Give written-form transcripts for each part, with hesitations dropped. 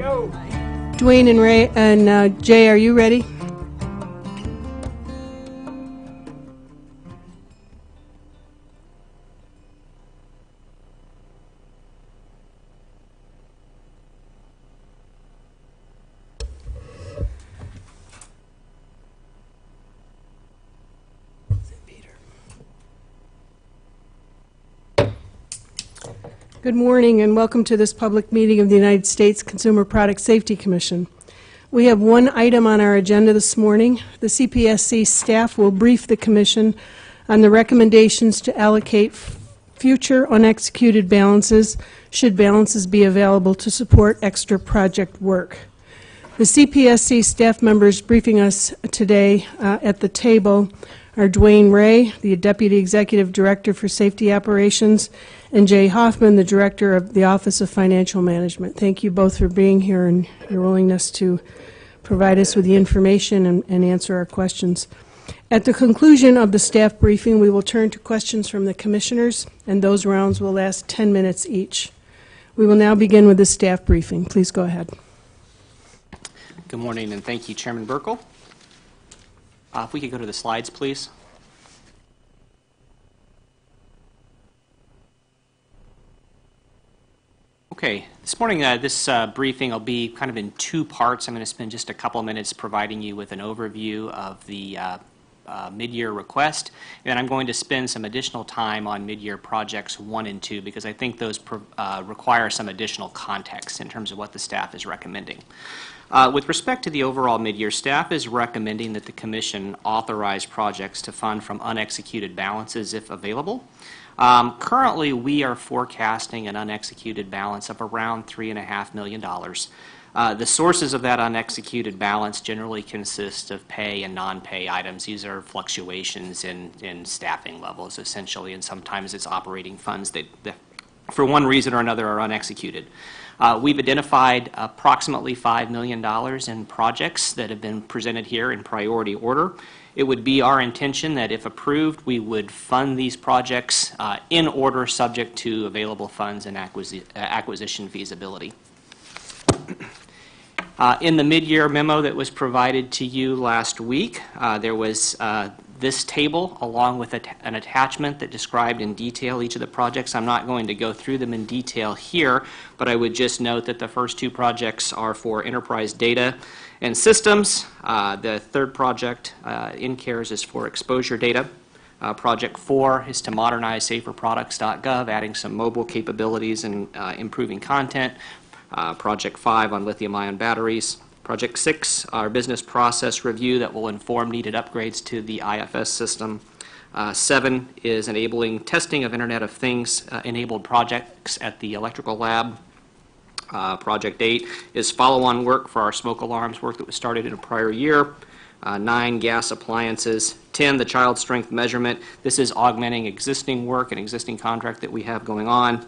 Dwayne and Ray and Jay, are you ready? Good morning and welcome to this public meeting of the United States Consumer Product Safety Commission. We have one item on our agenda this morning. The CPSC staff will brief the Commission on the recommendations to allocate future unexecuted balances should balances be available to support extra project work. The CPSC staff members briefing us today at the table are Dwayne Ray, the Deputy Executive Director for Safety Operations, and Jay Hoffman, the Director of the Office of Financial Management. Thank you both for being here and your willingness to provide us with the information and answer our questions. At the conclusion of the staff briefing, we will turn to questions from the commissioners, and those rounds will last 10 minutes each. We will now begin with the staff briefing. Please go ahead. Good morning, and thank you, Chairman Burkle. If we could go to the slides, please. Okay, this morning, this briefing will be kind of in two parts. I'm going to spend just a couple of minutes providing you with an overview of the mid-year request, and then I'm going to spend some additional time on mid-year projects 1 and 2 because I think those require some additional context in terms of what the staff is recommending. With respect to the overall mid-year, staff is recommending that the Commission authorize projects to fund from unexecuted balances if available. Currently, we are forecasting an unexecuted balance of around $3.5 million. The sources of that unexecuted balance generally consist of pay and non-pay items. These are fluctuations in staffing levels, essentially, and sometimes it's operating funds that for one reason or another are unexecuted. We've identified approximately $5 million in projects that have been presented here in priority order. It would be our intention that if approved, we would fund these projects in order subject to available funds and acquisition feasibility. In the mid-year memo that was provided to you last week, there was this table along with an attachment that described in detail each of the projects. I'm not going to go through them in detail here, but I would just note that the first two projects are for enterprise data and systems. The third project, InCares, is for exposure data. Project 4 is to modernize saferproducts.gov, adding some mobile capabilities and improving content. Project 5 on lithium-ion batteries. Project 6, our business process review that will inform needed upgrades to the IFS system. 7 is enabling testing of Internet of Things enabled projects at the electrical lab. Project 8 is follow-on work for our smoke alarms work that was started in a prior year. 9, gas appliances. 10, the child strength measurement. This is augmenting existing work and existing contract that we have going on.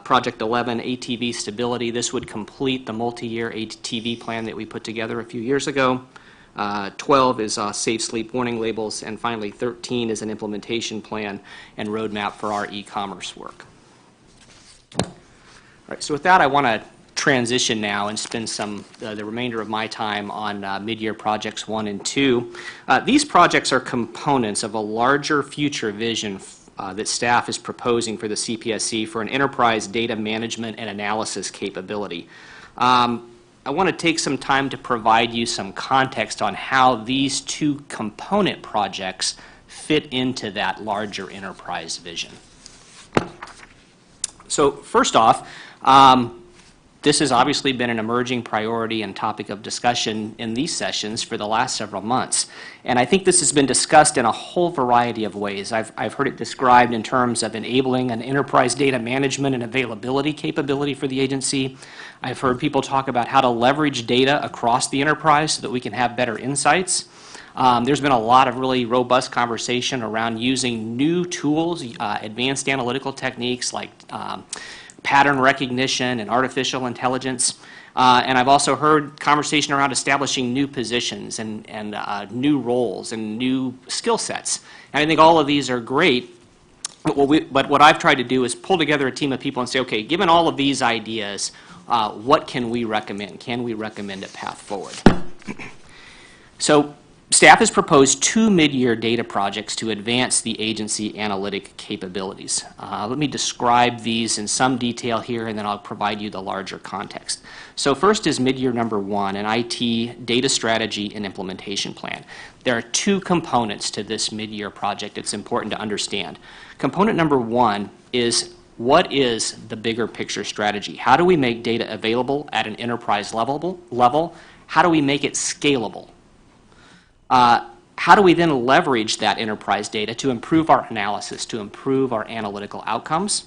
Project 11, ATV stability. This would complete the multi-year ATV plan that we put together a few years ago. 12 is safe sleep warning labels. And finally, 13 is an implementation plan and roadmap for our e-commerce work. All right, so with that, I want to transition now and spend the remainder of my time on mid-year projects 1 and 2. These projects are components of a larger future vision that staff is proposing for the CPSC for an enterprise data management and analysis capability. I want to take some time to provide you some context on how these two component projects fit into that larger enterprise vision. So first off, this has obviously been an emerging priority and topic of discussion in these sessions for the last several months. And I think this has been discussed in a whole variety of ways. I've heard it described in terms of enabling an enterprise data management and availability capability for the agency. I've heard people talk about how to leverage data across the enterprise so that we can have better insights. There's been a lot of really robust conversation around using new tools, advanced analytical techniques like pattern recognition and artificial intelligence. And I've also heard conversation around establishing new positions and new roles and new skill sets. And I think all of these are great. But what I've tried to do is pull together a team of people and say, okay, given all of these ideas, what can we recommend? Can we recommend a path forward? So staff has proposed 2 mid-year data projects to advance the agency analytic capabilities. Let me describe these in some detail here, and then I'll provide you the larger context. So first is mid-year number 1, an IT data strategy and implementation plan. There are 2 components to this mid-year project it's important to understand. Component number 1 is, what is the bigger picture strategy? How do we make data available at an enterprise level? How do we make it scalable? How do we then leverage that enterprise data to improve our analysis, to improve our analytical outcomes?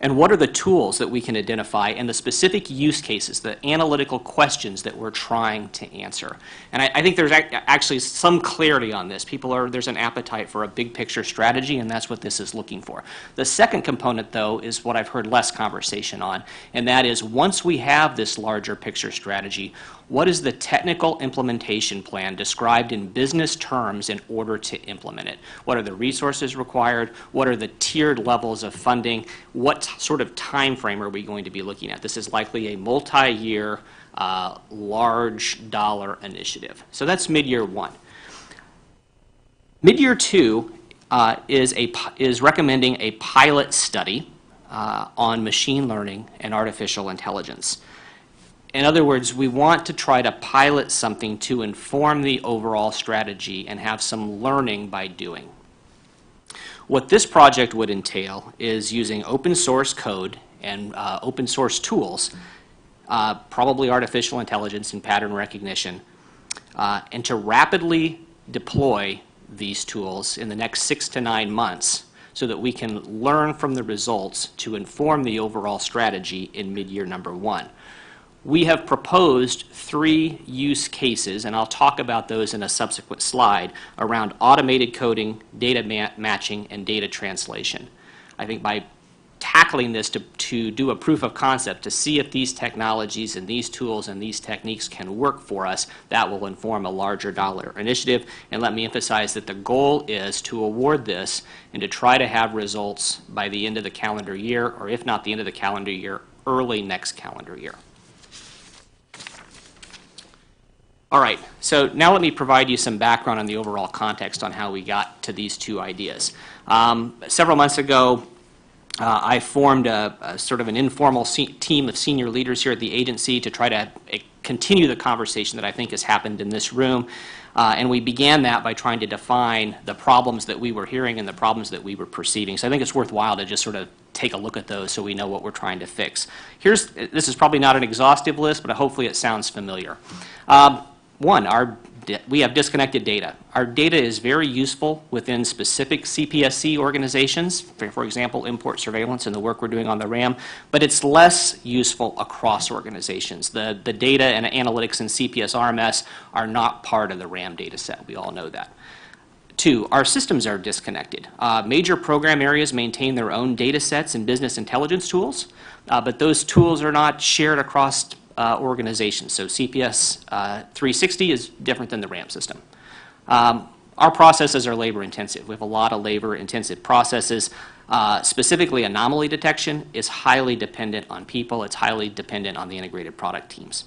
And what are the tools that we can identify and the specific use cases, the analytical questions that we're trying to answer? And I think there's actually some clarity on this. There's an appetite for a big picture strategy, and that's what this is looking for. The second component, though, is what I've heard less conversation on, and that is, once we have this larger picture strategy, what is the technical implementation plan described in business terms in order to implement it? What are the resources required? What are the tiered levels of funding? What sort of time frame are we going to be looking at? This is likely a multi-year, large dollar initiative. So that's mid-year 1. Mid-year 2 is recommending a pilot study on machine learning and artificial intelligence. In other words, we want to try to pilot something to inform the overall strategy and have some learning by doing. What this project would entail is using open source code and open source tools, probably artificial intelligence and pattern recognition, and to rapidly deploy these tools in the next 6 to 9 months so that we can learn from the results to inform the overall strategy in mid-year number 1. We have proposed 3 use cases, and I'll talk about those in a subsequent slide, around automated coding, data matching, and data translation. I think by tackling this to do a proof of concept, to see if these technologies and these tools and these techniques can work for us, that will inform a larger dollar initiative. And let me emphasize that the goal is to award this and to try to have results by the end of the calendar year, or if not the end of the calendar year, early next calendar year. All right, so now let me provide you some background on the overall context on how we got to these 2 ideas. Several months ago, I formed a sort of an informal team of senior leaders here at the agency to try to continue the conversation that I think has happened in this room. And we began that by trying to define the problems that we were hearing and the problems that we were perceiving. So I think it's worthwhile to just sort of take a look at those so we know what we're trying to fix. This is probably not an exhaustive list, but hopefully it sounds familiar. 1, we have disconnected data. Our data is very useful within specific CPSC organizations, for example, import surveillance and the work we're doing on the RAM, but it's less useful across organizations. The data and analytics in CPS RMS are not part of the RAM data set. We all know that. 2, our systems are disconnected. Major program areas maintain their own data sets and business intelligence tools, but those tools are not shared across organizations. So CPS 360 is different than the RAM system. Our processes are labor intensive. We have a lot of labor intensive processes. Specifically, anomaly detection is highly dependent on people. It's highly dependent on the integrated product teams.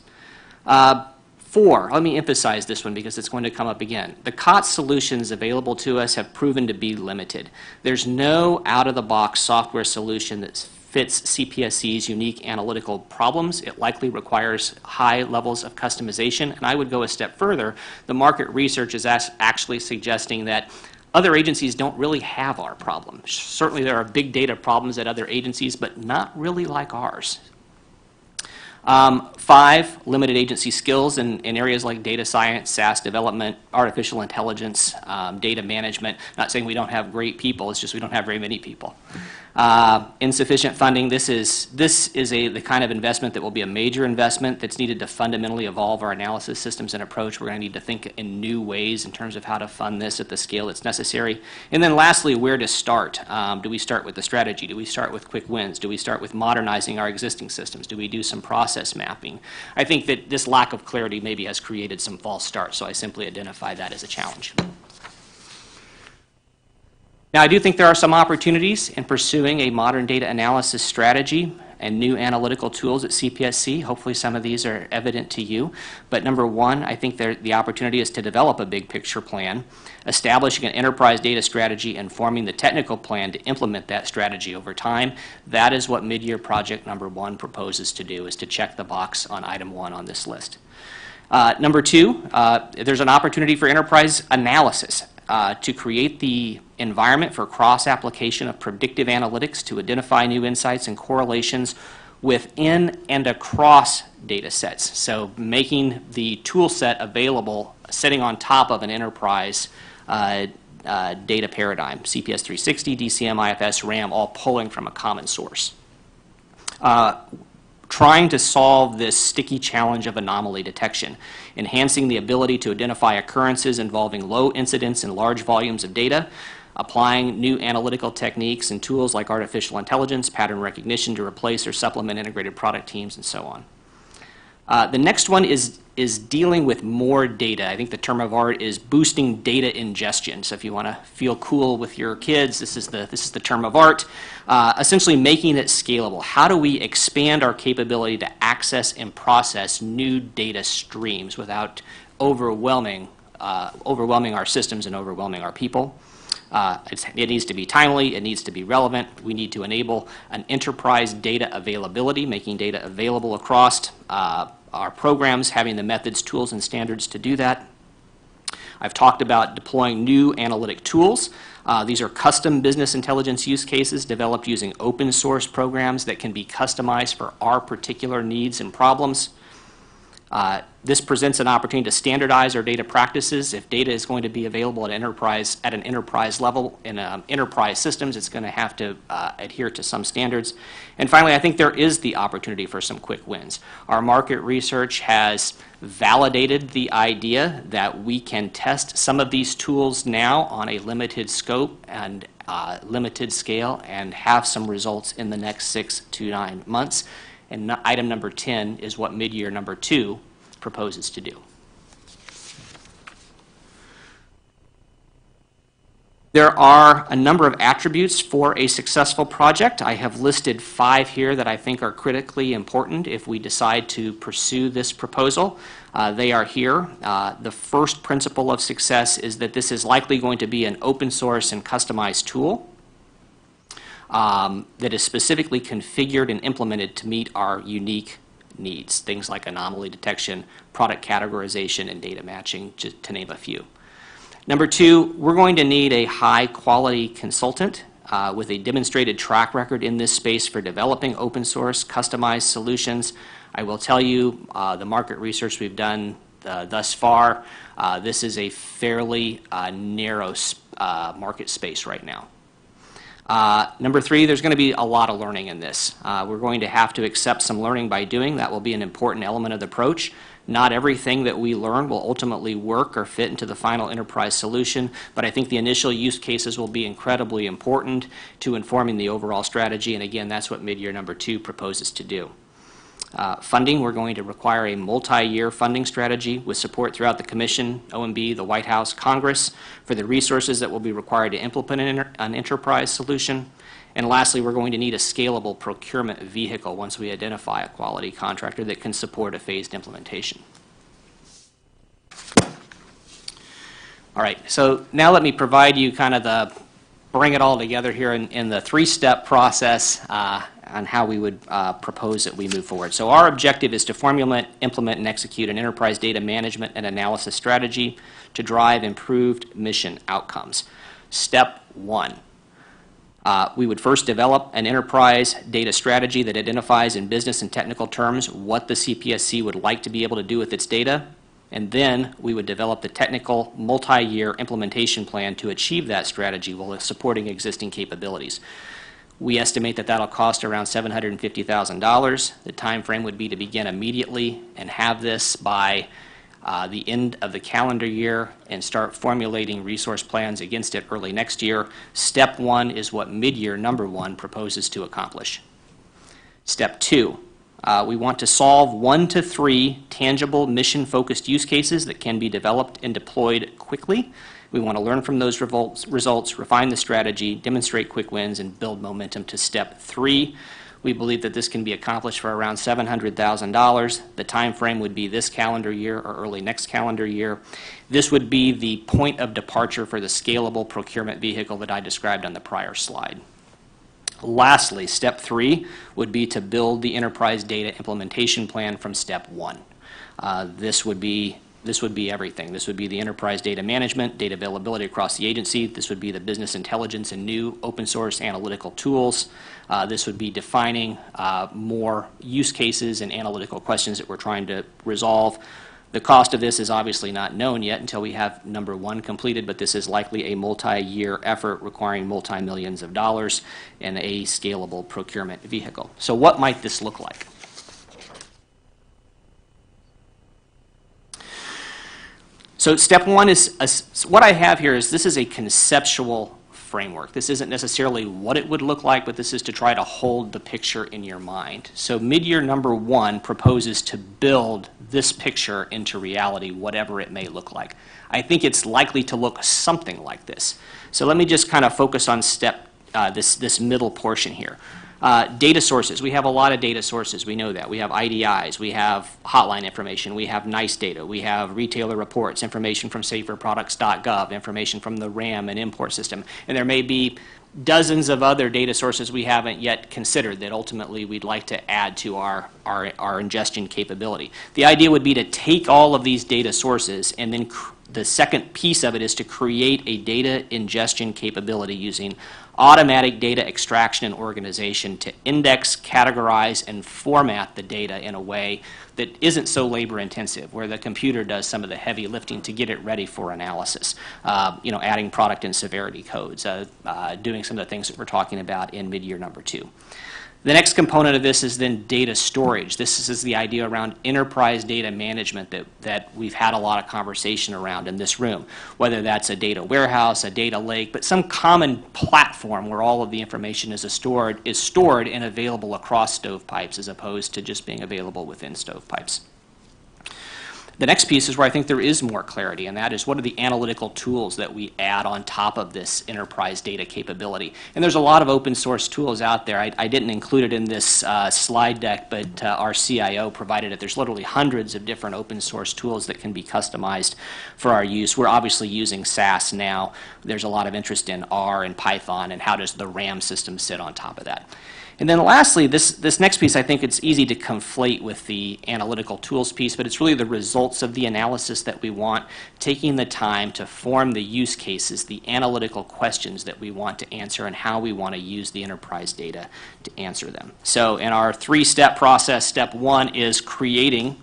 4, let me emphasize this one because it's going to come up again. The COTS solutions available to us have proven to be limited. There's no out-of-the-box software solution that fits CPSC's unique analytical problems. It likely requires high levels of customization, and I would go a step further. The market research is actually suggesting that other agencies don't really have our problem. Certainly there are big data problems at other agencies, but not really like ours. 5, limited agency skills in areas like data science, SaaS development, artificial intelligence, data management. Not saying we don't have great people, it's just we don't have very many people. Insufficient funding. This is the kind of investment that will be a major investment that's needed to fundamentally evolve our analysis systems and approach. We're going to need to think in new ways in terms of how to fund this at the scale that's necessary. And then lastly, where to start. Do we start with the strategy? Do we start with quick wins? Do we start with modernizing our existing systems? Do we do some process mapping? I think that this lack of clarity maybe has created some false starts, so I simply identify that as a challenge. Now, I do think there are some opportunities in pursuing a modern data analysis strategy and new analytical tools at CPSC. Hopefully some of these are evident to you. But number one, I think the opportunity is to develop a big picture plan, establishing an enterprise data strategy and forming the technical plan to implement that strategy over time. That is what mid-year project number one proposes to do, is to check the box on item one on this list. Number two, there's an opportunity for enterprise analysis to create the environment for cross-application of predictive analytics to identify new insights and correlations within and across data sets. So making the tool set available, sitting on top of an enterprise data paradigm, CPS 360, DCM, IFS, RAM, all pulling from a common source. Trying to solve this sticky challenge of anomaly detection, enhancing the ability to identify occurrences involving low incidence and large volumes of data, applying new analytical techniques and tools like artificial intelligence, pattern recognition to replace or supplement integrated product teams, and so on. The next one is dealing with more data. I think the term of art is boosting data ingestion. So if you want to feel cool with your kids, this is the term of art. Essentially making it scalable. How do we expand our capability to access and process new data streams without overwhelming our systems and overwhelming our people? It needs to be timely, it needs to be relevant. We need to enable an enterprise data availability, making data available across our programs, having the methods, tools, and standards to do that. I've talked about deploying new analytic tools. These are custom business intelligence use cases developed using open source programs that can be customized for our particular needs and problems. This presents an opportunity to standardize our data practices. If data is going to be available at an enterprise level in enterprise systems, it's going to have to adhere to some standards. And finally, I think there is the opportunity for some quick wins. Our market research has validated the idea that we can test some of these tools now on a limited scope and limited scale and have some results in the next 6 to 9 months. And item number 10 is what mid-year number 2 proposes to do. There are a number of attributes for a successful project. I have listed 5 here that I think are critically important if we decide to pursue this proposal. They are here. The first principle of success is that this is likely going to be an open source and customized tool that is specifically configured and implemented to meet our unique needs, things like anomaly detection, product categorization, and data matching, just to name a few. Number 2, we're going to need a high-quality consultant with a demonstrated track record in this space for developing open source, customized solutions. I will tell you, the market research we've done thus far, this is a fairly narrow market space right now. Number 3, there's going to be a lot of learning in this. We're going to have to accept some learning by doing. That will be an important element of the approach. Not everything that we learn will ultimately work or fit into the final enterprise solution, but I think the initial use cases will be incredibly important to informing the overall strategy, and again, that's what mid-year number 2 proposes to do. Funding, we're going to require a multi-year funding strategy with support throughout the Commission, OMB, the White House, Congress for the resources that will be required to implement an enterprise solution. And lastly, we're going to need a scalable procurement vehicle once we identify a quality contractor that can support a phased implementation. All right, so now let me provide you kind of bring it all together here in the 3-step process on how we would propose that we move forward. So our objective is to formulate, implement, and execute an enterprise data management and analysis strategy to drive improved mission outcomes. Step 1. We would first develop an enterprise data strategy that identifies in business and technical terms what the CPSC would like to be able to do with its data, and then we would develop the technical multi-year implementation plan to achieve that strategy while supporting existing capabilities. We estimate that that'll cost around $750,000. The time frame would be to begin immediately and have this by the end of the calendar year and start formulating resource plans against it early next year. Step 1 is what mid-year number 1 proposes to accomplish. Step 2, we want to solve 1 to 3 tangible mission-focused use cases that can be developed and deployed quickly. We want to learn from those results, refine the strategy, demonstrate quick wins, and build momentum to step 3. We believe that this can be accomplished for around $700,000. The time frame would be this calendar year or early next calendar year. This would be the point of departure for the scalable procurement vehicle that I described on the prior slide. Lastly, step 3 would be to build the enterprise data implementation plan from step 1. This would be everything. This would be the enterprise data management, data availability across the agency. This would be the business intelligence and new open source analytical tools. This would be defining more use cases and analytical questions that we're trying to resolve. The cost of this is obviously not known yet until we have number 1 completed, but this is likely a multi-year effort requiring multi-millions of dollars and a scalable procurement vehicle. So what might this look like? So step 1 is, what I have here is this is a conceptual framework. This isn't necessarily what it would look like, but this is to try to hold the picture in your mind. So mid-year number 1 proposes to build this picture into reality, whatever it may look like. I think it's likely to look something like this. So let me just kind of focus on this middle portion here. Data sources. We have a lot of data sources. We know that. We have IDIs. We have hotline information. We have NICE data. We have retailer reports, information from saferproducts.gov, information from the RAM and import system. And there may be dozens of other data sources we haven't yet considered that ultimately we'd like to add to our ingestion capability. The idea would be to take all of these data sources, and then the second piece of it is to create a data ingestion capability using automatic data extraction and organization to index, categorize, and format the data in a way that isn't so labor intensive, where the computer does some of the heavy lifting to get it ready for analysis. Adding product and severity codes, doing some of the things that we're talking about in mid-year number 2. The next component of this is then data storage. This is the idea around enterprise data management that we've had a lot of conversation around in this room, whether that's a data warehouse, a data lake, but some common platform where all of the information is stored and available across stovepipes as opposed to just being available within stovepipes. The next piece is where I think there is more clarity, and that is what are the analytical tools that we add on top of this enterprise data capability. And there's a lot of open source tools out there. I didn't include it in this slide deck, but our CIO provided it. There's literally hundreds of different open source tools that can be customized for our use. We're obviously using SAS now. There's a lot of interest in R and Python, and how does the RAM system sit on top of that. And then lastly, this next piece, I think it's easy to conflate with the analytical tools piece, but it's really the results of the analysis that we want, taking the time to form the use cases, the analytical questions that we want to answer, and how we want to use the enterprise data to answer them. So in our 3-step process, step 1 is creating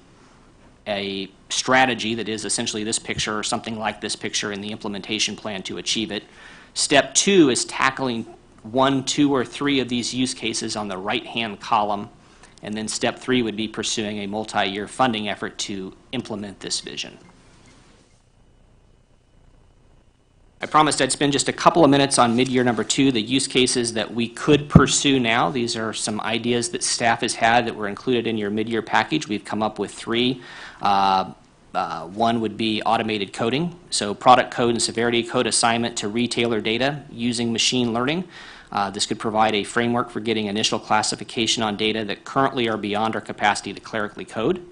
a strategy that is essentially this picture or something like this picture in the implementation plan to achieve it. Step 2 is tackling 1, 2, or 3 of these use cases on the right-hand column, and then step 3 would be pursuing a multi-year funding effort to implement this vision. I promised I'd spend just a couple of minutes on mid-year number 2, the use cases that we could pursue now. These are some ideas that staff has had that were included in your mid-year package. We've come up with 3. One would be automated coding, so product code and severity code assignment to retailer data using machine learning. This could provide a framework for getting initial classification on data that currently are beyond our capacity to clerically code.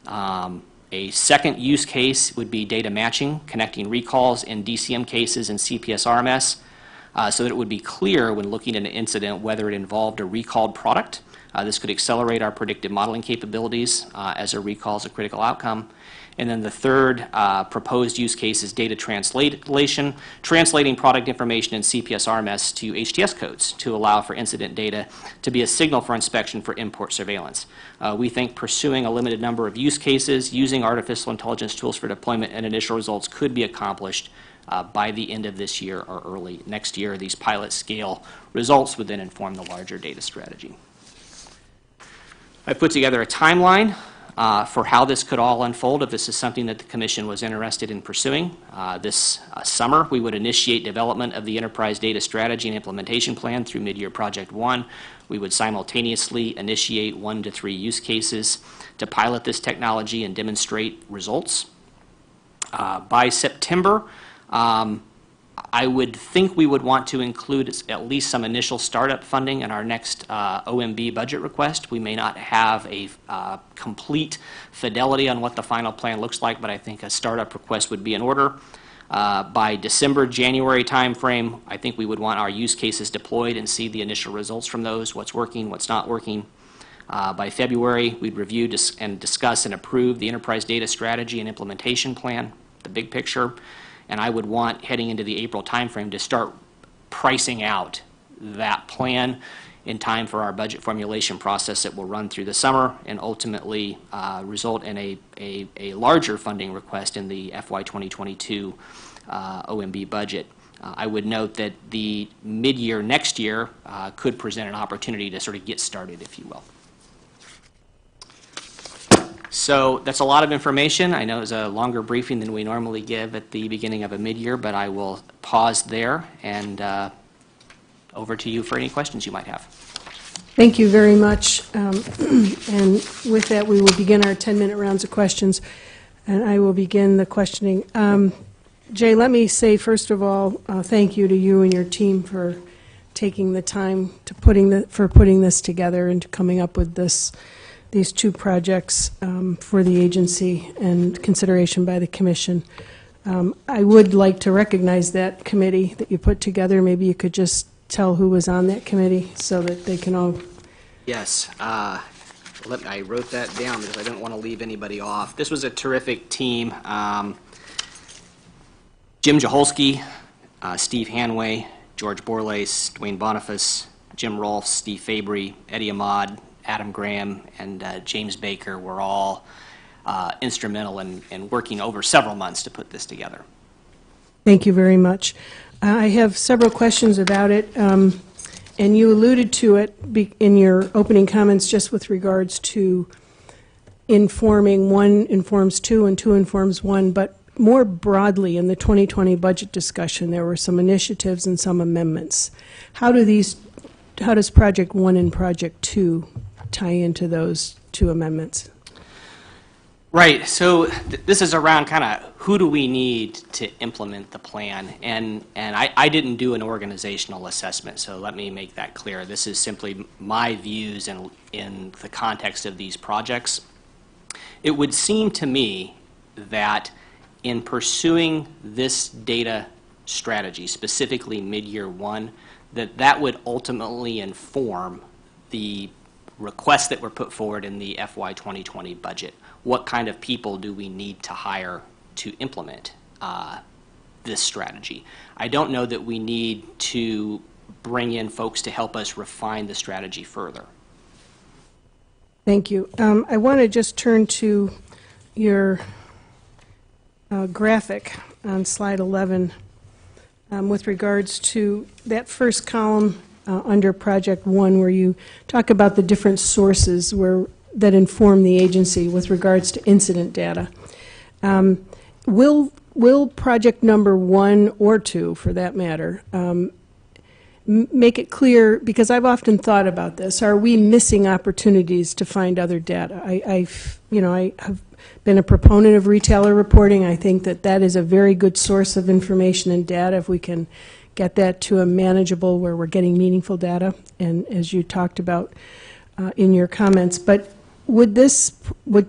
A second use case would be data matching, connecting recalls in DCM cases and CPS RMS, so that it would be clear when looking at an incident whether it involved a recalled product. This could accelerate our predictive modeling capabilities as a recall is a critical outcome. And then the third proposed use case is data translation, translating product information in CPS RMS to HTS codes to allow for incident data to be a signal for inspection for import surveillance. We think pursuing a limited number of use cases, using artificial intelligence tools for deployment and initial results could be accomplished by the end of this year or early next year. These pilot scale results would then inform the larger data strategy. I put together a timeline for how this could all unfold if this is something that the Commission was interested in pursuing. This summer, we would initiate development of the Enterprise Data Strategy and Implementation Plan through Mid-Year Project 1. We would simultaneously initiate 1 to 3 use cases to pilot this technology and demonstrate results. By September, I would think we would want to include at least some initial startup funding in our next OMB budget request. We may not have a complete fidelity on what the final plan looks like, but I think a startup request would be in order. By December, January timeframe, I think we would want our use cases deployed and see the initial results from those, what's working, what's not working. By February, we'd review and discuss and approve the enterprise data strategy and implementation plan, the big picture. And I would want, heading into the April timeframe, to start pricing out that plan in time for our budget formulation process that will run through the summer and ultimately result in a larger funding request in the FY 2022 OMB budget. I would note that the mid-year next year could present an opportunity to sort of get started, if you will. So that's a lot of information. I know it's a longer briefing than we normally give at the beginning of a mid-year, but I will pause there and over to you for any questions you might have. Thank you very much. And with that, we will begin our 10-minute rounds of questions, and I will begin the questioning. Jay, let me say, first of all, thank you to you and your team for taking the time to putting this together and to coming up with these two projects for the agency and consideration by the Commission. I would like to recognize that committee that you put together. Maybe you could just tell who was on that committee so that they can all... Yes. I wrote that down because I don't want to leave anybody off. This was a terrific team. Jim Jaholski, Steve Hanway, George Borlace, Dwayne Boniface, Jim Rolfs, Steve Fabry, Eddie Ahmad, Adam Graham, and James Baker were all instrumental in working over several months to put this together. Thank you very much. I have several questions about it, and you alluded to it in your opening comments just with regards to informing. One informs two and two informs one, but more broadly in the 2020 budget discussion, there were some initiatives and some amendments. How does Project 1 and Project 2 tie into those two amendments? Right. So this is around kind of who do we need to implement the plan, and I didn't do an organizational assessment, so let me make that clear. This is simply my views in the context of these projects. It would seem to me that in pursuing this data strategy, specifically mid-year one, that would ultimately inform the requests that were put forward in the FY 2020 budget. What kind of people do we need to hire to implement this strategy? I don't know that we need to bring in folks to help us refine the strategy further. Thank you. I want to just turn to your graphic on slide 11 with regards to that first column under Project 1, where you talk about the different sources that inform the agency with regards to incident data. Will Project number 1 or 2, for that matter, make it clear, because I've often thought about this, are we missing opportunities to find other data? I have been a proponent of retailer reporting. I think that is a very good source of information and data if we can get that to a manageable where we're getting meaningful data, and as you talked about in your comments. But would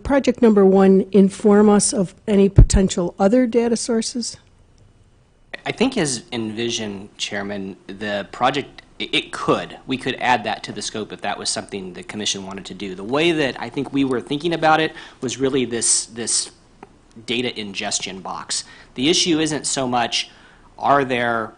Project number 1 inform us of any potential other data sources? I think as envisioned, Chairman, the project, we could add that to the scope if that was something the Commission wanted to do. The way that I think we were thinking about it was really this data ingestion box. The issue isn't so much, are there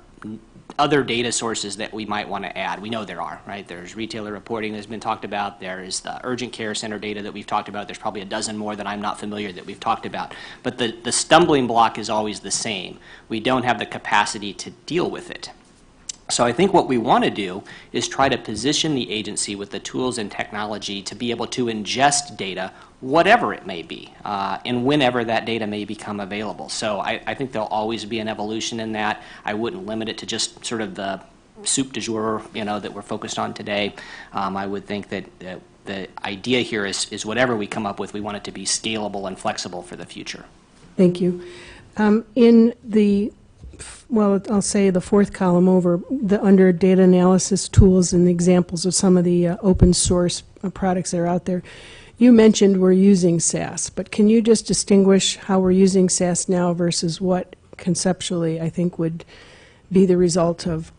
other data sources that we might want to add? We know there are, right? There's retailer reporting that's been talked about. There's the urgent care center data that we've talked about. There's probably a dozen more that I'm not familiar that we've talked about. But the stumbling block is always the same. We don't have the capacity to deal with it. So I think what we want to do is try to position the agency with the tools and technology to be able to ingest data, whatever it may be, and whenever that data may become available. So I think there'll always be an evolution in that. I wouldn't limit it to just sort of the soup du jour, that we're focused on today. I would think that the idea here is whatever we come up with, we want it to be scalable and flexible for the future. Thank you. In the well, I'll say the fourth column over, under data analysis tools and examples of some of the open source products that are out there, you mentioned we're using SAS, but can you just distinguish how we're using SAS now versus what conceptually I think would be the result of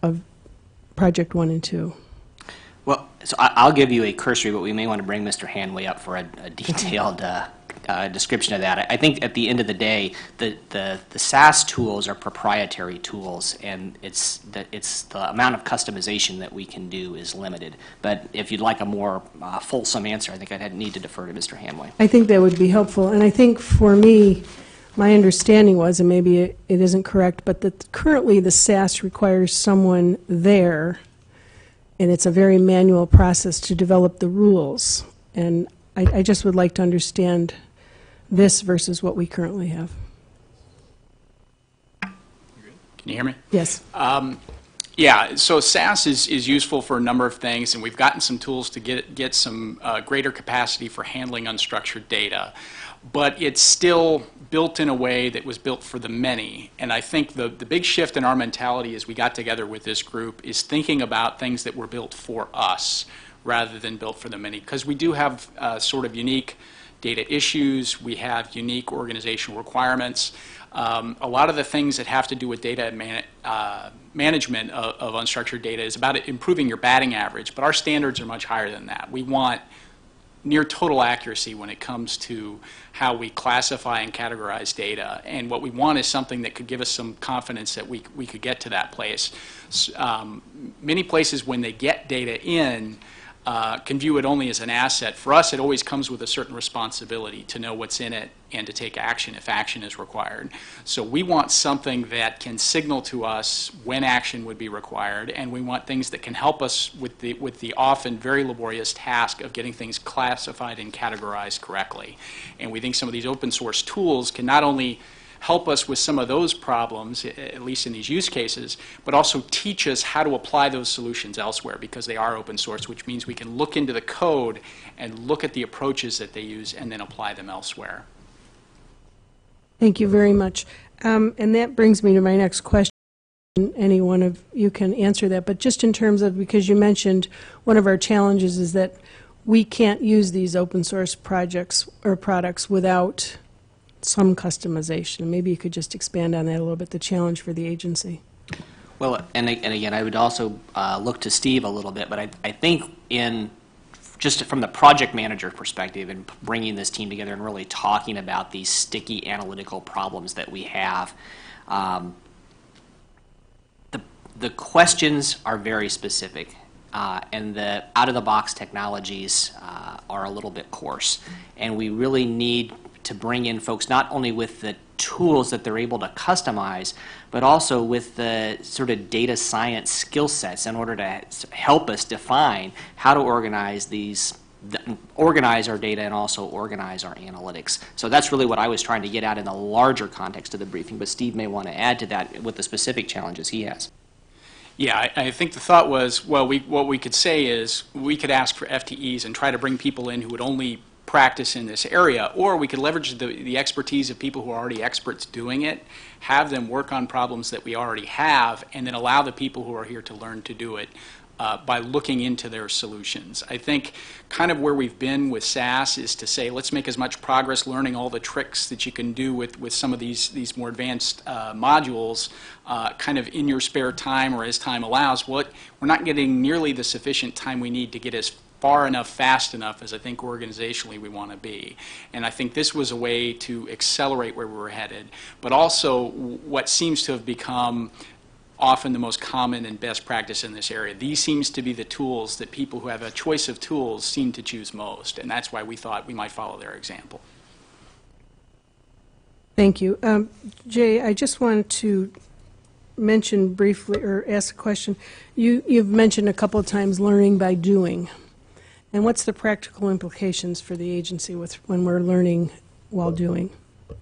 Project 1 and 2? Well, so I'll give you a cursory, but we may want to bring Mr. Hanway up for a detailed description of that. I think at the end of the day, the SAS tools are proprietary tools, and it's the amount of customization that we can do is limited. But if you'd like a more fulsome answer, I think I'd need to defer to Mr. Hanway. I think that would be helpful, and I think for me, my understanding was, and maybe it isn't correct, but that currently the SAS requires someone there, and it's a very manual process to develop the rules. And I just would like to understand this versus what we currently have. Can you hear me? Yes. Yeah, so SAS is useful for a number of things, and we've gotten some tools to get some greater capacity for handling unstructured data. But it's still built in a way that was built for the many. And I think the big shift in our mentality as we got together with this group is thinking about things that were built for us rather than built for the many. Because we do have sort of unique data issues, we have unique organizational requirements. A lot of the things that have to do with data management of unstructured data is about improving your batting average, but our standards are much higher than that. We want near total accuracy when it comes to how we classify and categorize data, and what we want is something that could give us some confidence that we could get to that place. Many places, when they get data in, can view it only as an asset. For us, it always comes with a certain responsibility to know what's in it and to take action if action is required. So we want something that can signal to us when action would be required, and we want things that can help us with the often very laborious task of getting things classified and categorized correctly. And we think some of these open source tools can not only help us with some of those problems, at least in these use cases, but also teach us how to apply those solutions elsewhere, because they are open source, which means we can look into the code and look at the approaches that they use and then apply them elsewhere. Thank you very much. And that brings me to my next question. Any one of you can answer that, but just in terms of, because you mentioned one of our challenges is that we can't use these open source projects or products without some customization. Maybe you could just expand on that a little bit, the challenge for the agency. Well, and again, I would also look to Steve a little bit, but I think just from the project manager perspective and bringing this team together and really talking about these sticky analytical problems that we have, the questions are very specific, and the out-of-the-box technologies are a little bit coarse, and we really need to bring in folks not only with the tools that they're able to customize, but also with the sort of data science skill sets in order to help us define how to organize our data and also organize our analytics. So that's really what I was trying to get at in the larger context of the briefing, but Steve may want to add to that with the specific challenges he has. Yeah, I think the thought was, well, what we could say is we could ask for FTEs and try to bring people in who would only practice in this area, or we could leverage the expertise of people who are already experts doing it, have them work on problems that we already have, and then allow the people who are here to learn to do it by looking into their solutions. I think kind of where we've been with SAS is to say, let's make as much progress learning all the tricks that you can do with some of these more advanced modules kind of in your spare time or as time allows. We're not getting nearly the sufficient time we need to get as far enough, fast enough as I think organizationally we want to be. And I think this was a way to accelerate where we were headed, but also what seems to have become often the most common and best practice in this area. These seems to be the tools that people who have a choice of tools seem to choose most, and that's why we thought we might follow their example. Thank you. Jay, I just wanted to mention briefly, or ask a question. You've mentioned a couple of times learning by doing. And what's the practical implications for the agency when we're learning while doing?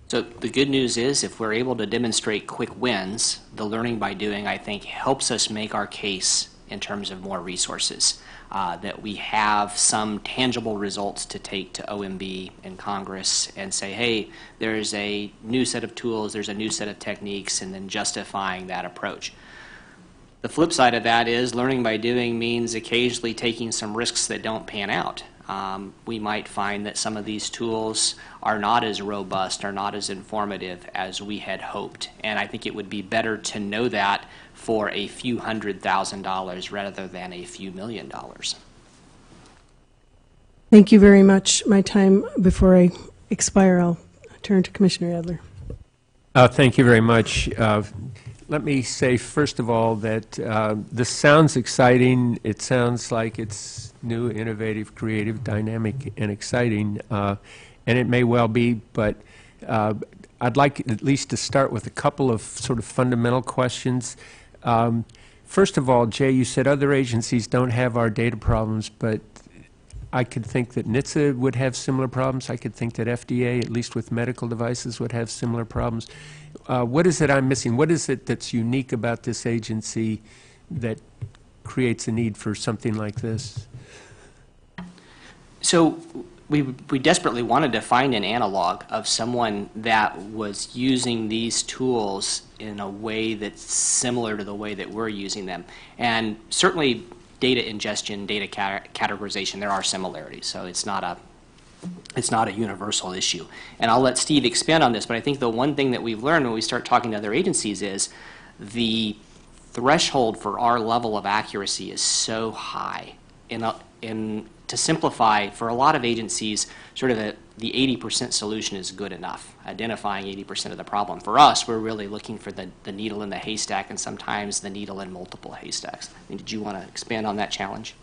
So the good news is if we're able to demonstrate quick wins, the learning by doing, I think, helps us make our case in terms of more resources, that we have some tangible results to take to OMB and Congress and say, hey, there's a new set of tools, there's a new set of techniques, and then justifying that approach. The flip side of that is learning by doing means occasionally taking some risks that don't pan out. We might find that some of these tools are not as robust, are not as informative as we had hoped. And I think it would be better to know that for a few $100,000 rather than a few $1 million. Thank you very much. My time before I expire, I'll turn to Commissioner Adler. Thank you very much. Let me say, first of all, that this sounds exciting. It sounds like it's new, innovative, creative, dynamic, and exciting, and it may well be, but I'd like at least to start with a couple of sort of fundamental questions. First of all, Jay, you said other agencies don't have our data problems, but I could think that NHTSA would have similar problems. I could think that FDA, at least with medical devices, would have similar problems. What is it I'm missing? What is it that's unique about this agency that creates a need for something like this? So we desperately wanted to find an analog of someone that was using these tools in a way that's similar to the way that we're using them. And certainly data ingestion, data categorization, there are similarities. So it's not a universal issue. And I'll let Steve expand on this, but I think the one thing that we've learned when we start talking to other agencies is the threshold for our level of accuracy is so high. To simplify, for a lot of agencies, sort of the 80% solution is good enough, identifying 80% of the problem. For us, we're really looking for the needle in the haystack and sometimes the needle in multiple haystacks. I mean, did you want to expand on that challenge?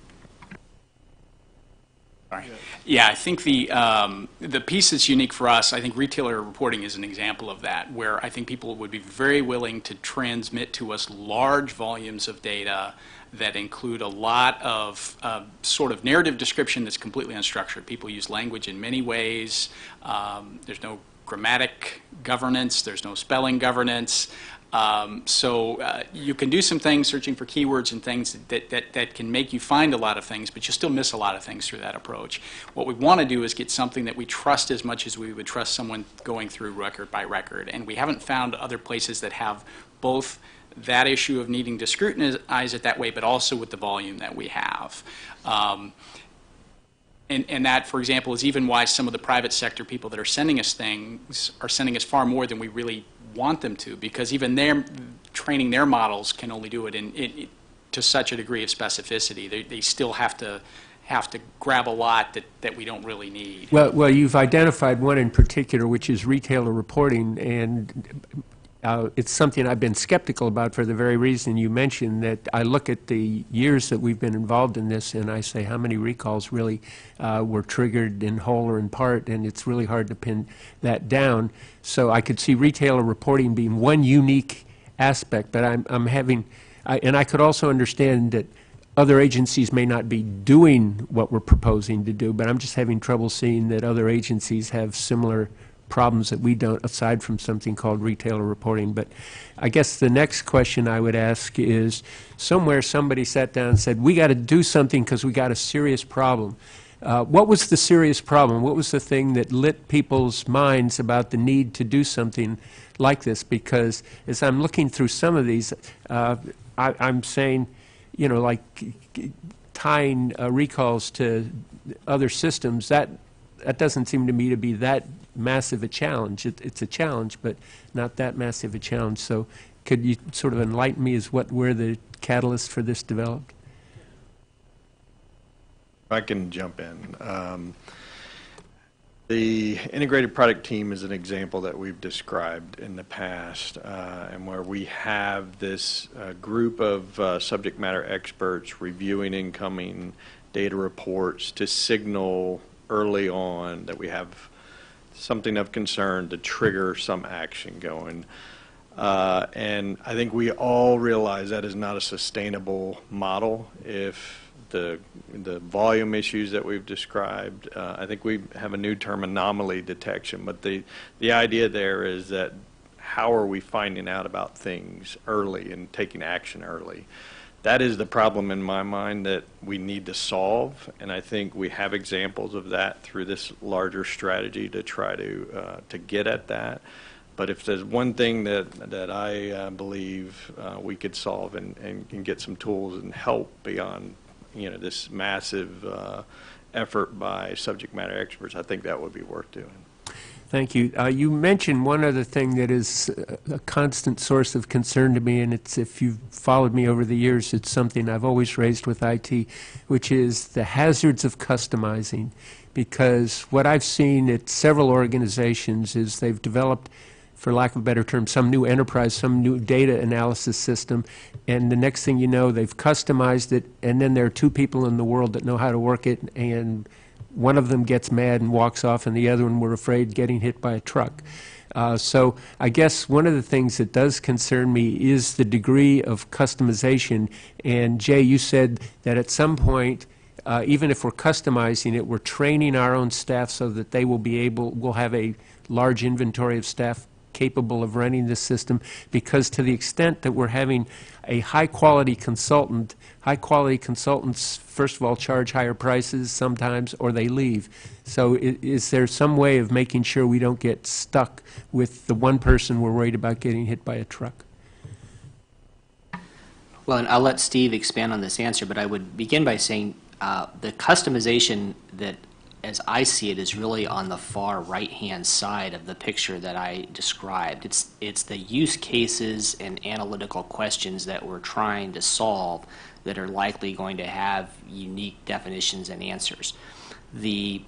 Yeah, I think the piece that's unique for us, I think retailer reporting is an example of that, where I think people would be very willing to transmit to us large volumes of data that include a lot of sort of narrative description that's completely unstructured. People use language in many ways. There's no grammatic governance. There's no spelling governance. So you can do some things searching for keywords and things that can make you find a lot of things, but you still miss a lot of things through that approach. What we want to do is get something that we trust as much as we would trust someone going through record by record. And we haven't found other places that have both that issue of needing to scrutinize it that way, but also with the volume that we have. And that, for example, is even why some of the private sector people that are sending us things are sending us far more than we really want them to, because even they're training their models can only do it to such a degree of specificity. They still have to grab a lot that we don't really need. Well, you've identified one in particular, which is retailer reporting, and it's something I've been skeptical about for the very reason you mentioned, that I look at the years that we've been involved in this and I say how many recalls really were triggered in whole or in part, and it's really hard to pin that down. So I could see retailer reporting being one unique aspect, but I'm having, and I could also understand that other agencies may not be doing what we're proposing to do, but I'm just having trouble seeing that other agencies have similar problems that we don't, aside from something called retailer reporting. But I guess the next question I would ask is, somewhere somebody sat down and said, we got to do something because we got a serious problem. What was the serious problem? What was the thing that lit people's minds about the need to do something like this? Because as I'm looking through some of these, I'm saying, you know, like tying recalls to other systems, that doesn't seem to me to be that massive a challenge. It's a challenge, but not that massive a challenge. So could you sort of enlighten me as where the catalyst for this developed? I can jump in. The integrated product team is an example that we've described in the past, and where we have this group of subject matter experts reviewing incoming data reports to signal early on that we have something of concern to trigger some action going. And I think we all realize that is not a sustainable model if the volume issues that we've described. I think we have a new term, anomaly detection, but the idea there is that how are we finding out about things early and taking action early? that is the problem in my mind that we need to solve, and I think we have examples of that through this larger strategy to try to get at that. But if there's one thing that I believe we could solve and get some tools and help beyond, this massive effort by subject matter experts, I think that would be worth doing. Thank you. You mentioned one other thing that is a constant source of concern to me, and it's, if you've followed me over the years, it's something I've always raised with IT, which is the hazards of customizing. Because what I've seen at several organizations is they've developed, for lack of a better term, some new enterprise, some new data analysis system, and the next thing you know, they've customized it, and then there are two people in the world that know how to work it, and one of them gets mad and walks off, and the other one we're afraid getting hit by a truck. So I guess one of the things that does concern me is the degree of customization. And Jay, you said that at some point, even if we're customizing it, we're training our own staff so that they will be able, we'll have a large inventory of staff capable of running this system, because to the extent that we're having a high-quality consultant, high-quality consultants, first of all, charge higher prices sometimes, or they leave. So is there some way of making sure we don't get stuck with the one person we're worried about getting hit by a truck? Well, and I'll let Steve expand on this answer, but I would begin by saying the customization that, as I see it, is really on the far right-hand side of the picture that I described. It's the use cases and analytical questions that we're trying to solve that are likely going to have unique definitions and answers. The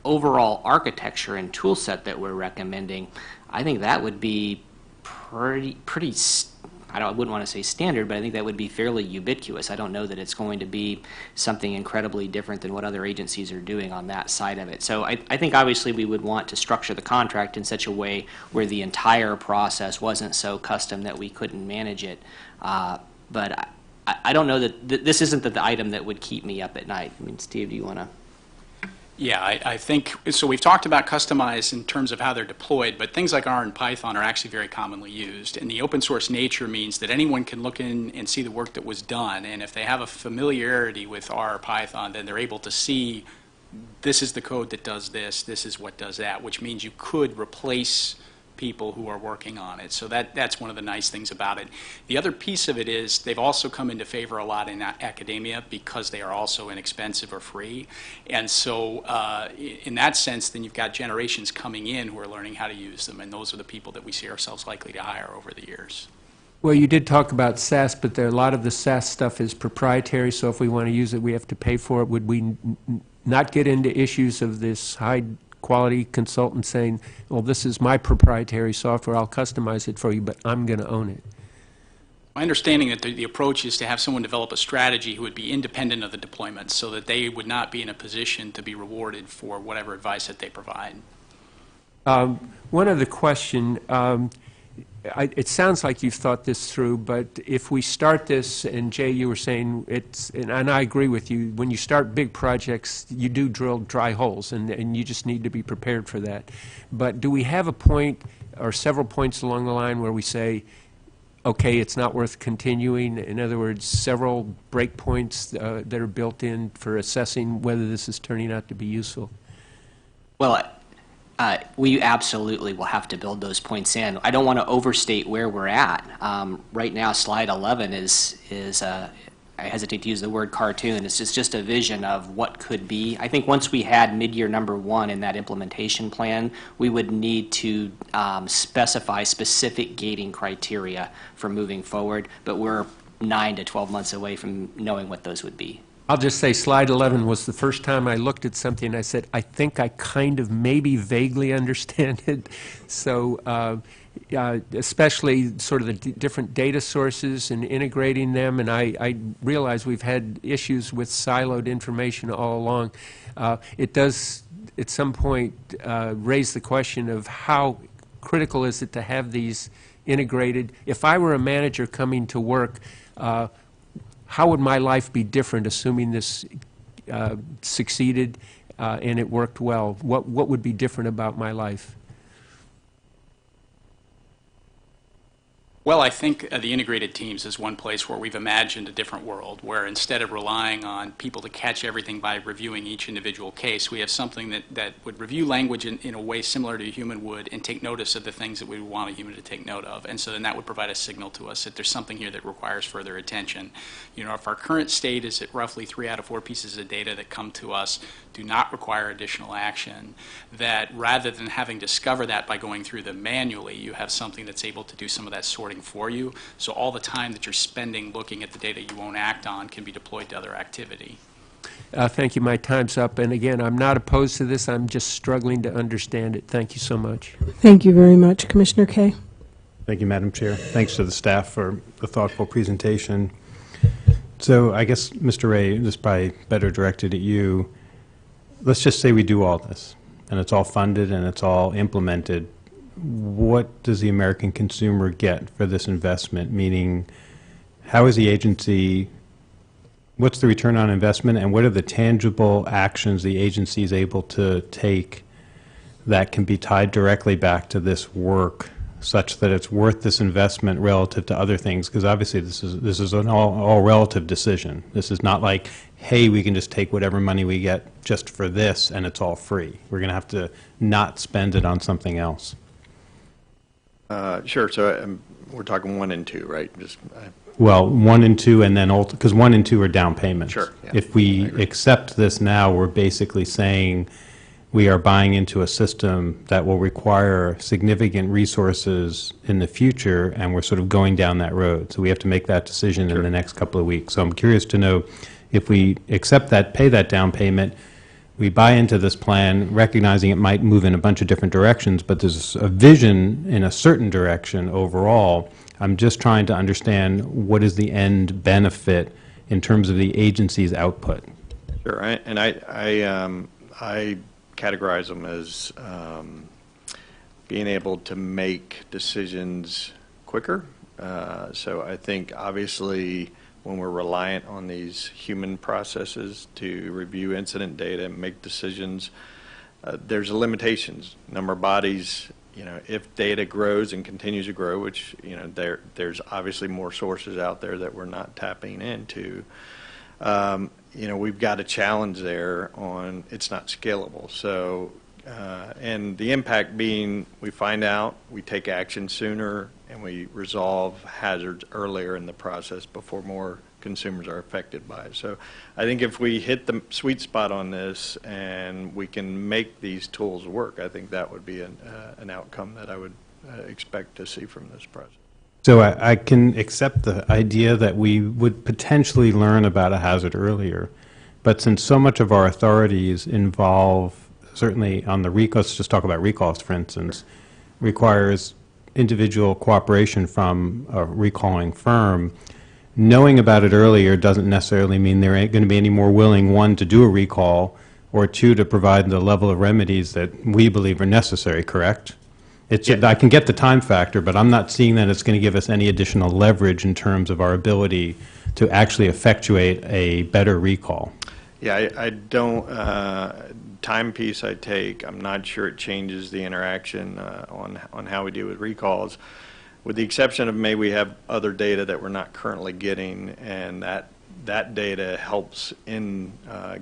overall architecture and tool set that we're recommending, I think that would be pretty I wouldn't want to say standard, but I think that would be fairly ubiquitous. I don't know that it's going to be something incredibly different than what other agencies are doing on that side of it. So I think obviously we would want to structure the contract in such a way where the entire process wasn't so custom that we couldn't manage it. But I don't know that this isn't the item that would keep me up at night. I mean, Steve, do you want to? Yeah, I think, so we've talked about customized in terms of how they're deployed, but things like R and Python are actually very commonly used. And the open source nature means that anyone can look in and see the work that was done. And if they have a familiarity with R or Python, then they're able to see this is the code that does this is what does that, which means you could replace people who are working on it. So that's one of the nice things about it. The other piece of it is they've also come into favor a lot in academia because they are also inexpensive or free. And so in that sense, then you've got generations coming in who are learning how to use them, and those are the people that we see ourselves likely to hire over the years. Well, you did talk about SaaS, but a lot of the SaaS stuff is proprietary, so if we want to use it, we have to pay for it. Would we not get into issues of this high-quality consultant saying, well, this is my proprietary software, I'll customize it for you, but I'm going to own it? My understanding that the approach is to have someone develop a strategy who would be independent of the deployment so that they would not be in a position to be rewarded for whatever advice that they provide. One other question. It sounds like you've thought this through, but if we start this, and Jay, you were saying and I agree with you, when you start big projects, you do drill dry holes, and you just need to be prepared for that. But do we have a point or several points along the line where we say, okay, it's not worth continuing? In other words, several breakpoints that are built in for assessing whether this is turning out to be useful? Well, we absolutely will have to build those points in. I don't want to overstate where we're at. Right now, slide 11 is I hesitate to use the word cartoon. It's just a vision of what could be. I think once we had mid-year number 1 in that implementation plan, we would need to specify specific gating criteria for moving forward, but we're 9 to 12 months away from knowing what those would be. I'll just say slide 11 was the first time I looked at something and I said, I think I kind of maybe vaguely understand it. So especially sort of the different data sources and integrating them, and I realize we've had issues with siloed information all along. It does at some point raise the question of how critical is it to have these integrated. If I were a manager coming to work, how would my life be different, assuming this succeeded and it worked well? What would be different about my life? Well, I think the integrated teams is one place where we've imagined a different world, where instead of relying on people to catch everything by reviewing each individual case, we have something that would review language in a way similar to a human would and take notice of the things that we would want a human to take note of. And so then that would provide a signal to us that there's something here that requires further attention. You know, if our current state is at roughly 3 out of 4 pieces of data that come to us do not require additional action, that rather than having to discover that by going through them manually, you have something that's able to do some of that sorting for you. So all the time that you're spending looking at the data you won't act on can be deployed to other activity. Thank you. My time's up. And again, I'm not opposed to this. I'm just struggling to understand it. Thank you so much. Thank you very much. Commissioner Kay? Thank you, Madam Chair. Thanks to the staff for the thoughtful presentation. So I guess, Mr. Ray, this is probably better directed at you. Let's just say we do all this, and it's all funded and it's all implemented. What does the American consumer get for this investment? Meaning, how is the agency, what's the return on investment, and what are the tangible actions the agency is able to take that can be tied directly back to this work, such that it's worth this investment relative to other things? Because obviously this is an all relative decision. This is not like, hey, we can just take whatever money we get just for this and it's all free. We're going to have to not spend it on something else. Sure. So we're talking 1 and 2, right? Well, 1 and 2, and then because 1 and 2 are down payments. Sure. Yeah. If we accept this now, we're basically saying we are buying into a system that will require significant resources in the future, and we're sort of going down that road. So we have to make that decision in the next couple of weeks. So I'm curious to know, if we accept that, pay that down payment, we buy into this plan, recognizing it might move in a bunch of different directions, but there's a vision in a certain direction overall. I'm just trying to understand what is the end benefit in terms of the agency's output. Sure. I categorize them as being able to make decisions quicker. So I think obviously when we're reliant on these human processes to review incident data and make decisions, there's limitations. Number of bodies, if data grows and continues to grow, which, there's obviously more sources out there that we're not tapping into, we've got a challenge there on it's not scalable. So, and the impact being we find out, we take action sooner, and we resolve hazards earlier in the process before more consumers are affected by it. So I think if we hit the sweet spot on this and we can make these tools work, I think that would be an outcome that I would expect to see from this process. So I can accept the idea that we would potentially learn about a hazard earlier, but since so much of our authorities involve, certainly on the recalls, let's just talk about recalls, for instance, requires individual cooperation from a recalling firm, knowing about it earlier doesn't necessarily mean there ain't going to be any more willing, 1, to do a recall, or 2, to provide the level of remedies that we believe are necessary, correct? I can get the time factor, but I'm not seeing that it's going to give us any additional leverage in terms of our ability to actually effectuate a better recall. Yeah, I don't, time piece I take, I'm not sure it changes the interaction on how we deal with recalls, with the exception of maybe we have other data that we're not currently getting, and that data helps in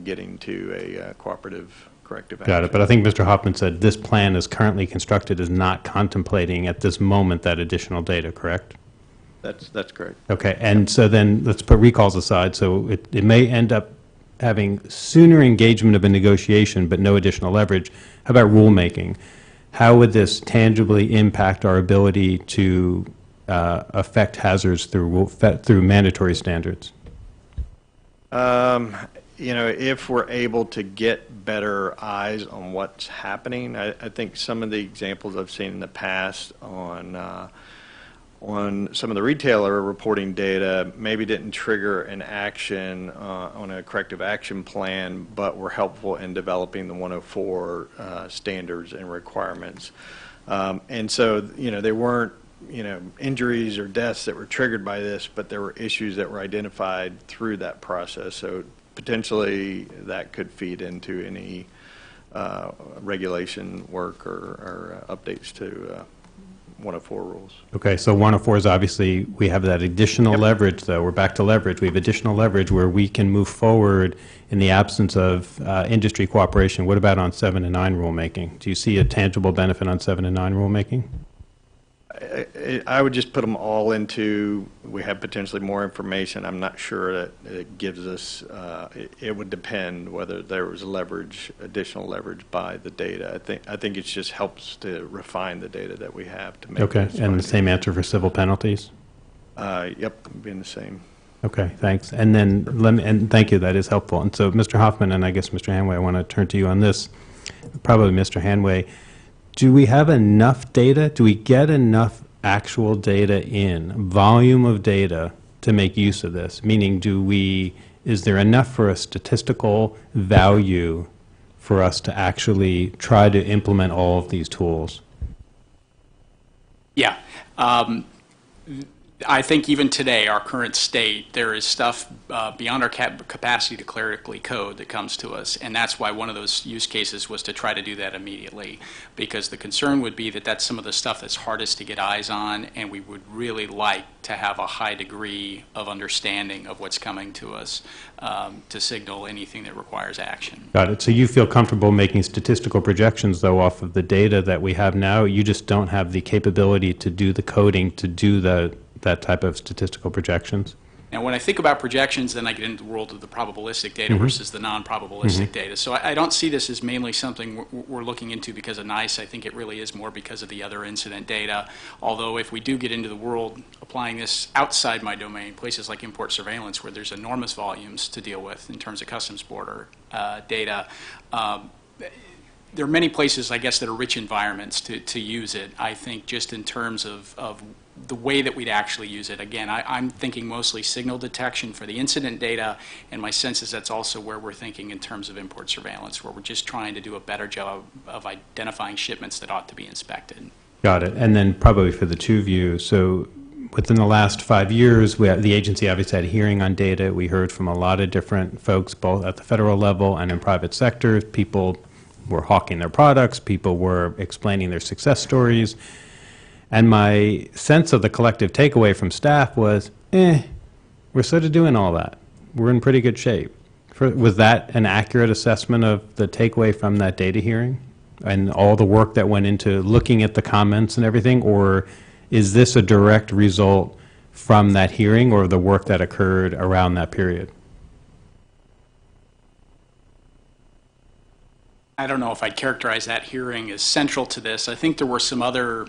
getting to a cooperative corrective action. Got it, but I think Mr. Hoffman said this plan is currently constructed is not contemplating at this moment that additional data, correct? That's correct. Okay, and so then let's put recalls aside. So it may end up having sooner engagement of a negotiation but no additional leverage. How about rulemaking? How would this tangibly impact our ability to affect hazards through mandatory standards? If we're able to get better eyes on what's happening, I think some of the examples I've seen in the past on some of the retailer reporting data maybe didn't trigger an action on a corrective action plan, but were helpful in developing the 104 standards and requirements. And so, there weren't, injuries or deaths that were triggered by this, but there were issues that were identified through that process. So potentially that could feed into any regulation work or updates to 104 rules. Okay, so 104 is obviously, we have that additional leverage, though. We're back to leverage. We have additional leverage where we can move forward in the absence of industry cooperation. What about on 7 and 9 rulemaking? Do you see a tangible benefit on 7 and 9 rulemaking? I would just put them all into, we have potentially more information. I'm not sure that it gives us, it would depend whether there was leverage, additional leverage by the data. I think it just helps to refine the data that we have to make. Okay, those and the findings. same answer for civil penalties? Yep, being the same. Okay, thanks. And then, and thank you, that is helpful. And so, Mr. Hoffman, and I guess Mr. Hanway, I want to turn to you on this. Probably Mr. Hanway, do we have enough data? Do we get enough actual data in, volume of data, to make use of this? Meaning, is there enough for a statistical value for us to actually try to implement all of these tools? Yeah. I think even today, our current state, there is stuff beyond our capacity to clerically code that comes to us, and that's why one of those use cases was to try to do that immediately, because the concern would be that that's some of the stuff that's hardest to get eyes on, and we would really like to have a high degree of understanding of what's coming to us to signal anything that requires action. Got it. So you feel comfortable making statistical projections, though, off of the data that we have now? You just don't have the capability to do the coding to do that type of statistical projections? Now, when I think about projections, then I get into the world of the probabilistic data versus the non-probabilistic data. So I don't see this as mainly something we're looking into because of NICE. I think it really is more because of the other incident data. Although if we do get into the world applying this outside my domain, places like import surveillance where there's enormous volumes to deal with in terms of customs border data, there are many places, I guess, that are rich environments to use it. I think just in terms of the way that we'd actually use it, again, I'm thinking mostly signal detection for the incident data, and my sense is that's also where we're thinking in terms of import surveillance, where we're just trying to do a better job of identifying shipments that ought to be inspected. Got it. And then probably for the two of you, so within the last 5 years, the agency obviously had a hearing on data. We heard from a lot of different folks, both at the federal level and in private sectors. People were hawking their products. People were explaining their success stories. And my sense of the collective takeaway from staff was, we're sort of doing all that. We're in pretty good shape. Was that an accurate assessment of the takeaway from that data hearing and all the work that went into looking at the comments and everything? Or is this a direct result from that hearing or the work that occurred around that period? I don't know if I'd characterize that hearing as central to this. I think there were some other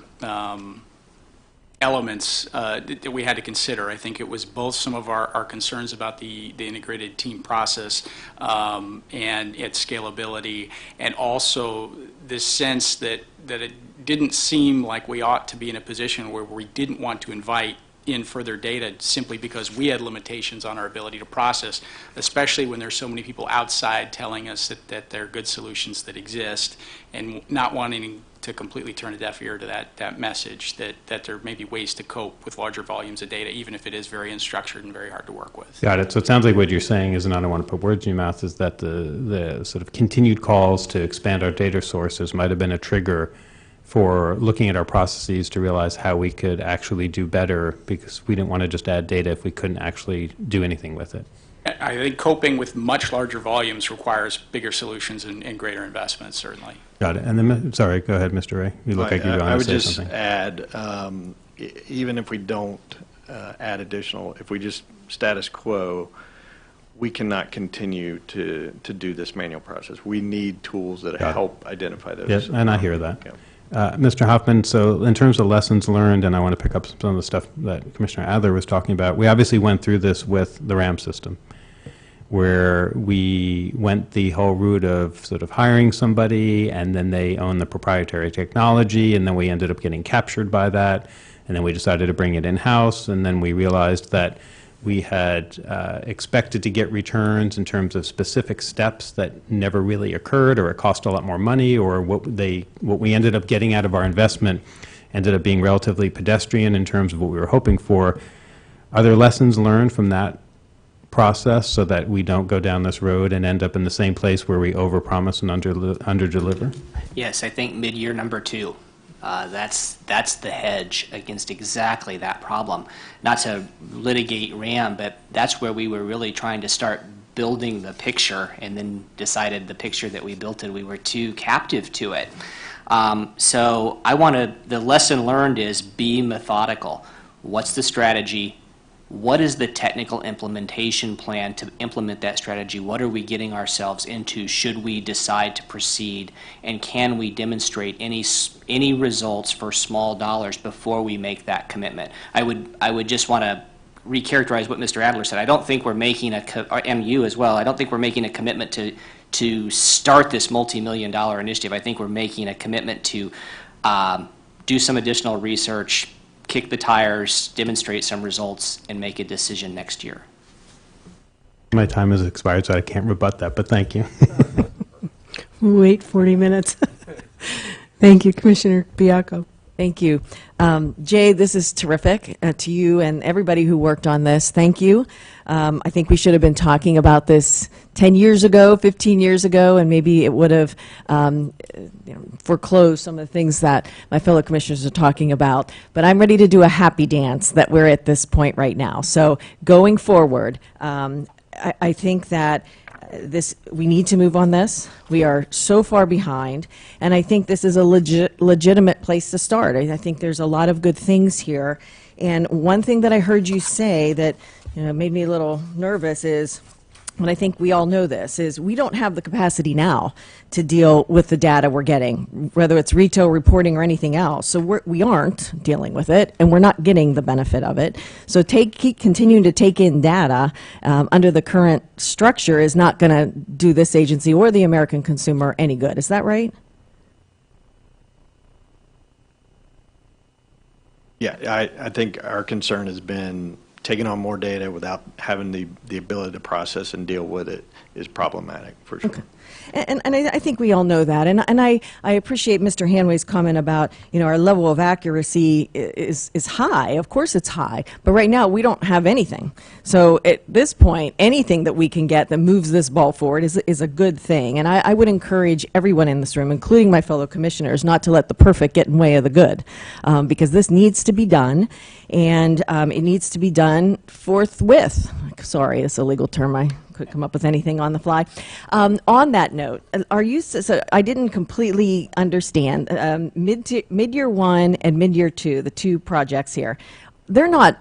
elements that we had to consider. I think it was both some of our concerns about the integrated team process and its scalability, and also this sense that it didn't seem like we ought to be in a position where we didn't want to invite in further data simply because we had limitations on our ability to process, especially when there's so many people outside telling us that there are good solutions that exist, and not wanting to completely turn a deaf ear to that message that there may be ways to cope with larger volumes of data, even if it is very unstructured and very hard to work with. Got it. So it sounds like what you're saying is, and I don't want to put words in your mouth, is that the sort of continued calls to expand our data sources might have been a trigger for looking at our processes to realize how we could actually do better, because we didn't want to just add data if we couldn't actually do anything with it. I think coping with much larger volumes requires bigger solutions and greater investments, certainly. Got it. And then, sorry, go ahead, Mr. Ray. You look like you I want to would say just something. add, even if we don't add additional, if we just status quo, we cannot continue to do this manual process. We need tools that help identify those. Yes, and I hear that. Yeah. Mr. Hoffman, so in terms of lessons learned, and I want to pick up some of the stuff that Commissioner Adler was talking about, we obviously went through this with the RAM system, where we went the whole route of sort of hiring somebody, and then they own the proprietary technology, and then we ended up getting captured by that, and then we decided to bring it in-house, and then we realized that we had expected to get returns in terms of specific steps that never really occurred, or it cost a lot more money, or what we ended up getting out of our investment ended up being relatively pedestrian in terms of what we were hoping for. Are there lessons learned from that process so that we don't go down this road and end up in the same place where we overpromise and underdeliver? Yes, I think mid-year number 2. That's the hedge against exactly that problem. Not to litigate RAM, but that's where we were really trying to start building the picture, and then decided the picture that we built, and we were too captive to it. So the lesson learned is be methodical. What's the strategy? What is the technical implementation plan to implement that strategy? What are we getting ourselves into should we decide to proceed? And can we demonstrate any results for small dollars before we make that commitment? I would just want to recharacterize what Mr. Adler said. I don't think we're making or MU as well, I don't think we're making a commitment to start this multi-million-dollar initiative. I think we're making a commitment to do some additional research, kick the tires, demonstrate some results, and make a decision next year. My time has expired, so I can't rebut that, but thank you. Wait 40 minutes. Thank you, Commissioner Biacco. Thank you. Jay, this is terrific to you and everybody who worked on this. Thank you. I think we should have been talking about this 10 years ago, 15 years ago, and maybe it would have foreclosed some of the things that my fellow commissioners are talking about. But I'm ready to do a happy dance that we're at this point right now. So going forward, I think that we need to move on this. We are so far behind, and I think this is a legitimate place to start. I think there's a lot of good things here, and one thing that I heard you say that made me a little nervous is, and I think we all know this, is we don't have the capacity now to deal with the data we're getting, whether it's retail reporting or anything else. So we aren't dealing with it, and we're not getting the benefit of it. So keep continuing to take in data under the current structure is not going to do this agency or the American consumer any good. Is that right? Yeah, I think our concern has been taking on more data without having the ability to process and deal with it is problematic, for sure. Okay. And I think we all know that. And I appreciate Mr. Hanway's comment about, our level of accuracy is high. Of course it's high. But right now we don't have anything. So at this point, anything that we can get that moves this ball forward is a good thing. And I would encourage everyone in this room, including my fellow commissioners, not to let the perfect get in the way of the good. Because this needs to be done. And it needs to be done forthwith. Sorry, it's a legal term. I couldn't come up with anything on the fly. On that note, so I didn't completely understand, mid-year 1 and mid-year 2, the two projects here, they're not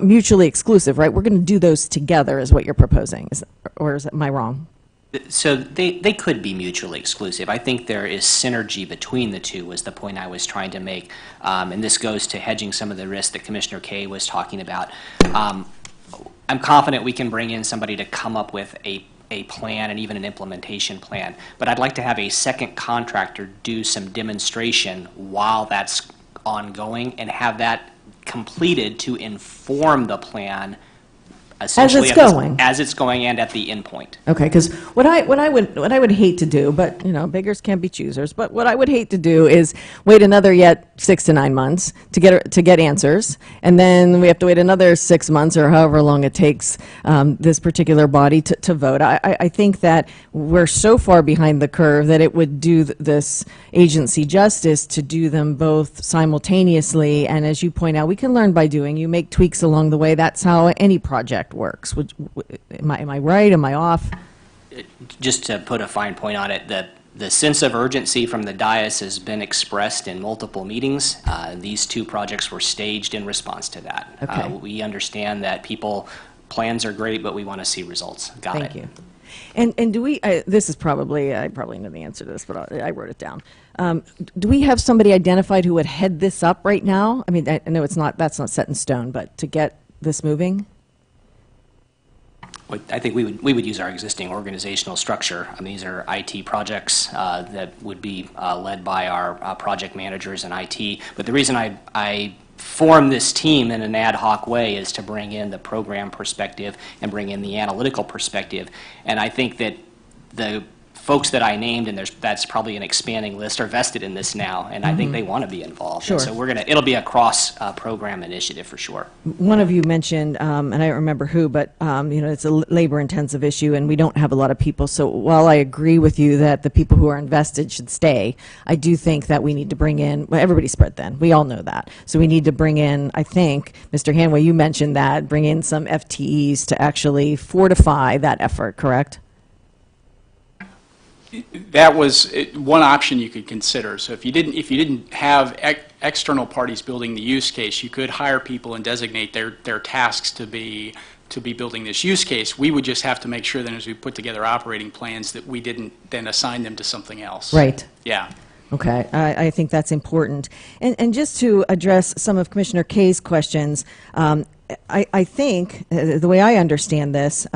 mutually exclusive, right? We're going to do those together is what you're proposing, am I wrong? So they could be mutually exclusive. I think there is synergy between the two was the point I was trying to make. And this goes to hedging some of the risks that Commissioner Kaye was talking about. I'm confident we can bring in somebody to come up with a plan and even an implementation plan. But I'd like to have a second contractor do some demonstration while that's ongoing and have that completed to inform the plan essentially as it's going and at the end point. Okay, because what I would hate to do, but beggars can't be choosers. But what I would hate to do is wait another yet 6 to 9 months to get answers, and then we have to wait another 6 months or however long it takes this particular body to vote. I think that we're so far behind the curve that it would do this agency justice to do them both simultaneously. And as you point out, we can learn by doing. You make tweaks along the way. That's how any project works. Am I right? Am I off? Just to put a fine point on it, the sense of urgency from the dais has been expressed in multiple meetings. These two projects were staged in response to that. Okay. We understand that plans are great, but we want to see results. Got it. Thank you. And do we, this is probably, I probably know the answer to this, but I wrote it down. Do we have somebody identified who would head this up right now? I mean, I know that's not set in stone, but to get this moving? I think we would use our existing organizational structure. I mean, these are IT projects that would be led by our project managers and IT. But the reason I form this team in an ad hoc way is to bring in the program perspective and bring in the analytical perspective. And I think that the folks that I named, and that's probably an expanding list, are vested in this now, and I think they want to be involved. Sure. And so it'll be a cross-program initiative for sure. One of you mentioned, and I don't remember who, but it's a labor-intensive issue, and we don't have a lot of people. So while I agree with you that the people who are invested should stay, I do think that we need to bring in. Well, everybody's spread thin. We all know that. So we need to bring in. I think, Mr. Hanway, you mentioned that bring in some FTEs to actually fortify that effort. Correct? That was one option you could consider. So if you didn't have external parties building the use case, you could hire people and designate their tasks to be building this use case. We would just have to make sure that as we put together operating plans that we didn't then assign them to something else. Right. Yeah. Okay, I think that's important. And just to address some of Commissioner Kay's questions, I think, the way I understand this,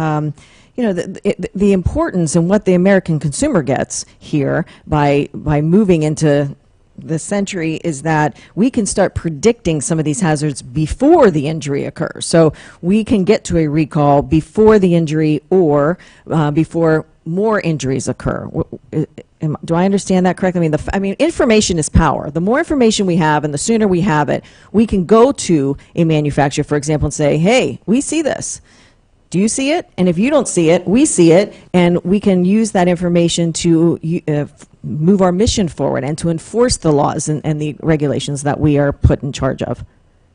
the importance and what the American consumer gets here by moving into this century is that we can start predicting some of these hazards before the injury occurs. So we can get to a recall before the injury or before more injuries occur. Do I understand that correctly? I mean, information is power. The more information we have and the sooner we have it, we can go to a manufacturer, for example, and say, hey, we see this. Do you see it? And if you don't see it, we see it, and we can use that information to move our mission forward and to enforce the laws and the regulations that we are put in charge of.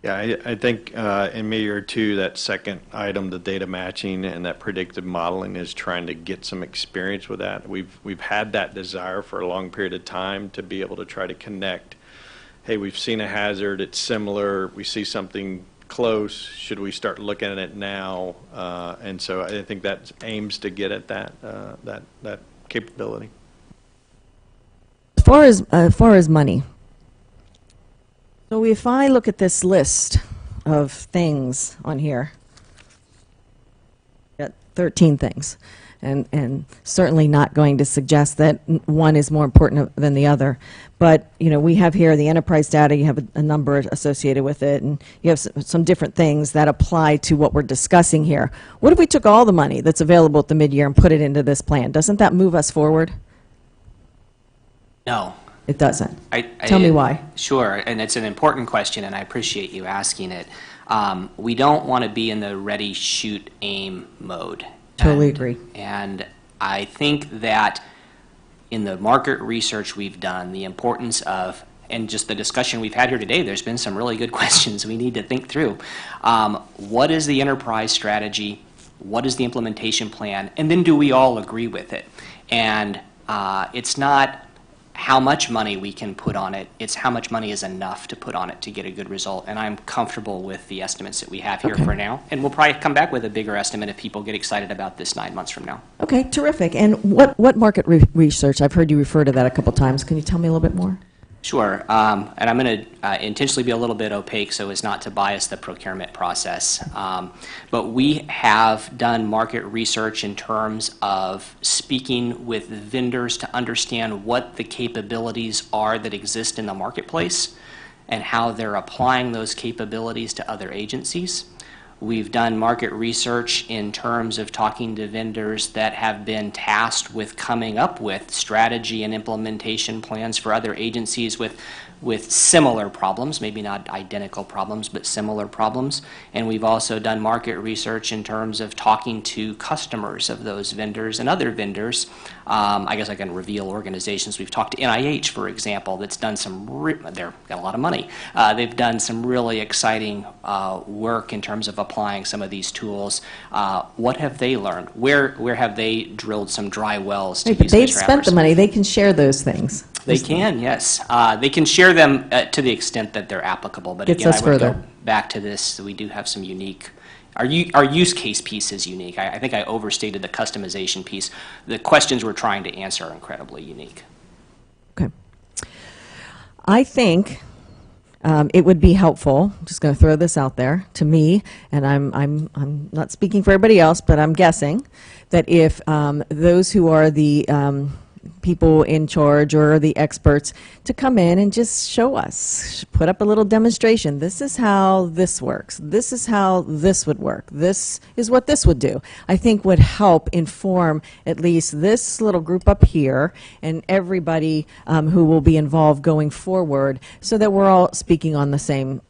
Yeah, I think in maybe or two, that second item, the data matching and that predictive modeling, is trying to get some experience with that. We've had that desire for a long period of time to be able to try to connect. Hey, we've seen a hazard, it's similar, we see something close, should we start looking at it now? And so I think that aims to get at that capability. As far as money, so if I look at this list of things on here, got 13 things, and certainly not going to suggest that one is more important than the other. But, we have here the enterprise data, you have a number associated with it, and you have some different things that apply to what we're discussing here. What if we took all the money that's available at the mid-year and put it into this plan? Doesn't that move us forward? No. It doesn't. Tell me why. Sure, and it's an important question, and I appreciate you asking it. We don't want to be in the ready, shoot, aim mode. Totally agree. And I think that in the market research we've done, the importance of, and just the discussion we've had here today, there's been some really good questions we need to think through. What is the enterprise strategy? What is the implementation plan? And then do we all agree with it? And it's not how much money we can put on it, it's how much money is enough to put on it to get a good result. And I'm comfortable with the estimates that we have here for now. And we'll probably come back with a bigger estimate if people get excited about this 9 months from now. Okay, terrific. And what market research? I've heard you refer to that a couple times. Can you tell me a little bit more? Sure, and I'm going to intentionally be a little bit opaque so as not to bias the procurement process. But we have done market research in terms of speaking with vendors to understand what the capabilities are that exist in the marketplace and how they're applying those capabilities to other agencies. We've done market research in terms of talking to vendors that have been tasked with coming up with strategy and implementation plans for other agencies with similar problems, maybe not identical problems, but similar problems. And we've also done market research in terms of talking to customers of those vendors and other vendors. I guess I can reveal organizations. We've talked to NIH, for example, that's done they've got a lot of money. They've done some really exciting work in terms of applying some of these tools. What have they learned? Where have they drilled some dry wells to use They've these spent trappers? the money. They can share those things. They can, yes. They can share them to the extent that they're applicable. But Gets again, us I would further. go back to this. We do have some unique. Our use case piece is unique. I think I overstated the customization piece. The questions we're trying to answer are incredibly unique. Okay. I think it would be helpful. I'm just going to throw this out there to me, and I'm not speaking for everybody else, but I'm guessing that if those who are the people in charge or the experts to come in and just show us, put up a little demonstration. This is how this works. This is how this would work. This is what this would do. I think would help inform at least this little group up here and everybody who will be involved going forward, so that we're all speaking on the same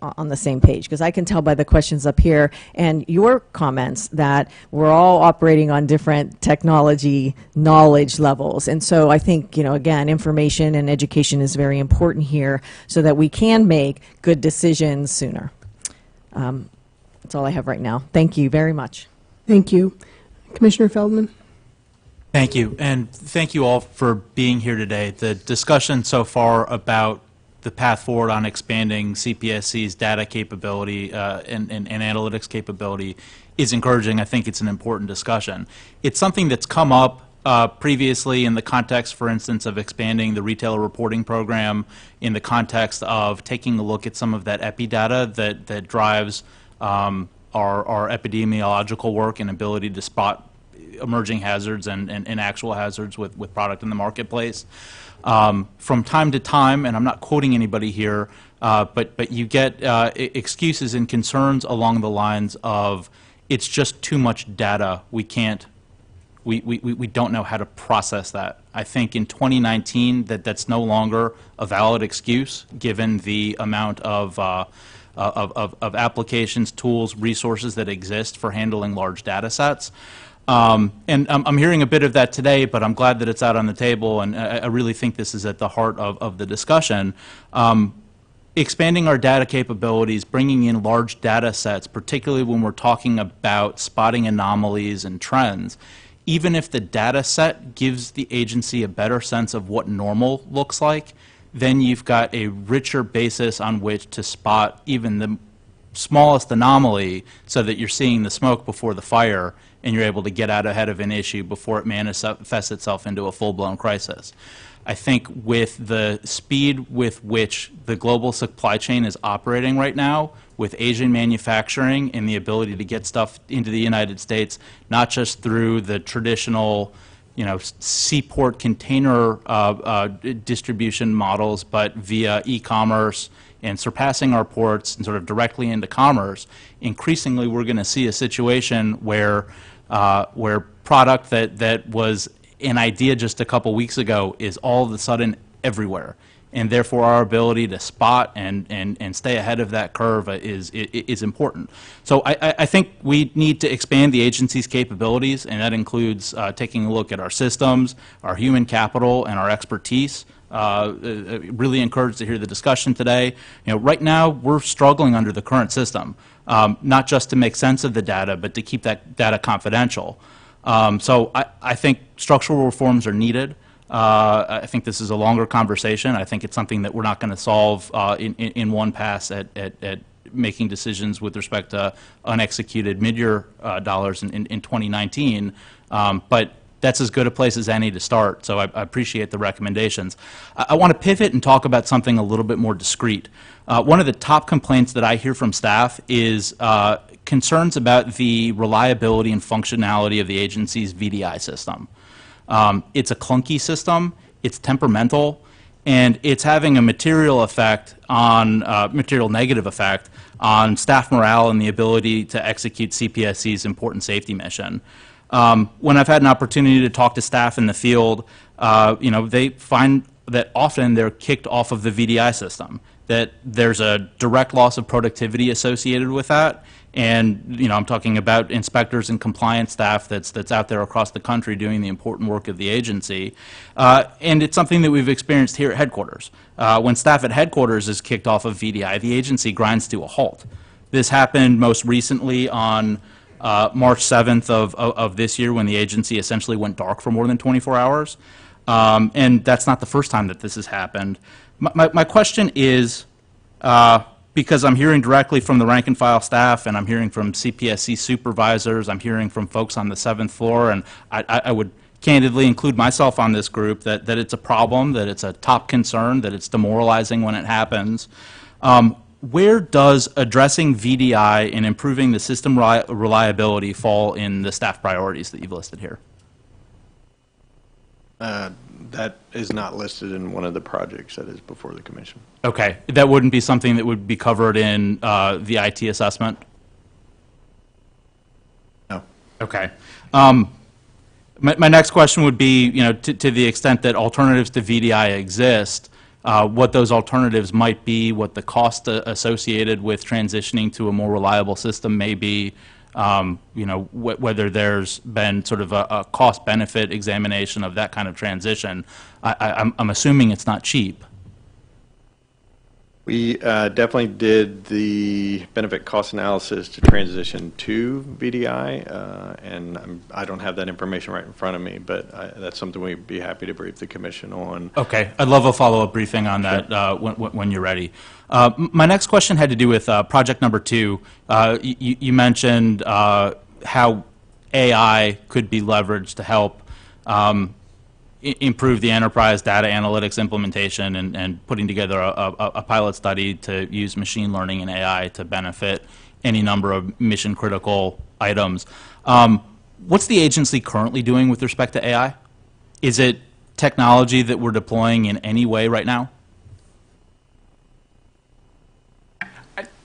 page. Because I can tell by the questions up here and your comments that we're all operating on different technology knowledge levels. And so I think, again, information and education is very important here so that we can make good decisions sooner. That's all I have right now. Thank you very much. Thank you. Commissioner Feldman? Thank you, and thank you all for being here today. The discussion so far about the path forward on expanding CPSC's data capability and analytics capability is encouraging. I think it's an important discussion. It's something that's come up previously in the context, for instance, of expanding the retailer reporting program, in the context of taking a look at some of that epi data that drives our epidemiological work and ability to spot emerging hazards and actual hazards with product in the marketplace. From time to time, and I'm not quoting anybody here, but you get excuses and concerns along the lines of, it's just too much data. We don't know how to process that. I think in 2019 that's no longer a valid excuse, given the amount of applications, tools, resources that exist for handling large data sets. And I'm hearing a bit of that today, but I'm glad that it's out on the table, and I really think this is at the heart of the discussion. Expanding our data capabilities, bringing in large data sets, particularly when we're talking about spotting anomalies and trends, even if the data set gives the agency a better sense of what normal looks like, then you've got a richer basis on which to spot even the smallest anomaly, so that you're seeing the smoke before the fire and you're able to get out ahead of an issue before it manifests itself into a full-blown crisis. I think with the speed with which the global supply chain is operating right now, with Asian manufacturing and the ability to get stuff into the United States, not just through the traditional seaport container distribution models, but via e-commerce and surpassing our ports and sort of directly into commerce, increasingly we're going to see a situation where product that was an idea just a couple weeks ago is all of a sudden everywhere. And therefore our ability to spot and stay ahead of that curve is important. So I think we need to expand the agency's capabilities, and that includes taking a look at our systems, our human capital, and our expertise. Really encouraged to hear the discussion today. Right now we're struggling under the current system, not just to make sense of the data, but to keep that data confidential. So I think structural reforms are needed. I think this is a longer conversation. I think it's something that we're not going to solve in one pass at making decisions with respect to unexecuted mid-year dollars in 2019. But that's as good a place as any to start, so I appreciate the recommendations. I want to pivot and talk about something a little bit more discrete. One of the top complaints that I hear from staff is concerns about the reliability and functionality of the agency's VDI system. It's a clunky system, it's temperamental, and it's having a material negative effect on staff morale and the ability to execute CPSC's important safety mission. When I've had an opportunity to talk to staff in the field, they find that often they're kicked off of the VDI system, that there's a direct loss of productivity associated with that. And I'm talking about inspectors and compliance staff that's out there across the country doing the important work of the agency. And it's something that we've experienced here at headquarters. When staff at headquarters is kicked off of VDI, the agency grinds to a halt. This happened most recently on March 7th of this year, when the agency essentially went dark for more than 24 hours. And that's not the first time that this has happened. My question is, because I'm hearing directly from the rank and file staff, and I'm hearing from CPSC supervisors, I'm hearing from folks on the 7th floor, and I would candidly include myself on this group, that it's a problem, that it's a top concern, that it's demoralizing when it happens. Where does addressing VDI and improving the system reliability fall in the staff priorities that you've listed here? That is not listed in one of the projects that is before the commission. Okay, that wouldn't be something that would be covered in the IT assessment? No. Okay. My next question would be, to the extent that alternatives to VDI exist, what those alternatives might be, what the cost associated with transitioning to a more reliable system may be, whether there's been sort of a cost-benefit examination of that kind of transition. I'm assuming it's not cheap. We definitely did the benefit cost analysis to transition to VDI, and I don't have that information right in front of me, but that's something we'd be happy to brief the commission on. Okay, I'd love a follow-up briefing on that when you're ready. My next question had to do with project number 2. You mentioned how AI could be leveraged to help improve the enterprise data analytics implementation and putting together a pilot study to use machine learning and AI to benefit any number of mission-critical items. What's the agency currently doing with respect to AI? Is it technology that we're deploying in any way right now?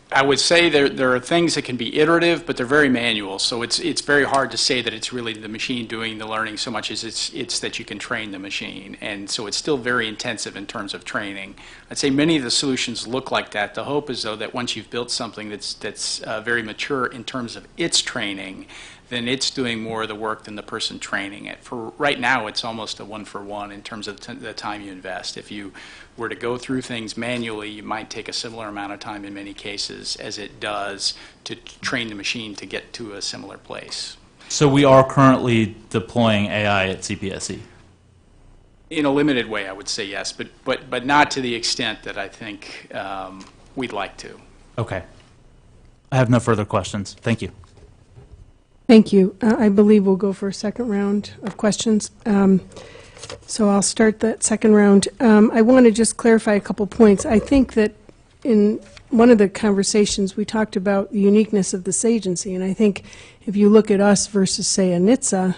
I would say there are things that can be iterative, but they're very manual. So it's very hard to say that it's really the machine doing the learning so much as it's that you can train the machine. And so it's still very intensive in terms of training. I'd say many of the solutions look like that. The hope is, though, that once you've built something that's very mature in terms of its training, then it's doing more of the work than the person training it. For right now, it's almost a one-for-one in terms of the time you invest. If you were to go through things manually, you might take a similar amount of time in many cases as it does to train the machine to get to a similar place. So we are currently deploying AI at CPSC? In a limited way, I would say yes, but not to the extent that I think we'd like to. Okay. I have no further questions. Thank you. Thank you. I believe we'll go for a second round of questions. So I'll start that second round. I want to just clarify a couple points. I think that in one of the conversations we talked about the uniqueness of this agency, and I think if you look at us versus, say, a NHTSA,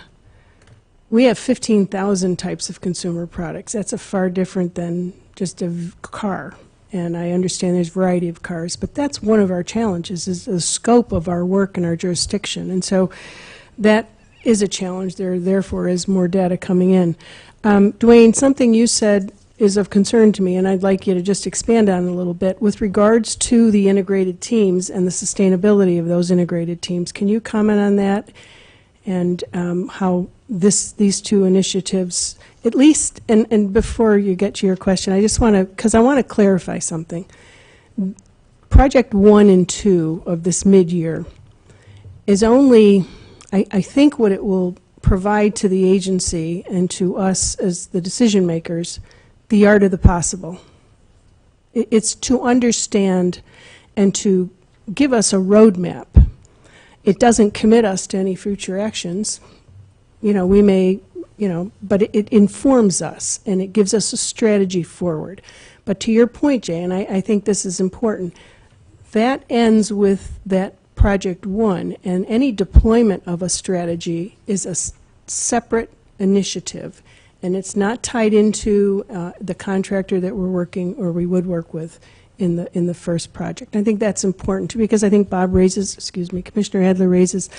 we have 15,000 types of consumer products. That's a far different than just a car. And I understand there's a variety of cars, but that's one of our challenges, is the scope of our work and our jurisdiction. And so that is a challenge. There therefore is more data coming in. Dwayne, something you said is of concern to me, and I'd like you to just expand on it a little bit. With regards to the integrated teams and the sustainability of those integrated teams, can you comment on that and how these two initiatives, at least, and before you get to your question, I just want to, because I want to clarify something. Project 1 and 2 of this mid-year is only, I think what it will provide to the agency and to us as the decision makers, the art of the possible. It's to understand and to give us a roadmap. It doesn't commit us to any future actions. We may, but it informs us and it gives us a strategy forward. But to your point, Jay, and I think this is important, that ends with that Project 1, and any deployment of a strategy is a separate initiative, and it's not tied into the contractor that we're working or we would work with in the first project. I think that's important too, because I think Commissioner Adler raises,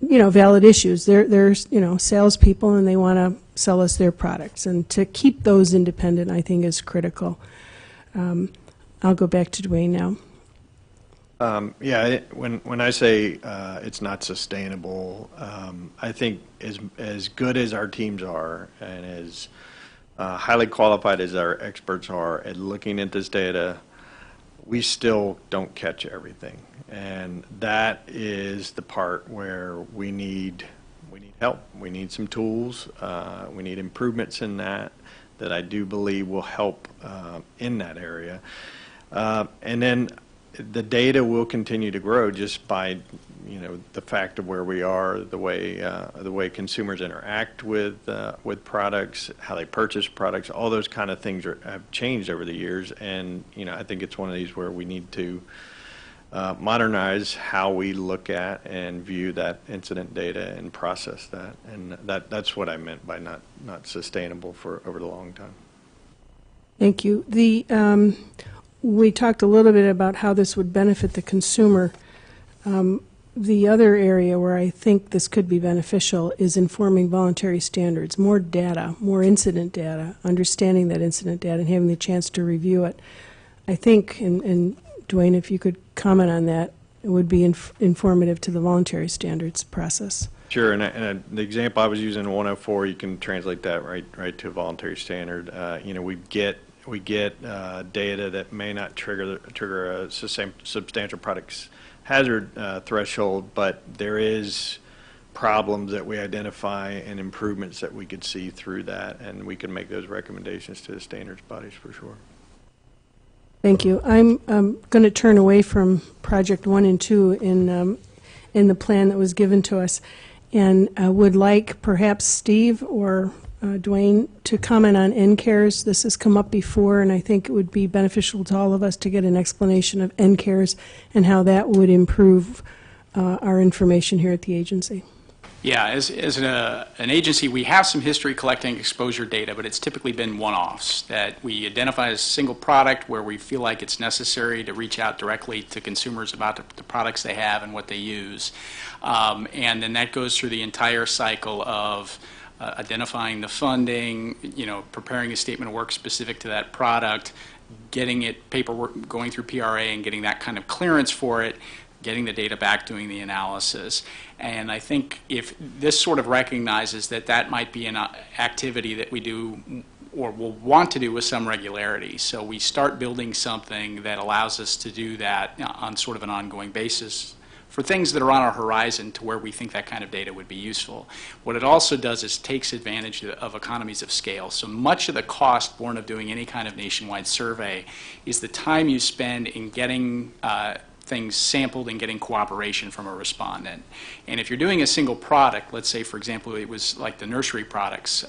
valid issues. They're salespeople and they want to sell us their products, and to keep those independent, I think, is critical. I'll go back to Dwayne now. When I say it's not sustainable, I think as good as our teams are and as highly qualified as our experts are at looking at this data, we still don't catch everything. And that is the part where we need help. We need some tools. We need improvements in that I do believe will help in that area. And then the data will continue to grow just by, the fact of where we are, the way consumers interact with products, how they purchase products, all those kind of things have changed over the years. And I think it's one of these where we need to modernize how we look at and view that incident data and process that. And that's what I meant by not sustainable for over the long time. Thank you. We talked a little bit about how this would benefit the consumer. The other area where I think this could be beneficial is informing voluntary standards, more data, more incident data, understanding that incident data and having the chance to review it. I think, and Dwayne, if you could comment on that, it would be informative to the voluntary standards process. Sure, and the example I was using in 104, you can translate that right to a voluntary standard. We get data that may not trigger a substantial products hazard threshold, but there is problems that we identify and improvements that we could see through that, and we can make those recommendations to the standards bodies for sure. Thank you. I'm going to turn away from Project 1 and 2 in the plan that was given to us, and would like perhaps Steve or Dwayne to comment on NCARES. This has come up before, and I think it would be beneficial to all of us to get an explanation of NCARES and how that would improve our information here at the agency. Yeah, as an agency, we have some history collecting exposure data, but it's typically been one-offs that we identify as a single product where we feel like it's necessary to reach out directly to consumers about the products they have and what they use. And then that goes through the entire cycle of identifying the funding, preparing a statement of work specific to that product, getting it paperwork, going through PRA and getting that kind of clearance for it, getting the data back, doing the analysis. And I think if this sort of recognizes that might be an activity that we do or will want to do with some regularity. So we start building something that allows us to do that on sort of an ongoing basis for things that are on our horizon to where we think that kind of data would be useful. What it also does is takes advantage of economies of scale. So much of the cost born of doing any kind of nationwide survey is the time you spend in getting things sampled and getting cooperation from a respondent. And if you're doing a single product, let's say, for example, it was like the nursery products,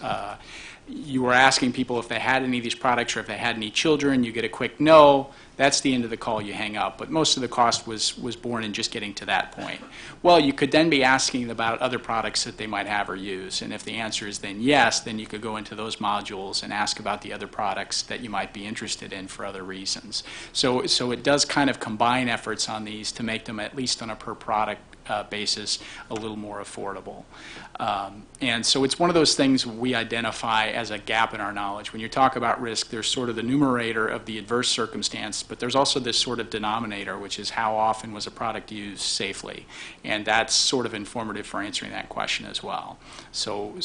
you were asking people if they had any of these products or if they had any children, you get a quick no, that's the end of the call, you hang up. But most of the cost was borne in just getting to that point. Well, you could then be asking about other products that they might have or use, and if the answer is then yes, then you could go into those modules and ask about the other products that you might be interested in for other reasons. So it does kind of combine efforts on these to make them, at least on a per product basis, a little more affordable. And so it's one of those things we identify as a gap in our knowledge. When you talk about risk, there's sort of the numerator of the adverse circumstance, but there's also this sort of denominator, which is how often was a product used safely. And that's sort of informative for answering that question as well. So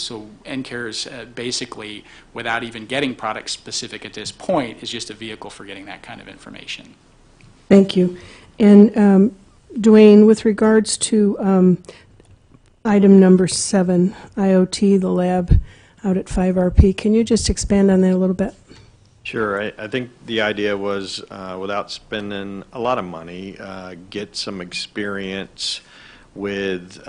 NCARES basically, without even getting product specific at this point, is just a vehicle for getting that kind of information. Thank you. And Dwayne, with regards to item number 7, IoT, the lab out at 5RP, can you just expand on that a little bit? Sure. I think the idea was, without spending a lot of money, get some experience with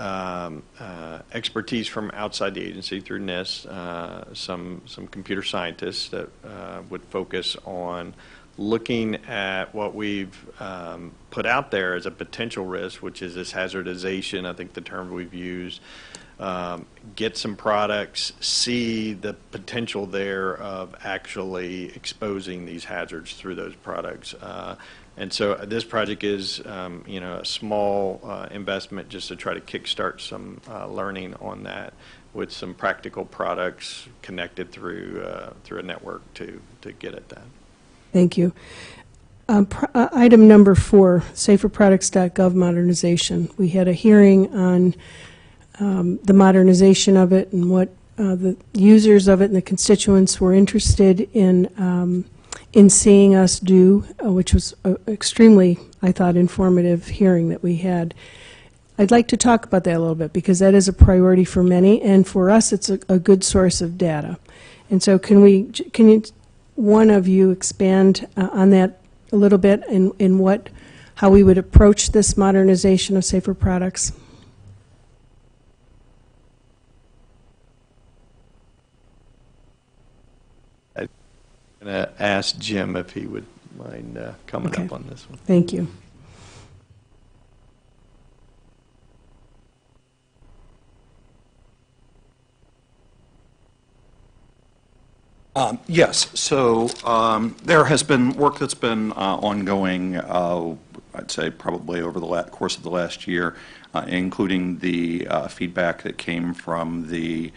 expertise from outside the agency through NIST, some computer scientists that would focus on looking at what we've put out there as a potential risk, which is this hazardization, I think the term we've used, get some products, see the potential there of actually exposing these hazards through those products. And so this project is, a small investment just to try to kickstart some learning on that with some practical products connected through a network to get at that. Thank you. Item number 4, saferproducts.gov modernization. We had a hearing on the modernization of it and what the users of it and the constituents were interested in seeing us do, which was an extremely, I thought, informative hearing that we had. I'd like to talk about that a little bit because that is a priority for many, and for us it's a good source of data. And so can you one of you expand on that a little bit in how we would approach this modernization of safer products? I'm going to ask Jim if he would mind coming up on this one. Thank you. Yes, so there has been work that's been ongoing, I'd say probably over the course of the last year, including the feedback that came from the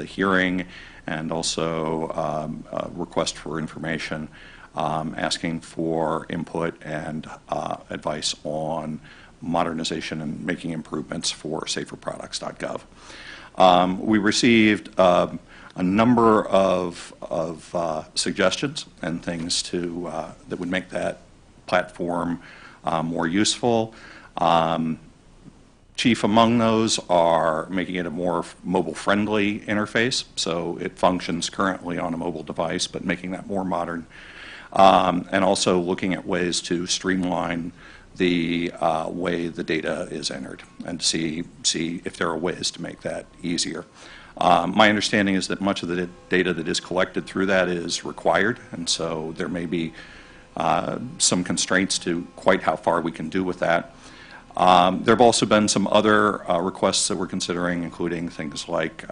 hearing, and also a request for information, asking for input and advice on modernization and making improvements for saferproducts.gov. We received a number of suggestions and things that would make that platform more useful. Chief among those are making it a more mobile-friendly interface, so it functions currently on a mobile device, but making that more modern. And also looking at ways to streamline the way the data is entered and see if there are ways to make that easier. My understanding is that much of the data that is collected through that is required, and so there may be some constraints to quite how far we can do with that. There have also been some other requests that we're considering, including things like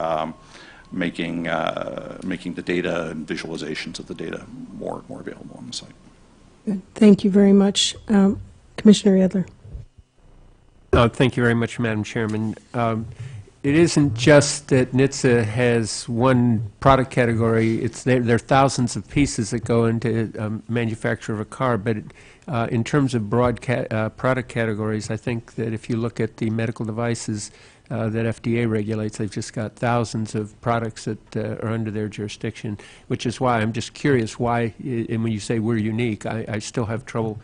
making the data and visualizations of the data more available on the site. Good. Thank you very much. Commissioner Adler. Thank you very much, Madam Chairman. It isn't just that NHTSA has one product category. There are thousands of pieces that go into manufacture of a car, but in terms of broad product categories, I think that if you look at the medical devices that FDA regulates, they've just got thousands of products that are under their jurisdiction, which is why I'm just curious why, and when you say we're unique, I still have trouble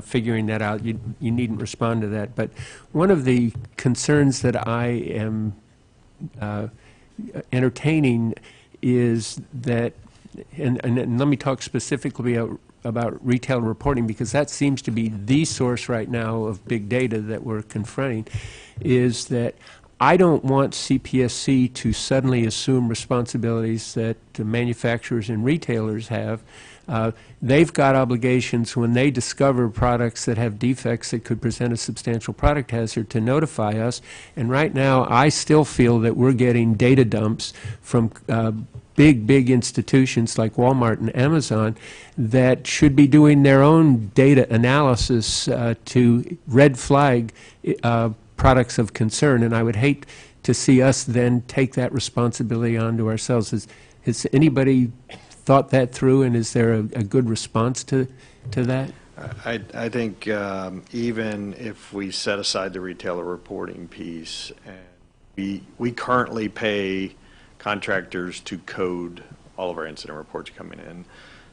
figuring that out. You needn't respond to that. But one of the concerns that I am entertaining is that, and let me talk specifically about retail reporting, because that seems to be the source right now of big data that we're confronting, is that I don't want CPSC to suddenly assume responsibilities that the manufacturers and retailers have. They've got obligations when they discover products that have defects that could present a substantial product hazard to notify us. And right now, I still feel that we're getting data dumps from big institutions like Walmart and Amazon that should be doing their own data analysis to red flag products of concern. And I would hate to see us then take that responsibility onto ourselves. Has anybody thought that through, and is there a good response to that? I think even if we set aside the retailer reporting piece, and we currently pay contractors to code all of our incident reports coming in.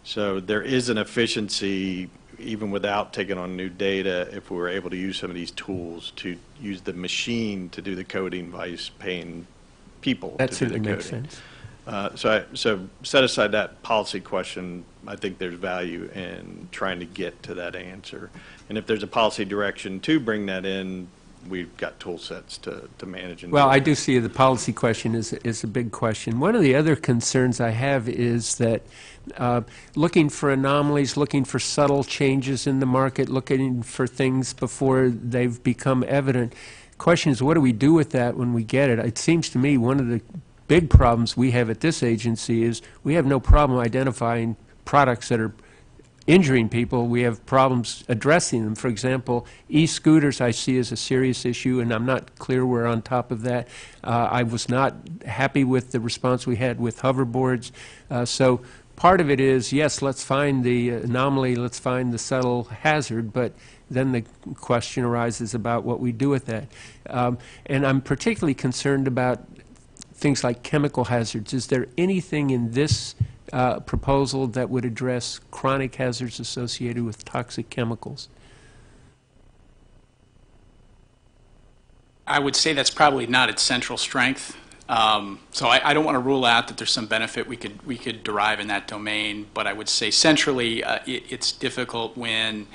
So there is an efficiency, even without taking on new data, if we were able to use some of these tools to use the machine to do the coding by paying people That to do the certainly coding. makes So sense. set aside that policy question. I think there's value in trying to get to that answer. And if there's a policy direction to bring that in, we've got tool sets to manage. And Well, I it. do see the policy question is a big question. One of the other concerns I have is that looking for anomalies, looking for subtle changes in the market, looking for things before they've become evident. Question is, what do we do with that when we get it? It seems to me one of the big problems we have at this agency is we have no problem identifying products that are injuring people. We have problems addressing them. For example, e-scooters I see as a serious issue, and I'm not clear we're on top of that. I was not happy with the response we had with hoverboards. So part of it is, yes, let's find the anomaly, let's find the subtle hazard, but then the question arises about what we do with that. And I'm particularly concerned about things like chemical hazards. Is there anything in this proposal that would address chronic hazards associated with toxic chemicals? I would say that's probably not its central strength. So I don't want to rule out that there's some benefit we could derive in that domain, but I would say centrally it's difficult when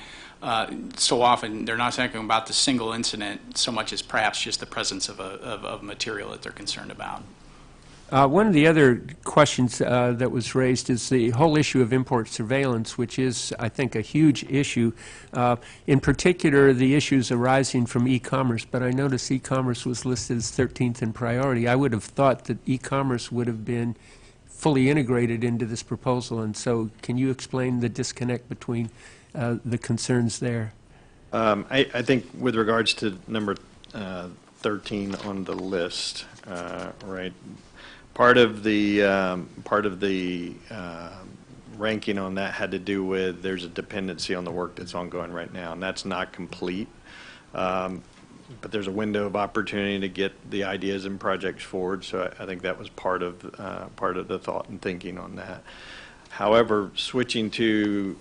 so often they're not talking about the single incident so much as perhaps just the presence of a material that they're concerned about. One of the other questions that was raised is the whole issue of import surveillance, which is, I think, a huge issue. In particular, the issues arising from e-commerce, but I notice e-commerce was listed as 13th in priority. I would have thought that e-commerce would have been fully integrated into this proposal, and so can you explain the disconnect between the concerns there? I think with regards to number 13 on the list, right, part of the ranking on that had to do with there's a dependency on the work that's ongoing right now, and that's not complete. But there's a window of opportunity to get the ideas and projects forward, so I think that was part of the thought and thinking on that. However, switching to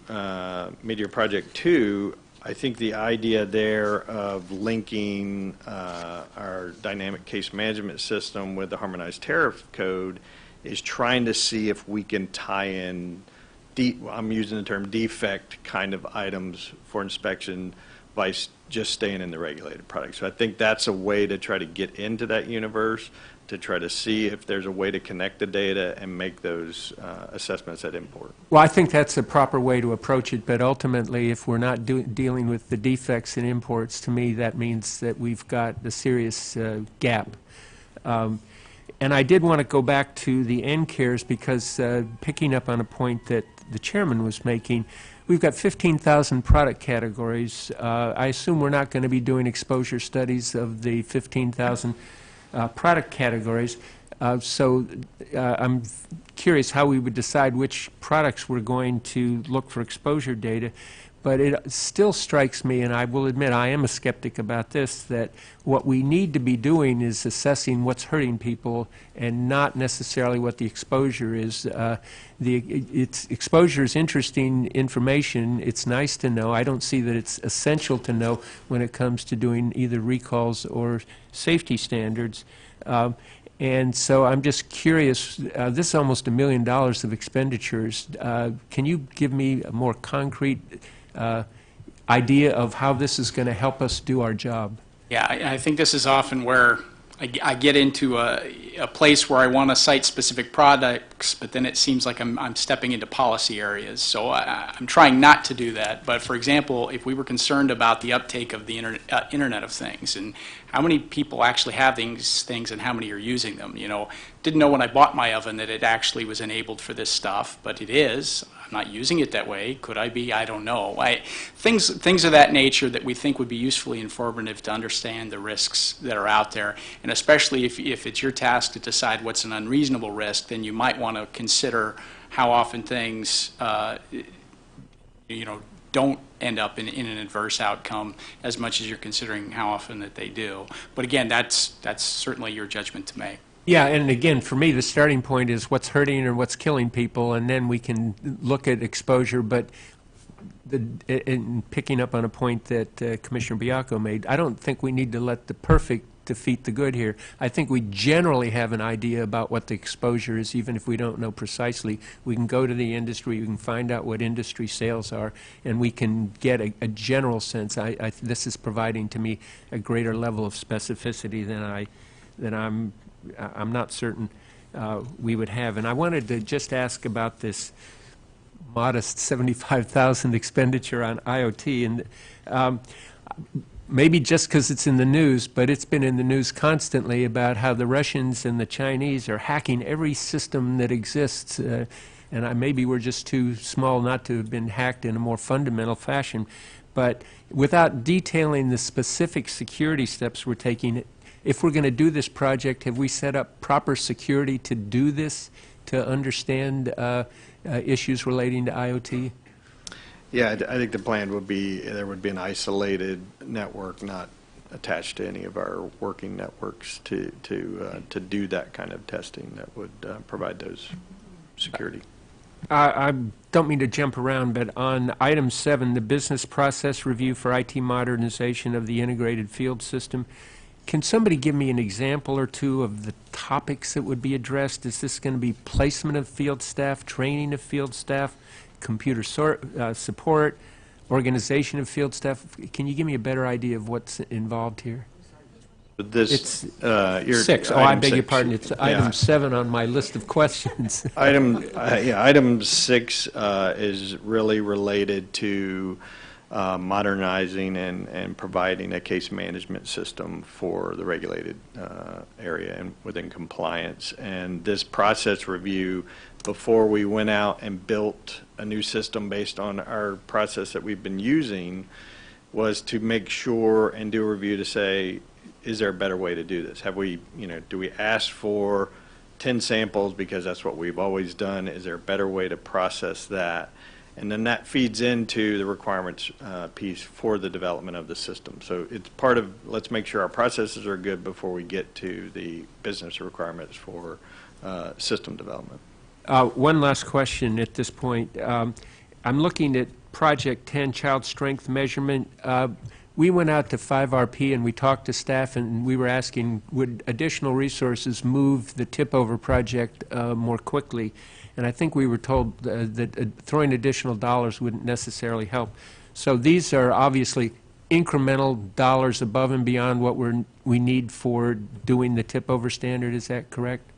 Meteor Project 2, I think the idea there of linking our dynamic case management system with the harmonized tariff code is trying to see if we can tie in, I'm using the term defect kind of items for inspection by just staying in the regulated product. So I think that's a way to try to get into that universe, to try to see if there's a way to connect the data and make those assessments at import. Well, I think that's a proper way to approach it, but ultimately, if we're not dealing with the defects in imports, to me, that means that we've got a serious gap. And I did want to go back to the NCARES because picking up on a point that the chairman was making, we've got 15,000 product categories. I assume we're not going to be doing exposure studies of the 15,000 product categories. So I'm curious how we would decide which products we're going to look for exposure data. But it still strikes me, and I will admit I am a skeptic about this, that what we need to be doing is assessing what's hurting people and not necessarily what the exposure is. Exposure is interesting information. It's nice to know. I don't see that it's essential to know when it comes to doing either recalls or safety standards. And so I'm just curious, this is almost $1 million of expenditures. Can you give me a more concrete idea of how this is going to help us do our job? Yeah, I think this is often where I get into a place where I want to cite specific products, but then it seems like I'm stepping into policy areas. So I'm trying not to do that. But for example, if we were concerned about the uptake of the Internet of Things and how many people actually have these things and how many are using them, didn't know when I bought my oven that it actually was enabled for this stuff, but it is. I'm not using it that way. Could I be? I don't know. Things of that nature that we think would be usefully informative to understand the risks that are out there, and especially if it's your task to decide what's an unreasonable risk, then you might want to consider how often things don't end up in an adverse outcome as much as you're considering how often that they do. But again, that's certainly your judgment to make. Yeah, and again, for me, the starting point is what's hurting or what's killing people, and then we can look at exposure. But in picking up on a point that Commissioner Biacco made, I don't think we need to let the perfect defeat the good here. I think we generally have an idea about what the exposure is, even if we don't know precisely. We can go to the industry, we can find out what industry sales are, and we can get a general sense. This is providing to me a greater level of specificity than I'm not certain we would have. And I wanted to just ask about this modest $75,000 expenditure on IoT. And maybe just because it's in the news, but it's been in the news constantly about how the Russians and the Chinese are hacking every system that exists. And maybe we're just too small not to have been hacked in a more fundamental fashion. But without detailing the specific security steps we're taking, if we're going to do this project, have we set up proper security to do this, to understand issues relating to IoT? Yeah, I think the plan would be there would be an isolated network, not attached to any of our working networks, to do that kind of testing that would provide those security. I don't mean to jump around, but on item 7, the business process review for IT modernization of the integrated field system, can somebody give me an example or two of the topics that would be addressed? Is this going to be placement of field staff, training of field staff, computer support, organization of field staff? Can you give me a better idea of what's involved here? This, your 6. Oh, I item beg your 6. pardon. It's Yeah. item 7 on my list of questions. Item 6 is really related to modernizing and providing a case management system for the regulated area and within compliance. And this process review, before we went out and built a new system based on our process that we've been using, was to make sure and do a review to say, is there a better way to do this? Have we, do we ask for 10 samples because that's what we've always done? Is there a better way to process that? And then that feeds into the requirements piece for the development of the system. So it's part of, let's make sure our processes are good before we get to the business requirements for system development. One last question at this point. I'm looking at Project 10, Child Strength Measurement. We went out to 5RP and we talked to staff, and we were asking, would additional resources move the tip-over project more quickly? And I think we were told that throwing additional dollars wouldn't necessarily help. So these are obviously incremental dollars above and beyond what we need for doing the tip-over standard. Is that correct?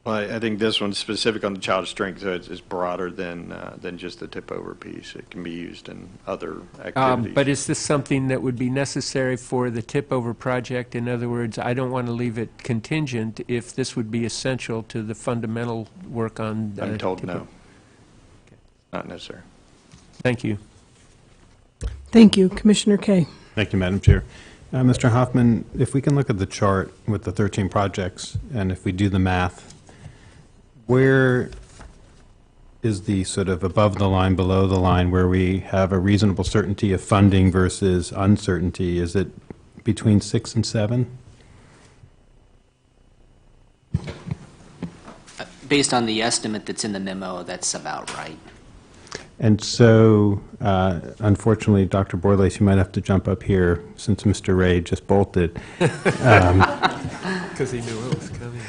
Well, I think this one's specific on the child strength, so it's broader than just the tip-over piece. It can be used in other activities. But is this something that would be necessary for the tip-over project? In other words, I don't want to leave it contingent if this would be essential to the fundamental work on I'm told tip-over. no. Not necessary. Thank you. Thank you. Commissioner Kay. Thank you, Madam Chair. Mr. Hoffman, if we can look at the chart with the 13 projects, and if we do the math, where is the sort of above the line, below the line, where we have a reasonable certainty of funding versus uncertainty? Is it between 6 and 7? Based on the estimate that's in the memo, that's about right. And so, unfortunately, Dr. Borlace, you might have to jump up here since Mr. Ray just bolted. Because he knew it was coming.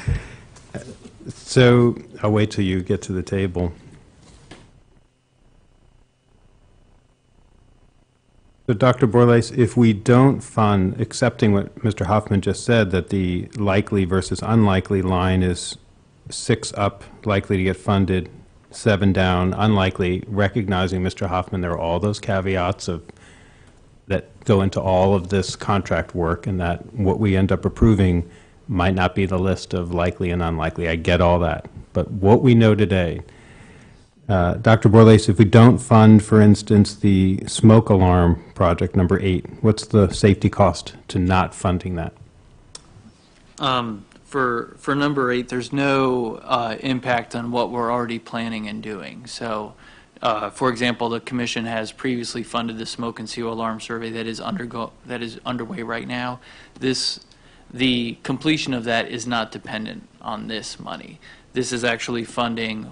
So I'll wait till you get to the table. So, Dr. Borlace, if we don't fund, accepting what Mr. Hoffman just said, that the likely versus unlikely line is 6 up, likely to get funded, 7 down, unlikely, recognizing, Mr. Hoffman, there are all those caveats that go into all of this contract work, and that what we end up approving might not be the list of likely and unlikely. I get all that. But what we know today, Dr. Borlace, if we don't fund, for instance, the smoke alarm project, number 8, what's the safety cost to not funding that? For number 8, there's no impact on what we're already planning and doing. So, for example, the Commission has previously funded the smoke and CO alarm survey that is underway right now. The completion of that is not dependent on this money. This is actually funding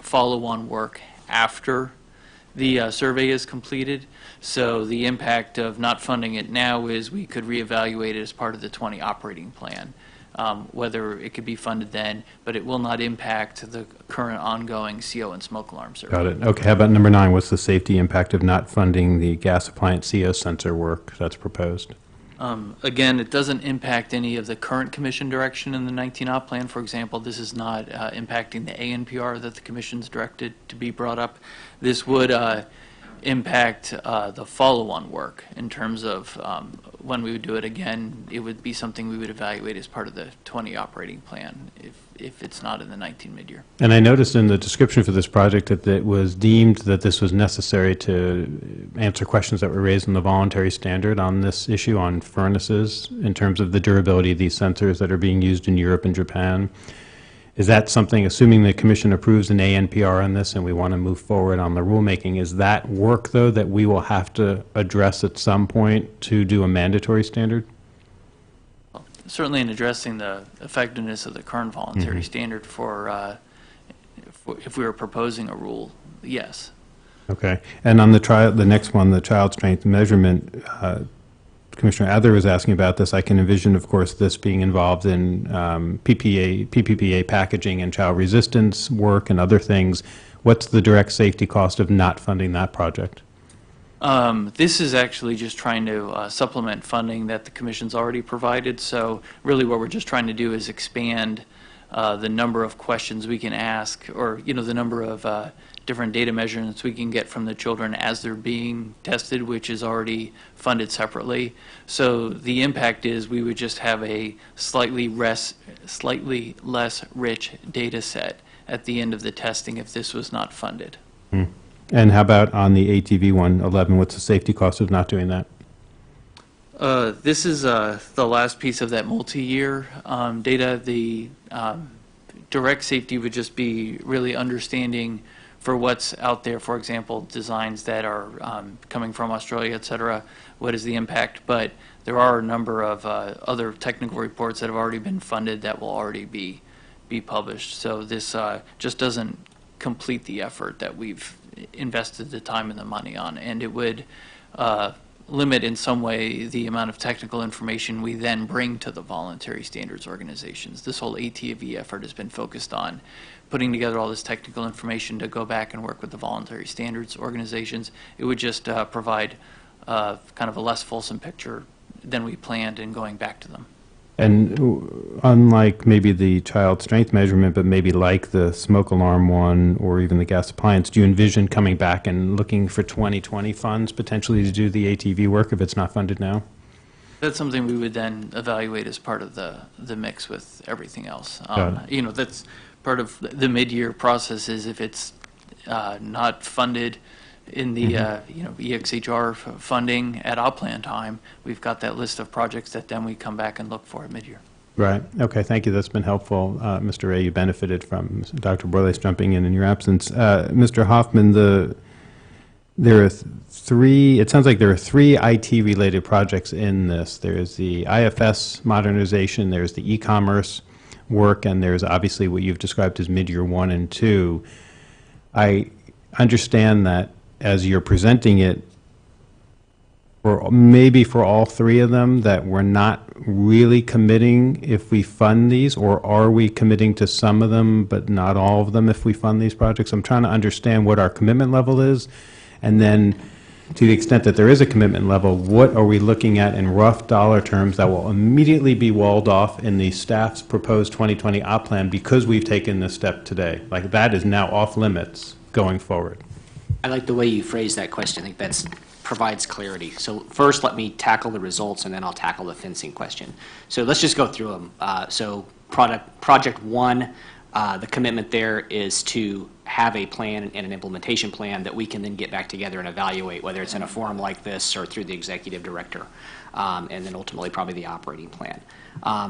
follow-on work after the survey is completed. So the impact of not funding it now is we could reevaluate it as part of the 20 operating plan, whether it could be funded then, but it will not impact the current ongoing CO and smoke alarm survey. Got it. Okay, how about number 9? What's the safety impact of not funding the gas appliance CO sensor work that's proposed? Again, it doesn't impact any of the current Commission direction in the 19-op plan. For example, this is not impacting the ANPR that the Commission's directed to be brought up. This would impact the follow-on work in terms of when we would do it again. It would be something we would evaluate as part of the 20 operating plan if it's not in the 19 mid-year. And I noticed in the description for this project that it was deemed that this was necessary to answer questions that were raised in the voluntary standard on this issue on furnaces in terms of the durability of these sensors that are being used in Europe and Japan. Is that something, assuming the Commission approves an ANPR on this and we want to move forward on the rulemaking, is that work, though, that we will have to address at some point to do a mandatory standard? Certainly in addressing the effectiveness of the current voluntary standard for if we were proposing a rule, yes. Okay. And on the next one, the child strength measurement, Commissioner Adler was asking about this. I can envision, of course, this being involved in PPPA packaging and child resistance work and other things. What's the direct safety cost of not funding that project? This is actually just trying to supplement funding that the Commission's already provided. So really what we're just trying to do is expand the number of questions we can ask, or, the number of different data measurements we can get from the children as they're being tested, which is already funded separately. So the impact is we would just have a slightly less rich data set at the end of the testing if this was not funded. And how about on the ATV 111, what's the safety cost of not doing that? This is the last piece of that multi-year data. The direct safety would just be really understanding for what's out there, for example, designs that are coming from Australia, et cetera, what is the impact? But there are a number of other technical reports that have already been funded that will already be published. So this just doesn't complete the effort that we've invested the time and the money on, and it would limit in some way the amount of technical information we then bring to the voluntary standards organizations. This whole ATV effort has been focused on putting together all this technical information to go back and work with the voluntary standards organizations. It would just provide kind of a less fulsome picture than we planned in going back to them. And unlike maybe the child strength measurement, but maybe like the smoke alarm one or even the gas appliance, do you envision coming back and looking for 2020 funds potentially to do the ATV work if it's not funded now? That's something we would then evaluate as part of the mix with everything else. That's part of the mid-year process is if it's not funded in the EXHR funding at our plan time, we've got that list of projects that then we come back and look for at mid-year. Right. Okay. Thank you. That's been helpful. Mr. Ray, you benefited from Dr. Borlace jumping in your absence. Mr. Hoffman, there are three, it sounds like there are three IT-related projects in this. There's the IFS modernization, there's the e-commerce work, and there's obviously what you've described as mid-year 1 and 2. I understand that as you're presenting it, or maybe for all three of them, that we're not really committing if we fund these, or are we committing to some of them but not all of them if we fund these projects? I'm trying to understand what our commitment level is, and then to the extent that there is a commitment level, what are we looking at in rough dollar terms that will immediately be walled off in the staff's proposed 2020 op plan because we've taken this step today? Like, that is now off limits going forward. I like the way you phrased that question. I think that provides clarity. So first, let me tackle the results, and then I'll tackle the fencing question. So let's just go through them. So project 1, the commitment there is to have a plan and an implementation plan that we can then get back together and evaluate, whether it's in a forum like this or through the executive director, and then ultimately probably the operating plan.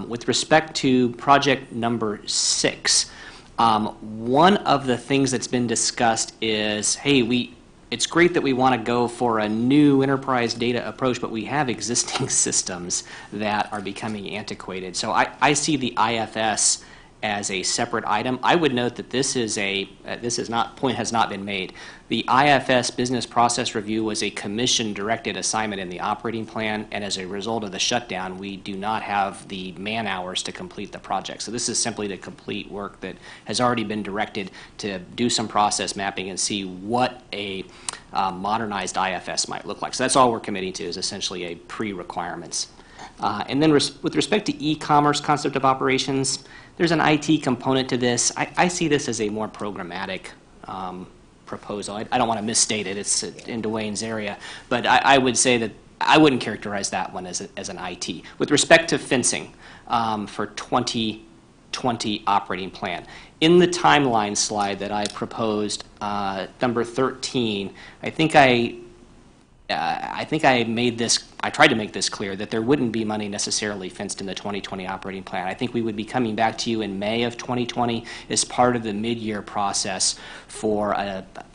With respect to project number 6, one of the things that's been discussed is, hey, it's great that we want to go for a new enterprise data approach, but we have existing systems that are becoming antiquated. So I see the IFS as a separate item. I would note that point has not been made. The IFS business process review was a commission-directed assignment in the operating plan, and as a result of the shutdown, we do not have the man-hours to complete the project. So this is simply to complete work that has already been directed to do some process mapping and see what a modernized IFS might look like. So that's all we're committing to, is essentially a pre-requirements. And then with respect to e-commerce concept of operations, there's an IT component to this. I see this as a more programmatic proposal. I don't want to misstate it. It's in Dwayne's area. But I would say that I wouldn't characterize that one as an IT. With respect to fencing for 2020 operating plan, in the timeline slide that I proposed, number 13, I think I tried to make this clear that there wouldn't be money necessarily fenced in the 2020 operating plan. I think we would be coming back to you in May of 2020 as part of the mid-year process for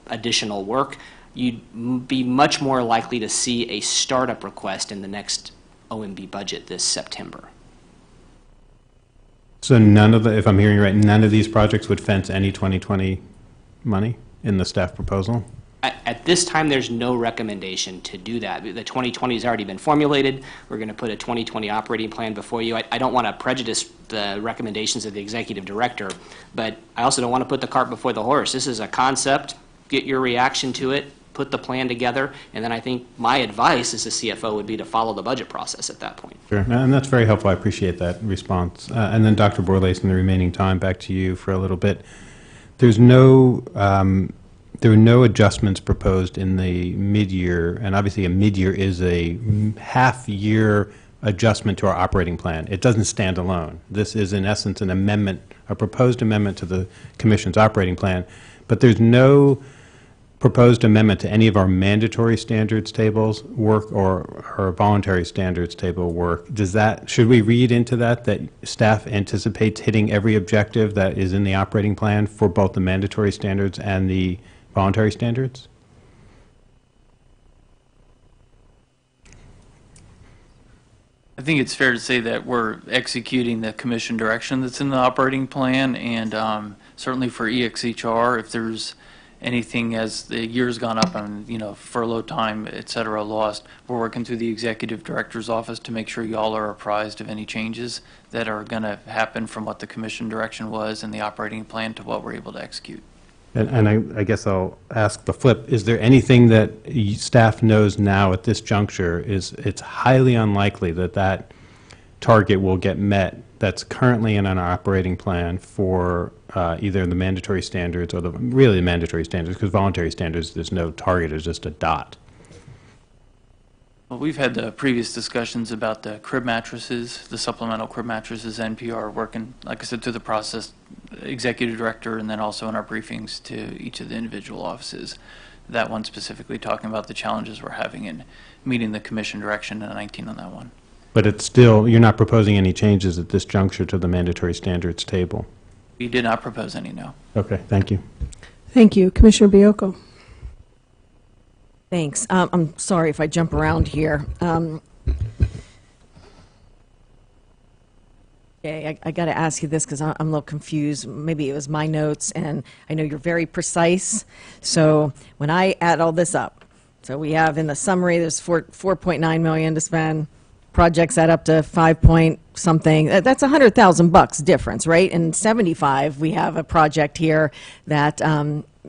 additional work. You'd be much more likely to see a startup request in the next OMB budget this September. So if I'm hearing right, none of these projects would fence any 2020 money in the staff proposal? At this time, there's no recommendation to do that. The 2020 has already been formulated. We're going to put a 2020 operating plan before you. I don't want to prejudice the recommendations of the executive director, but I also don't want to put the cart before the horse. This is a concept. Get your reaction to it, put the plan together, and then I think my advice as a CFO would be to follow the budget process at that point. Sure, and that's very helpful. I appreciate that response. And then Dr. Borlace, in the remaining time, back to you for a little bit. There's no, there were no adjustments proposed in the mid-year, and obviously a mid-year is a half-year adjustment to our operating plan. It doesn't stand alone. This is, in essence, an amendment, a proposed amendment to the Commission's operating plan, but there's no proposed amendment to any of our mandatory standards tables work or our voluntary standards table work. Does that, should we read into that staff anticipates hitting every objective that is in the operating plan for both the mandatory standards and the voluntary standards? I think it's fair to say that we're executing the commission direction that's in the operating plan, and certainly for EXHR, if there's anything as the year's gone up and, furlough time, et cetera, lost, we're working through the executive director's office to make sure y'all are apprised of any changes that are going to happen from what the commission direction was in the operating plan to what we're able to execute. And I guess I'll ask the flip. Is there anything that staff knows now at this juncture it's highly unlikely that target will get met that's currently in an operating plan for either the mandatory standards or really the mandatory standards, because voluntary standards, there's no target, it's just a dot? Well, we've had the previous discussions about the crib mattresses, the supplemental crib mattresses, NPR working, like I said, through the process, executive director, and then also in our briefings to each of the individual offices. That one specifically talking about the challenges we're having in meeting the commission direction in 19 on that one. But it's still, you're not proposing any changes at this juncture to the mandatory standards table? We did not propose any, no. Okay, thank you. Thank you. Commissioner Biocco. Thanks. I'm sorry if I jump around here. Okay, I got to ask you this because I'm a little confused. Maybe it was my notes, and I know you're very precise. So when I add all this up, so we have in the summary, there's 4.9 million to spend. Projects add up to 5 point something. That's $100,000 difference, right? And 75, we have a project here that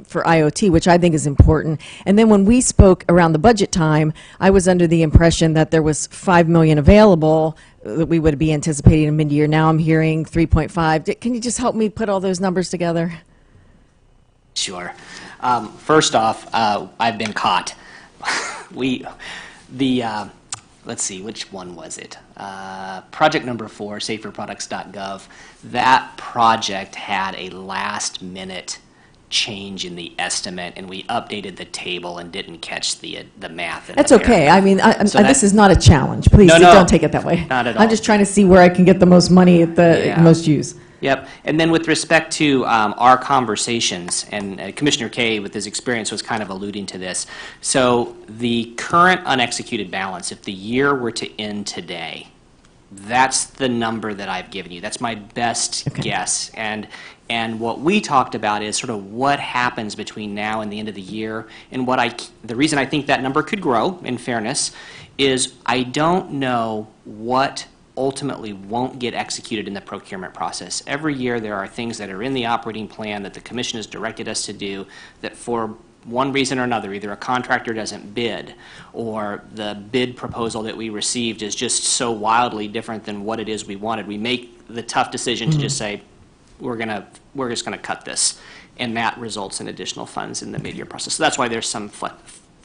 for IoT, which I think is important. And then when we spoke around the budget time, I was under the impression that there was $5 million available that we would be anticipating in mid-year. Now I'm hearing 3.5. Can you just help me put all those numbers together? Sure. First off, I've been caught. Let's see, which one was it? Project number 4, saferproducts.gov. That project had a last-minute change in the estimate, and we updated the table and didn't catch the math. That's okay. I mean, So this is not a challenge. Please No, don't take it that way. not at all. I'm just trying to see where I can get the most money at the Yeah. most use. Yep. And then with respect to our conversations, and Commissioner Kaye, with his experience, was kind of alluding to this. So the current unexecuted balance, if the year were to end today, that's the number that I've given you. That's my best guess. And what we talked about is sort of what happens between now and the end of the year. And the reason I think that number could grow, in fairness, is I don't know what ultimately won't get executed in the procurement process. Every year there are things that are in the operating plan that the Commission has directed us to do that for one reason or another, either a contractor doesn't bid or the bid proposal that we received is just so wildly different than what it is we wanted. We make the tough decision to just say, we're just going to cut this, and that results in additional funds in the mid-year process. So that's why there's some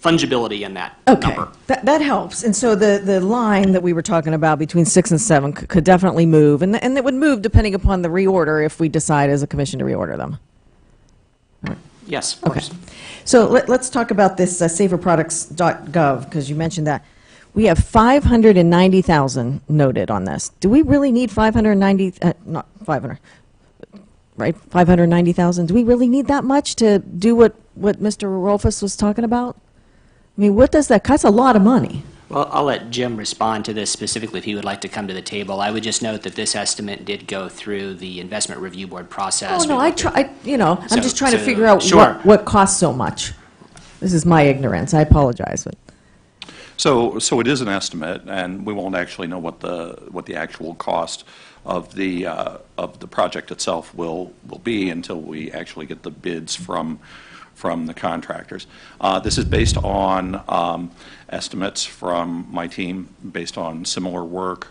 fungibility in that number. That helps. And so the line that we were talking about between 6 and 7 could definitely move, and it would move depending upon the reorder if we decide as a commission to reorder them. Yes, of course. So let's talk about this saferproducts.gov, because you mentioned that. We have 590,000 noted on this. Do we really need 590, not 500, right, 590,000? Do we really need that much to do what Mr. Rolfus was talking about? I mean, what does that, that's a lot of money. Well, I'll let Jim respond to this specifically if he would like to come to the table. I would just note that this estimate did go through the Investment Review Board process. Oh, no, I'm just trying to figure out Sure. what costs so much. This is my ignorance. I apologize. But So it is an estimate, and we won't actually know what the actual cost of the project itself will be until we actually get the bids from from the contractors. This is based on estimates from my team, based on similar work,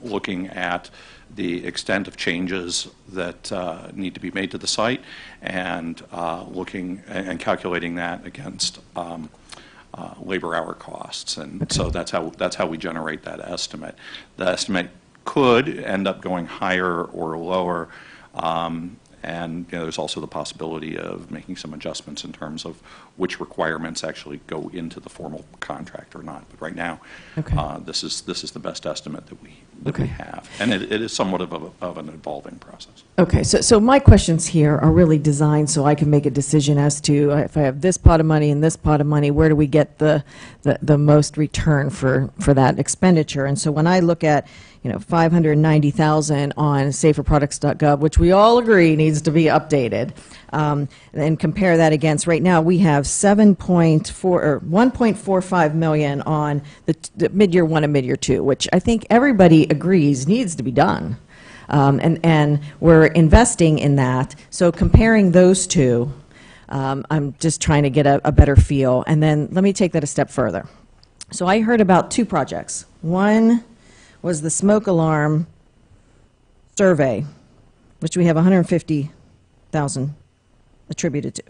looking at the extent of changes that need to be made to the site, and looking and calculating that against labor hour costs. And so that's how we generate that estimate. The estimate could end up going higher or lower. And there's also the possibility of making some adjustments in terms of which requirements actually go into the formal contract or not. But right now, this is the best estimate that we have, and it is somewhat of an evolving process. Okay, so my questions here are really designed so I can make a decision as to if I have this pot of money and this pot of money, where do we get the most return for that expenditure? And so when I look at 590,000 on saferproducts.gov, which we all agree needs to be updated, and compare that against, right now we have 1.45 million on the mid-year 1 and mid-year 2, which I think everybody agrees needs to be done. And we're investing in that. So comparing those two, I'm just trying to get a better feel. And then let me take that a step further. So I heard about two projects. One was the smoke alarm survey, which we have 150,000 attributed to.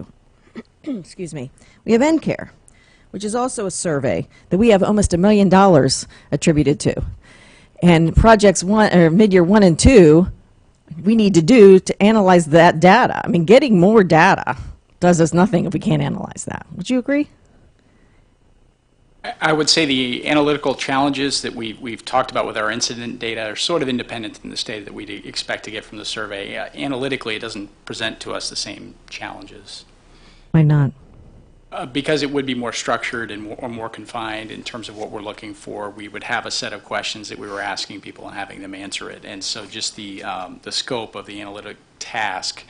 Excuse me. We have NCARE, which is also a survey that we have almost $1 million attributed to. And projects mid-year 1 and 2, we need to do to analyze that data. I mean, getting more data does us nothing if we can't analyze that. Would you agree? I would say the analytical challenges that we've talked about with our incident data are sort of independent in the data that we'd expect to get from the survey. Analytically, it doesn't present to us the same challenges. Why not? Because it would be more structured and more confined in terms of what we're looking for. We would have a set of questions that we were asking people and having them answer it. And so just the scope of the analytic task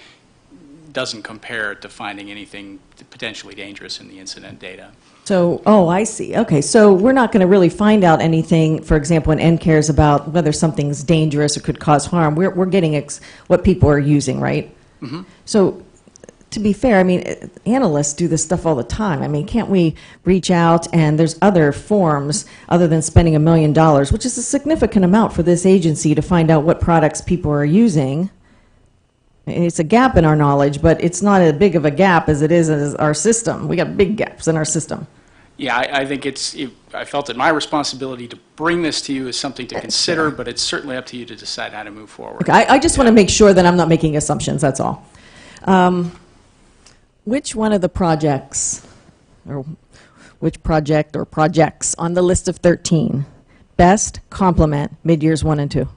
doesn't compare to finding anything potentially dangerous in the incident data. So, I see. Okay, so we're not going to really find out anything, for example, in NCARES about whether something's dangerous or could cause harm. We're getting what people are using, right? Mm-hmm. So, to be fair, I mean, analysts do this stuff all the time. I mean, can't we reach out, and there's other forms other than spending $1 million, which is a significant amount for this agency to find out what products people are using. It's a gap in our knowledge, but it's not as big of a gap as it is in our system. We got big gaps in our system. Yeah, I think I felt it my responsibility to bring this to you as something to consider, but it's certainly up to you to decide how to move forward. Okay, I just want to make sure that I'm not making assumptions, that's all. Which one of the projects, or which project or projects on the list of 13 best complement mid-years 1 and 2?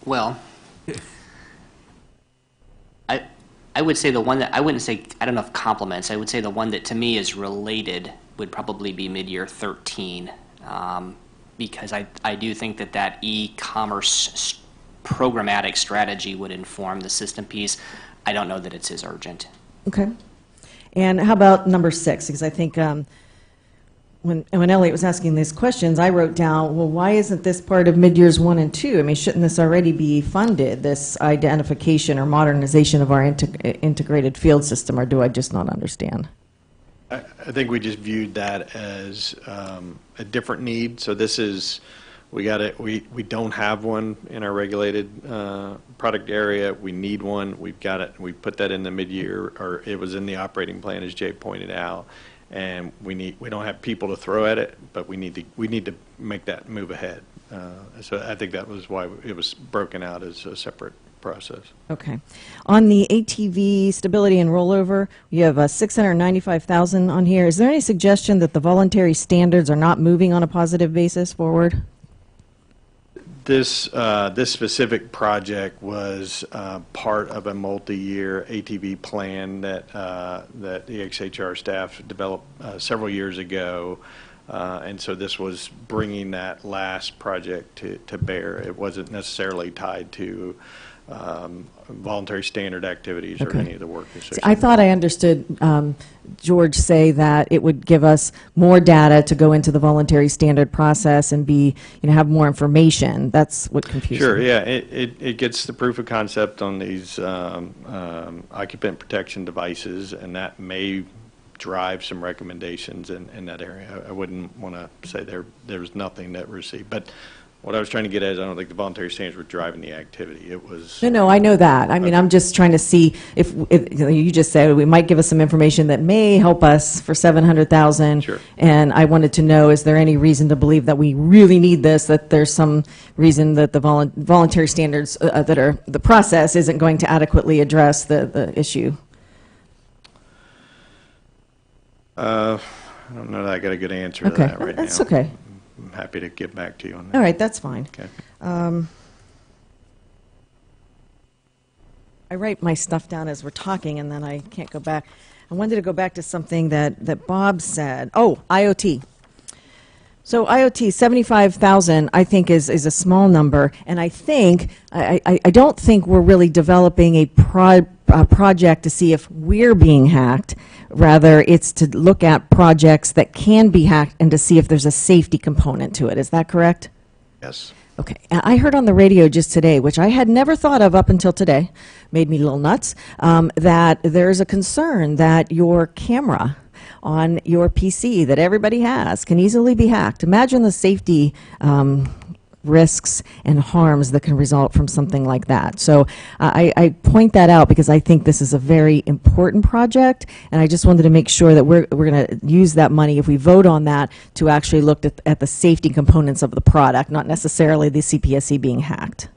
Well, I would say the one that, I wouldn't say, I don't know if complements, I would say the one that to me is related would probably be mid-year 13, because I do think that e-commerce programmatic strategy would inform the system piece. I don't know that it's as urgent. Okay. And how about number 6? Because I think when Elliot was asking these questions, I wrote down, well, why isn't this part of mid-years 1 and 2? I mean, shouldn't this already be funded, this identification or modernization of our integrated field system, or do I just not understand? I think we just viewed that as a different need. So this is, we don't have one in our regulated product area. We need one. We've got it. We put that in the mid-year, or it was in the operating plan, as Jay pointed out. And we don't have people to throw at it, but we need to make that move ahead. So I think that was why it was broken out as a separate process. Okay. On the ATV stability and rollover, you have 695,000 on here. Is there any suggestion that the voluntary standards are not moving on a positive basis forward? This specific project was part of a multi-year ATV plan that the XHR staff developed several years ago, and so this was bringing that last project to bear. It wasn't necessarily tied to voluntary standard activities or Okay. any of the work See, associated. I thought I understood George say that it would give us more data to go into the voluntary standard process and be, have more information. That's what confused Sure, me. yeah, it gets the proof of concept on these occupant protection devices, and that may drive some recommendations in that area. I wouldn't want to say there's nothing that we received, but what I was trying to get at is I don't think the voluntary standards were driving the activity. It was. No, I know that. I mean, I'm just trying to see if you just said we might give us some information that may help us for 700,000. Sure. And I wanted to know, is there any reason to believe that we really need this, that there's some reason that the voluntary standards that are the process isn't going to adequately address the issue? I don't know that I got a good answer to Okay, that right now. that's okay. I'm happy to get back to you on that. All right, that's fine. Okay. I write my stuff down as we're talking, and then I can't go back. I wanted to go back to something that Bob said. Oh, IoT. So IoT, 75,000, I think is a small number, and I think, I don't think we're really developing a project to see if we're being hacked. Rather, it's to look at projects that can be hacked and to see if there's a safety component to it. Is that correct? Yes. Okay. And I heard on the radio just today, which I had never thought of up until today, made me a little nuts, that there's a concern that your camera on your PC that everybody has can easily be hacked. Imagine the safety risks and harms that can result from something like that. So I point that out because I think this is a very important project, and I just wanted to make sure that we're going to use that money, if we vote on that, to actually look at the safety components of the product, not necessarily the CPSC being hacked.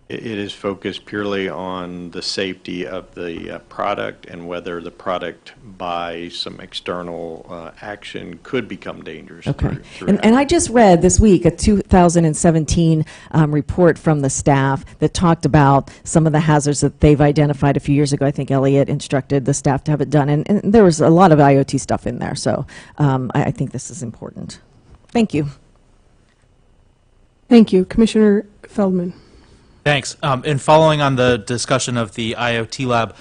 It is focused purely on the safety of the product and whether the product by some external action could become dangerous. Okay. through And I just read this week a 2017 report from the staff that talked about some of the hazards that they've identified a few years ago. I think Elliot instructed the staff to have it done, and there was a lot of IoT stuff in there. So I think this is important. Thank you. Thank you. Commissioner Feldman. Thanks. And following on the discussion of the IoT lab,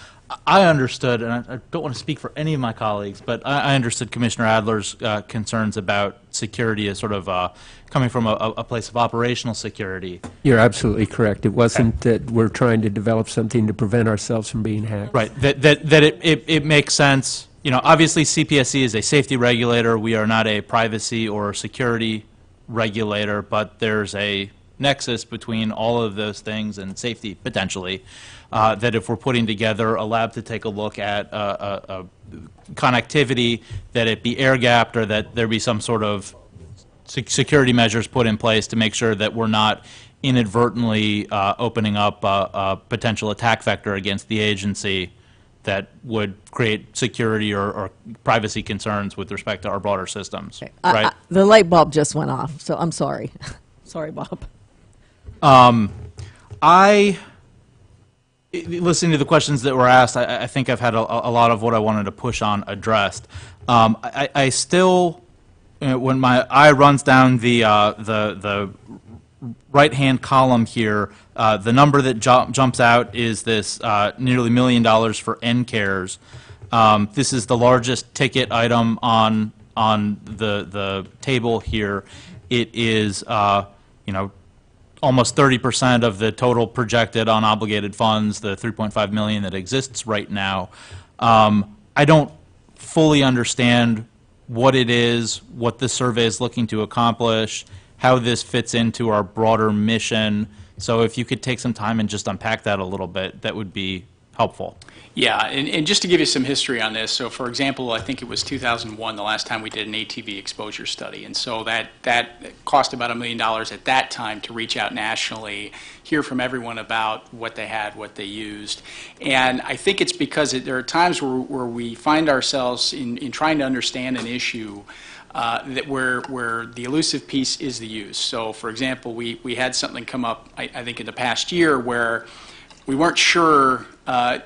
I understood, and I don't want to speak for any of my colleagues, but I understood Commissioner Adler's concerns about security as sort of coming from a place of operational security. You're absolutely correct. It wasn't that we're trying to develop something to prevent ourselves from being hacked. Right. That it makes sense. You know, obviously CPSC is a safety regulator. We are not a privacy or security regulator, but there's a nexus between all of those things and safety, potentially, that if we're putting together a lab to take a look at connectivity, that it be air-gapped or that there be some sort of security measures put in place to make sure that we're not inadvertently opening up a potential attack vector against the agency that would create security or privacy concerns with respect to our broader systems, right? The light bulb just went off, so I'm sorry. Sorry, Bob. Listening to the questions that were asked, I think I've had a lot of what I wanted to push on addressed. I still, when my eye runs down the right-hand column here, the number that jumps out is this nearly $1 million for NCARES. This is the largest ticket item on the table here. It is, almost 30% of the total projected unobligated funds, the $3.5 million that exists right now. I don't fully understand what it is, what this survey is looking to accomplish, how this fits into our broader mission. So if you could take some time and just unpack that a little bit, that would be helpful. Yeah, and just to give you some history on this, so for example, I think it was 2001, the last time we did an ATV exposure study, and so that cost about $1 million at that time to reach out nationally, hear from everyone about what they had, what they used. And I think it's because there are times where we find ourselves in trying to understand an issue that where the elusive piece is the use. So for example, we had something come up, I think in the past year, where we weren't sure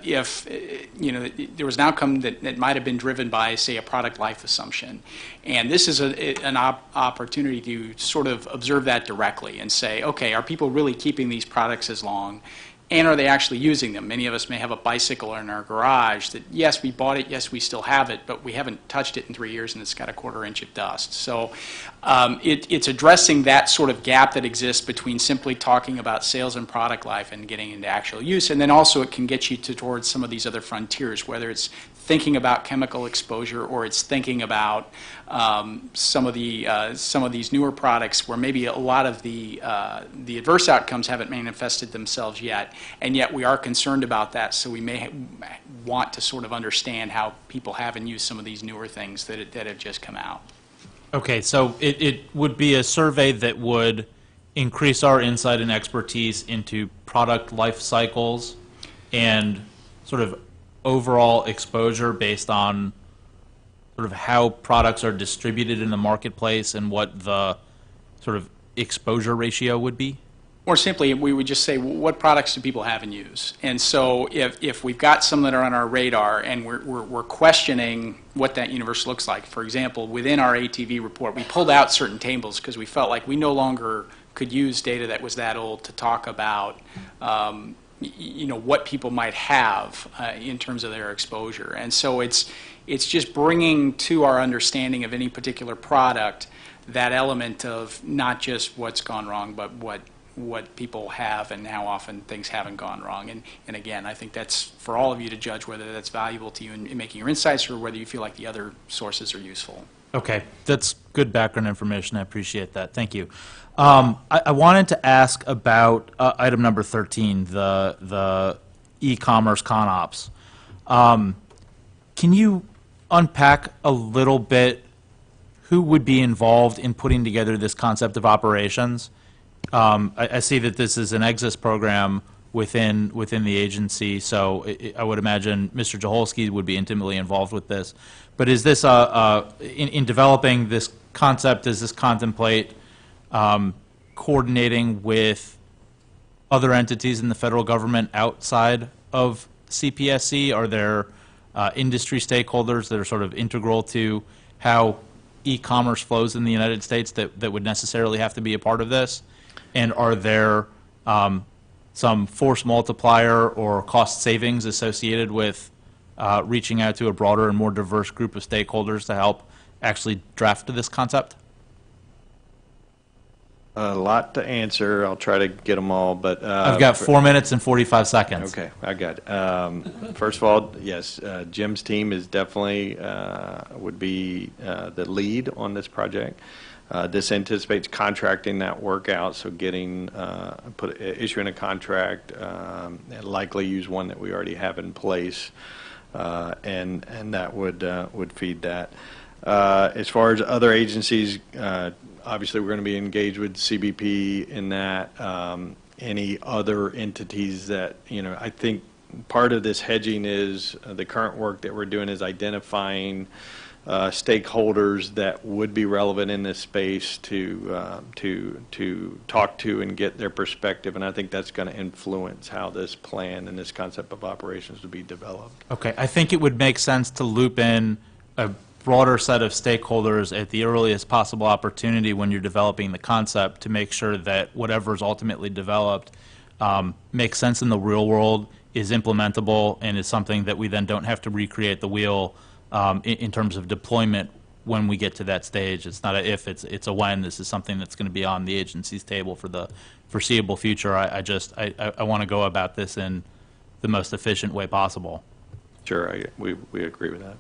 if there was an outcome that might have been driven by, say, a product life assumption. And this is an opportunity to sort of observe that directly and say, okay, are people really keeping these products as long and are they actually using them? Many of us may have a bicycle in our garage that, yes, we bought it, yes, we still have it, but we haven't touched it in 3 years and it's got a 1/4 inch of dust. So it's addressing that sort of gap that exists between simply talking about sales and product life and getting into actual use. And then also it can get you towards some of these other frontiers, whether it's thinking about chemical exposure or it's thinking about some of these newer products where maybe a lot of the adverse outcomes haven't manifested themselves yet, and yet we are concerned about that, so we may want to sort of understand how people have and use some of these newer things that have just come out. Okay, so it would be a survey that would increase our insight and expertise into product life cycles and sort of overall exposure based on sort of how products are distributed in the marketplace and what the sort of exposure ratio would be? More simply, we would just say, what products do people have and use? And so if we've got some that are on our radar and we're questioning what that universe looks like, for example, within our ATV report, we pulled out certain tables because we felt like we no longer could use data that was that old to talk about what people might have in terms of their exposure. And so it's just bringing to our understanding of any particular product that element of not just what's gone wrong, but what people have and how often things haven't gone wrong. And again, I think that's for all of you to judge whether that's valuable to you in making your insights or whether you feel like the other sources are useful. Okay, that's good background information. I appreciate that. Thank you. I wanted to ask about item number 13, the e-commerce ConOps. Can you unpack a little bit who would be involved in putting together this concept of operations? I see that this is an EXIS program within the agency, so I would imagine Mr. Jaholski would be intimately involved with this. But is this in developing this concept? Does this contemplate coordinating with other entities in the federal government outside of CPSC? Are there industry stakeholders that are sort of integral to how e-commerce flows in the United States that would necessarily have to be a part of this? And are there some force multiplier or cost savings associated with reaching out to a broader and more diverse group of stakeholders to help actually draft this concept? A lot to answer. I'll try to get them all, but I've got 4 minutes and 45 seconds. Okay, I got it. First of all, yes, Jim's team is definitely would be the lead on this project. This anticipates contracting that work out, so getting issuing a contract, and likely use one that we already have in place, and that would feed that. As far as other agencies, obviously we're going to be engaged with CBP in that. Any other entities that, I think part of this hedging is the current work that we're doing is identifying stakeholders that would be relevant in this space to talk to and get their perspective, and I think that's going to influence how this plan and this concept of operations will be developed. Okay, I think it would make sense to loop in a broader set of stakeholders at the earliest possible opportunity when you're developing the concept to make sure that whatever is ultimately developed makes sense in the real world, is implementable, and is something that we then don't have to recreate the wheel in terms of deployment when we get to that stage. It's not a if, it's a when. This is something that's going to be on the agency's table for the foreseeable future. I want to go about this in the most efficient way possible. Sure, we agree with that.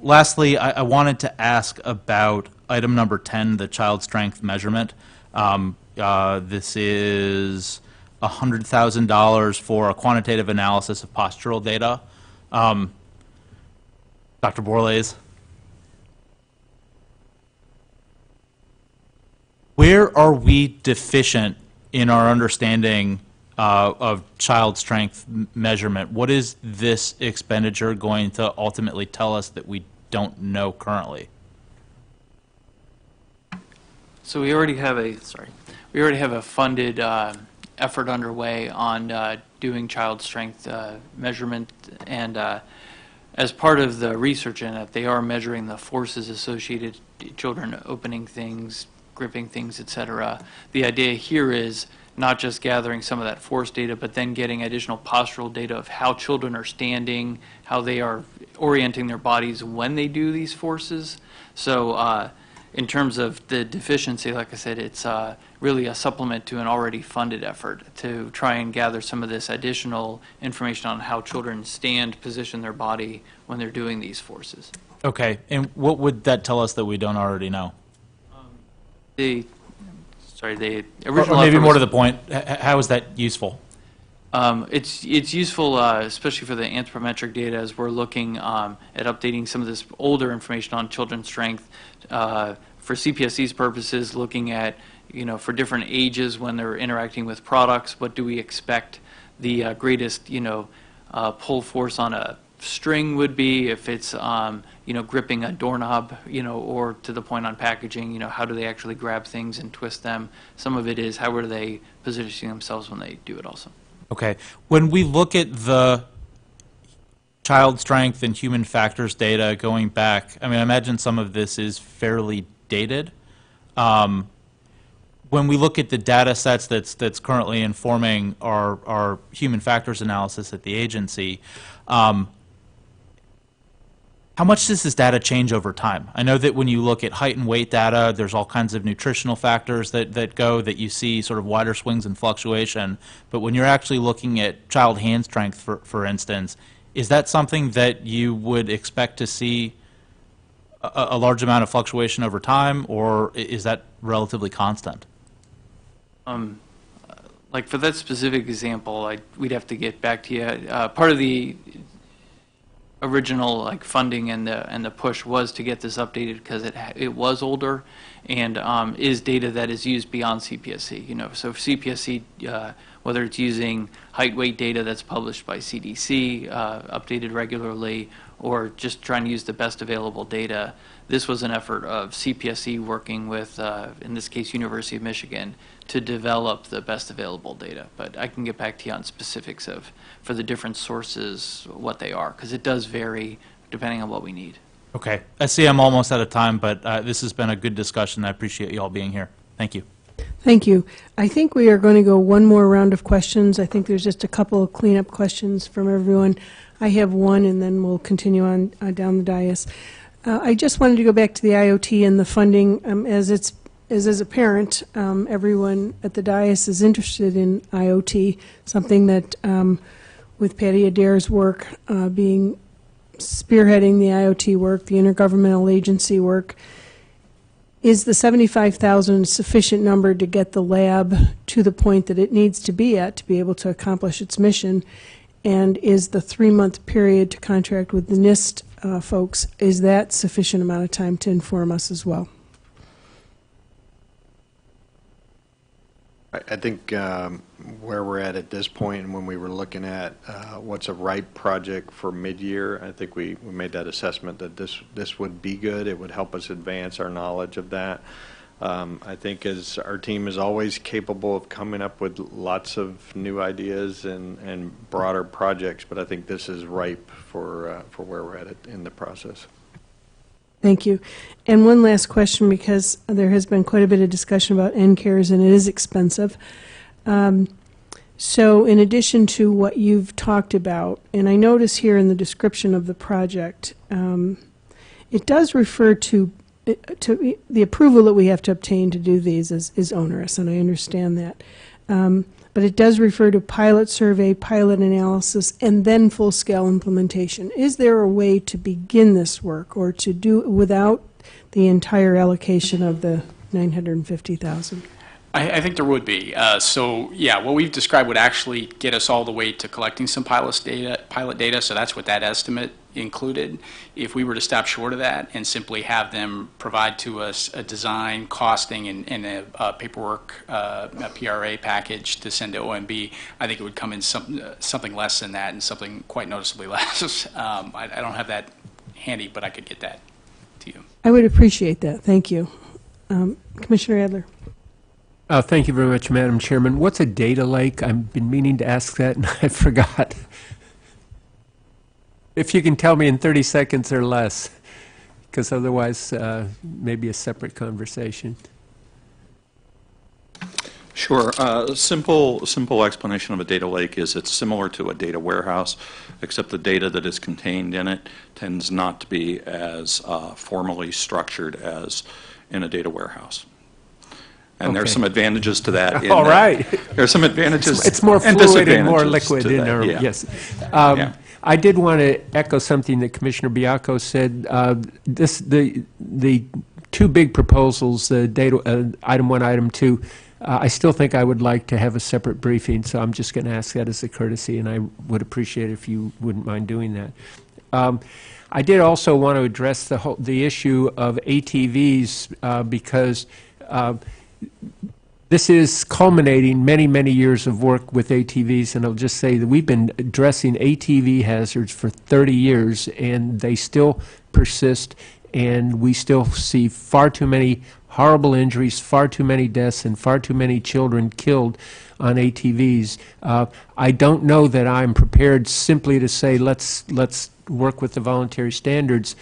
Lastly, I wanted to ask about item number 10, the child strength measurement. This is $100,000 for a quantitative analysis of postural data. Dr. Borlase, where are we deficient in our understanding of child strength measurement? What is this expenditure going to ultimately tell us that we don't know currently? So we already have a funded effort underway on doing child strength measurement, and as part of the research in it, they are measuring the forces associated to children opening things, gripping things, etc. The idea here is not just gathering some of that force data, but then getting additional postural data of how children are standing, how they are orienting their bodies when they do these forces. So in terms of the deficiency, like I said, it's really a supplement to an already funded effort to try and gather some of this additional information on how children stand, position their body when they're doing these forces. Okay, and what would that tell us that we don't already know? The Or original maybe effort more to was- the point, how is that useful? It's useful, especially for the anthropometric data, as we're looking at updating some of this older information on children's strength. For CPSC's purposes, looking at, for different ages when they're interacting with products, what do we expect the greatest, pull force on a string would be if it's, gripping a doorknob, or to the point on packaging, how do they actually grab things and twist them? Some of it is how are they positioning themselves when they do it also. Okay. When we look at the child strength and human factors data going back, I imagine some of this is fairly dated. When we look at the data sets that's currently informing our human factors analysis at the agency, how much does this data change over time? I know that when you look at height and weight data, there's all kinds of nutritional factors that you see sort of wider swings and fluctuation. But when you're actually looking at child hand strength, for instance, is that something that you would expect to see a large amount of fluctuation over time, or is that relatively constant? Like for that specific example, we'd have to get back to you. Part of the original funding and the push was to get this updated because it was older and is data that is used beyond CPSC. So CPSC, whether it's using height weight data that's published by CDC, updated regularly, or just trying to use the best available data, this was an effort of CPSC working with, in this case, University of Michigan, to develop the best available data. But I can get back to you on specifics for the different sources, what they are, because it does vary depending on what we need. Okay. I see I'm almost out of time, but this has been a good discussion. I appreciate you all being here. Thank you. Thank you. I think we are going to go one more round of questions. I think there's just a couple of cleanup questions from everyone. I have one, and then we'll continue on down the dais. I just wanted to go back to the IoT and the funding. As a parent, everyone at the dais is interested in IoT, something that, with Patty Adair's work, spearheading the IoT work, the intergovernmental agency work, is the 75,000 a sufficient number to get the lab to the point that it needs to be at to be able to accomplish its mission? And is the 3-month period to contract with the NIST folks, is that sufficient amount of time to inform us as well? I think where we're at this point, and when we were looking at what's a right project for mid-year, I think we made that assessment that this would be good. It would help us advance our knowledge of that. I think as our team is always capable of coming up with lots of new ideas and broader projects, but I think this is ripe for where we're at in the process. Thank you. And one last question, because there has been quite a bit of discussion about NCARES, and it is expensive. So in addition to what you've talked about, and I notice here in the description of the project, it does refer to the approval that we have to obtain to do these is onerous, and I understand that. But it does refer to pilot survey, pilot analysis, and then full-scale implementation. Is there a way to begin this work or to do it without the entire allocation of the $950,000? I think there would be. So, yeah, what we've described would actually get us all the way to collecting some pilot data, so that's what that estimate included. If we were to stop short of that and simply have them provide to us a design, costing, and a paperwork, a PRA package to send to OMB, I think it would come in something less than that and something quite noticeably less. I don't have that handy, but I could get that to you. I would appreciate that. Thank you. Commissioner Adler. Thank you very much, Madam Chairman. What's a data lake? I've been meaning to ask that, and I forgot. If you can tell me in 30 seconds or less, because otherwise maybe a separate conversation. Sure. Simple explanation of a data lake is it's similar to a data warehouse, except the data that is contained in it tends not to be as formally structured as in a data warehouse. And there's Okay. some advantages to that. All right. There's some advantages It's more and fluid and more disadvantages liquid to in that, our, yeah. yes. Yeah. I did want to echo something that Commissioner Biacco said. The two big proposals, the data, item 1, item 2, I still think I would like to have a separate briefing, so I'm just going to ask that as a courtesy, and I would appreciate it if you wouldn't mind doing that. I did also want to address the issue of ATVs because this is culminating many, many years of work with ATVs, and I'll just say that we've been addressing ATV hazards for 30 years, and they still persist, and we still see far too many horrible injuries, far too many deaths, and far too many children killed on ATVs. I don't know that I'm prepared simply to say let's work with the voluntary standards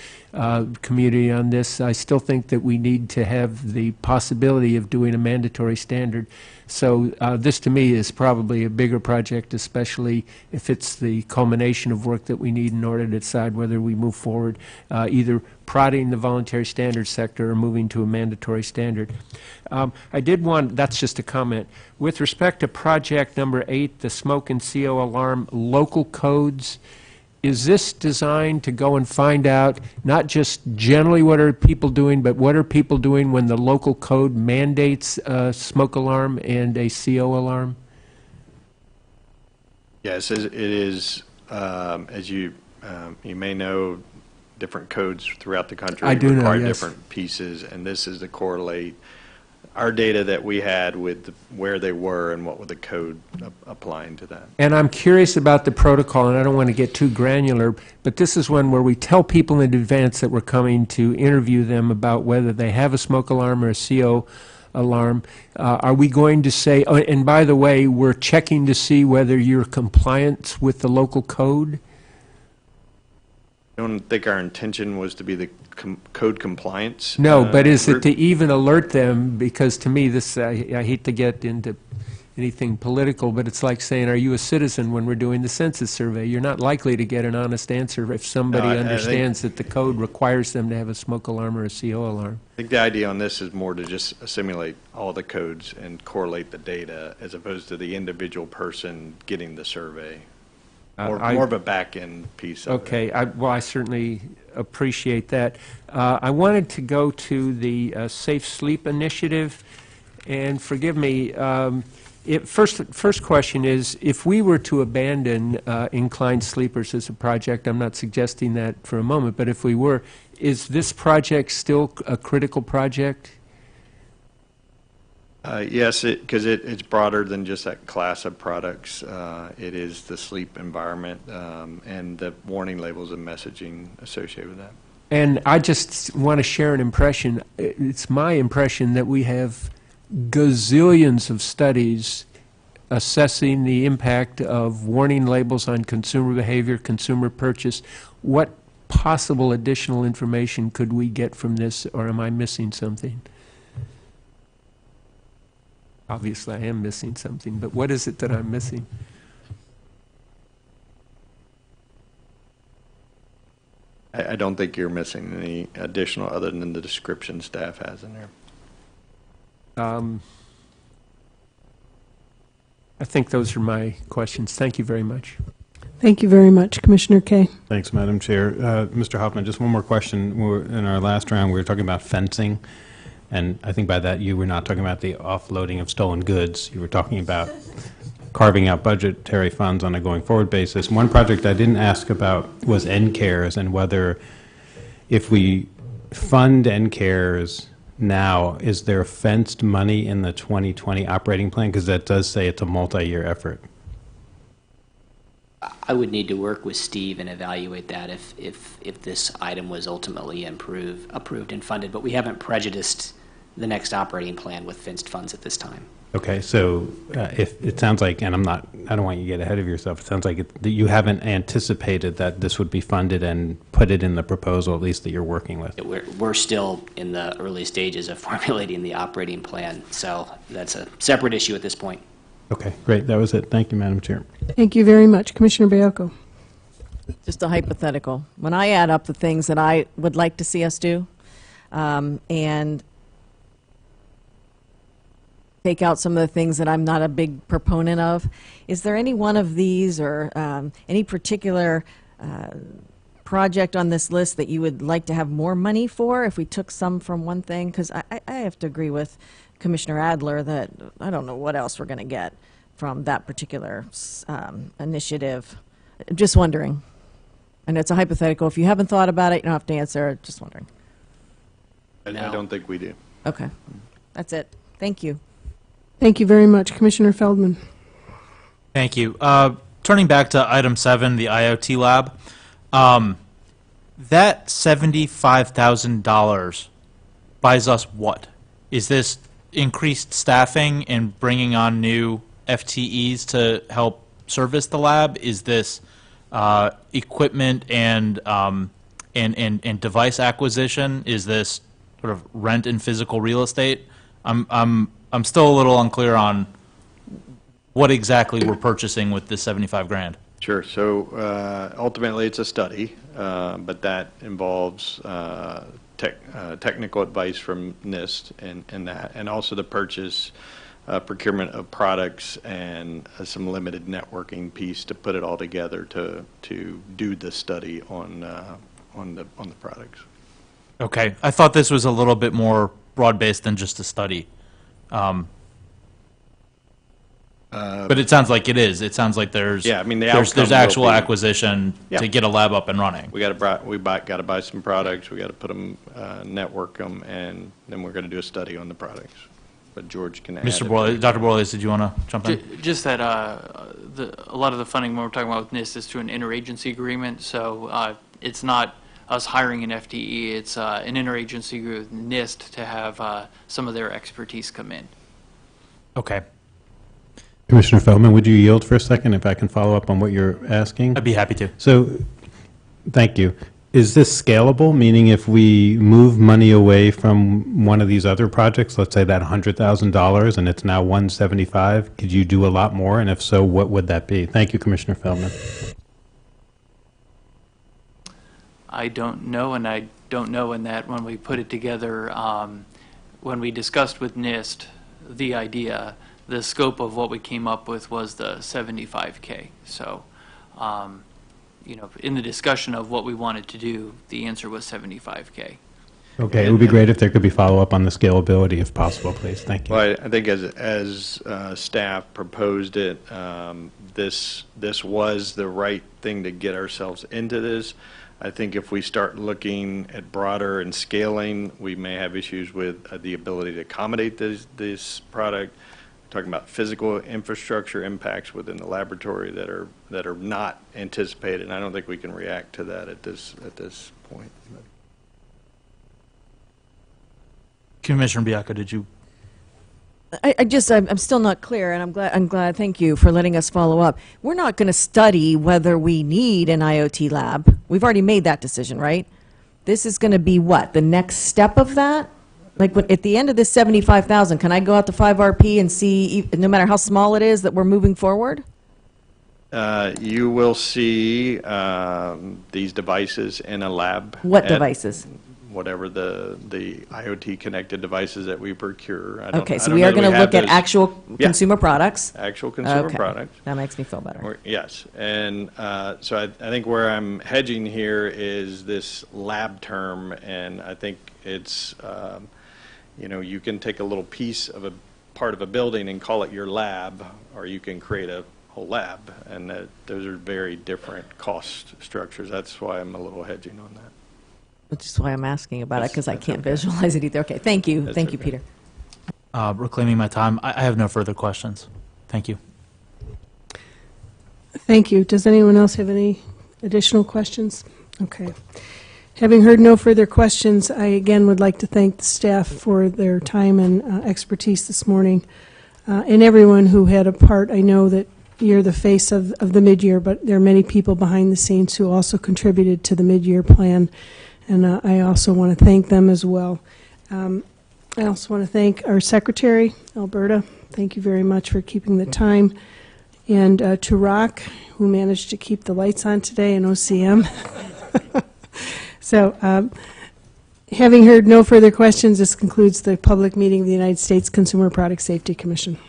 community on this. I still think that we need to have the possibility of doing a mandatory standard. So this to me is probably a bigger project, especially if it's the culmination of work that we need in order to decide whether we move forward, either prodding the voluntary standard sector or moving to a mandatory standard. I did want, that's just a comment, with respect to project number 8, the smoke and CO alarm local codes, is this designed to go and find out not just generally what are people doing, but what are people doing when the local code mandates a smoke alarm and a CO alarm? Yes, it is, as you may know, different codes throughout the country I do know, require yes. different pieces, and this is to correlate our data that we had with where they were and what was the code applying to that. And I'm curious about the protocol, and I don't want to get too granular, but this is one where we tell people in advance that we're coming to interview them about whether they have a smoke alarm or a CO alarm. Are we going to say, oh, and by the way, we're checking to see whether you're compliant with the local code? I don't think our intention was to be the code compliance. No, but is it group. to even alert them? Because to me, this, I hate to get into anything political, but it's like saying, are you a citizen when we're doing the census survey? You're not likely to get an honest answer if somebody No, I understands that the code requires them to have a smoke alarm or a CO alarm. I think the idea on this is more to just assimilate all the codes and correlate the data as opposed to the individual person getting the survey. More of a back-end piece of it. Okay, well, I certainly appreciate that. I wanted to go to the Safe Sleep Initiative, and forgive me, first question is, if we were to abandon inclined sleepers as a project, I'm not suggesting that for a moment, but if we were, is this project still a critical project? Yes, because it's broader than just that class of products. It is the sleep environment and the warning labels and messaging associated with that. And I just want to share an impression. It's my impression that we have gazillions of studies assessing the impact of warning labels on consumer behavior, consumer purchase. What possible additional information could we get from this, or am I missing something? Obviously, I am missing something, but what is it that I'm missing? I don't think you're missing any additional other than the description staff has in there. I think those are my questions. Thank you very much. Thank you very much, Commissioner Kay. Thanks, Madam Chair. Mr. Hoffman, just one more question. In our last round, we were talking about fencing, and I think by that you were not talking about the offloading of stolen goods. You were talking about carving out budgetary funds on a going forward basis. One project I didn't ask about was NCARES and whether if we fund NCARES now, is there fenced money in the 2020 operating plan? Because that does say it's a multi-year effort. I would need to work with Steve and evaluate that if this item was ultimately approved and funded, but we haven't prejudiced the next operating plan with fenced funds at this time. Okay, so if it sounds like, and I don't want you to get ahead of yourself, it sounds like that you haven't anticipated that this would be funded and put it in the proposal, at least that you're working with. We're still in the early stages of formulating the operating plan, so that's a separate issue at this point. Okay, great, that was it. Thank you, Madam Chair. Thank you very much. Commissioner Baiocco. Just a hypothetical. When I add up the things that I would like to see us do, and take out some of the things that I'm not a big proponent of, is there any one of these or any particular project on this list that you would like to have more money for if we took some from one thing? Because I have to agree with Commissioner Adler that I don't know what else we're going to get from that particular initiative. Just wondering. And it's a hypothetical. If you haven't thought about it, you don't have to answer. Just wondering. I don't think we do. Okay. That's it. Thank you. Thank you very much. Commissioner Feldman. Thank you. Turning back to item 7, the IoT lab, that $75,000 buys us what? Is this increased staffing and bringing on new FTEs to help service the lab? Is this equipment and device acquisition? Is this sort of rent and physical real estate? I'm still a little unclear on what exactly we're purchasing with this 75 grand. Sure. So ultimately, it's a study, but that involves technical advice from NIST and that, and also the purchase, procurement of products and some limited networking piece to put it all together to do the study on the products. Okay. I thought this was a little bit more broad-based than just a study. But it sounds like it is. It sounds like there's Yeah, I mean, the there's outcome will actual be- acquisition Yeah. to get a lab up and running. We got to buy some products. We got to put them, network them, and then we're going to do a study on the products. But George can add. Mr. if Borlase, Dr. Borlase, did you want to jump in? Just that a lot of the funding when we're talking about with NIST is through an interagency agreement, so it's not us hiring an FTE, it's an interagency agreement with NIST to have some of their expertise come in. Okay. Commissioner Feldman, would you yield for a second if I can follow up on what you're asking? I'd be happy to. So, thank you. Is this scalable, meaning if we move money away from one of these other projects, let's say that $100,000 and it's now 175, could you do a lot more? And if so, what would that be? Thank you, Commissioner Feldman. I don't know, and I don't know in that when we put it together, when we discussed with NIST the idea, the scope of what we came up with was the 75K. So, in the discussion of what we wanted to do, the answer was 75K. Okay, it would be great if there could be follow-up on the scalability if possible, please. Thank you. Well, I think as staff proposed it, this was the right thing to get ourselves into this. I think if we start looking at broader and scaling, we may have issues with the ability to accommodate this product. We're talking about physical infrastructure impacts within the laboratory that are not anticipated, and I don't think we can react to that at this point. Commissioner Bianca, did you? I'm still not clear, and I'm glad, thank you for letting us follow up. We're not going to study whether we need an IoT lab. We've already made that decision, right? This is going to be what, the next step of that? Like, at the end of this 75,000, can I go out to 5RP and see, no matter how small it is, that we're moving forward? You will see these devices in a lab. What devices? Whatever the IoT connected devices that we procure. Okay, so we are going to look at actual consumer products? Actual consumer Okay. products. That makes me feel better. Yes, and so I think where I'm hedging here is this lab term, and I think it's, you can take a little piece of a part of a building and call it your lab, or you can create a whole lab, and those are very different cost structures. That's why I'm a little hedging on that. Which is why I'm asking about it, because I can't visualize it either. Okay, thank you. Thank you, Peter. Reclaiming my time. I have no further questions. Thank you. Thank you. Does anyone else have any additional questions? Okay. Having heard no further questions, I again would like to thank the staff for their time and expertise this morning, and everyone who had a part. I know that you're the face of the mid-year, but there are many people behind the scenes who also contributed to the mid-year plan, and I also want to thank them as well. I also want to thank our secretary, Alberta. Thank you very much for keeping the time. And to Rock, who managed to keep the lights on today in OCM. So, having heard no further questions, this concludes the public meeting of the United States Consumer Product Safety Commission.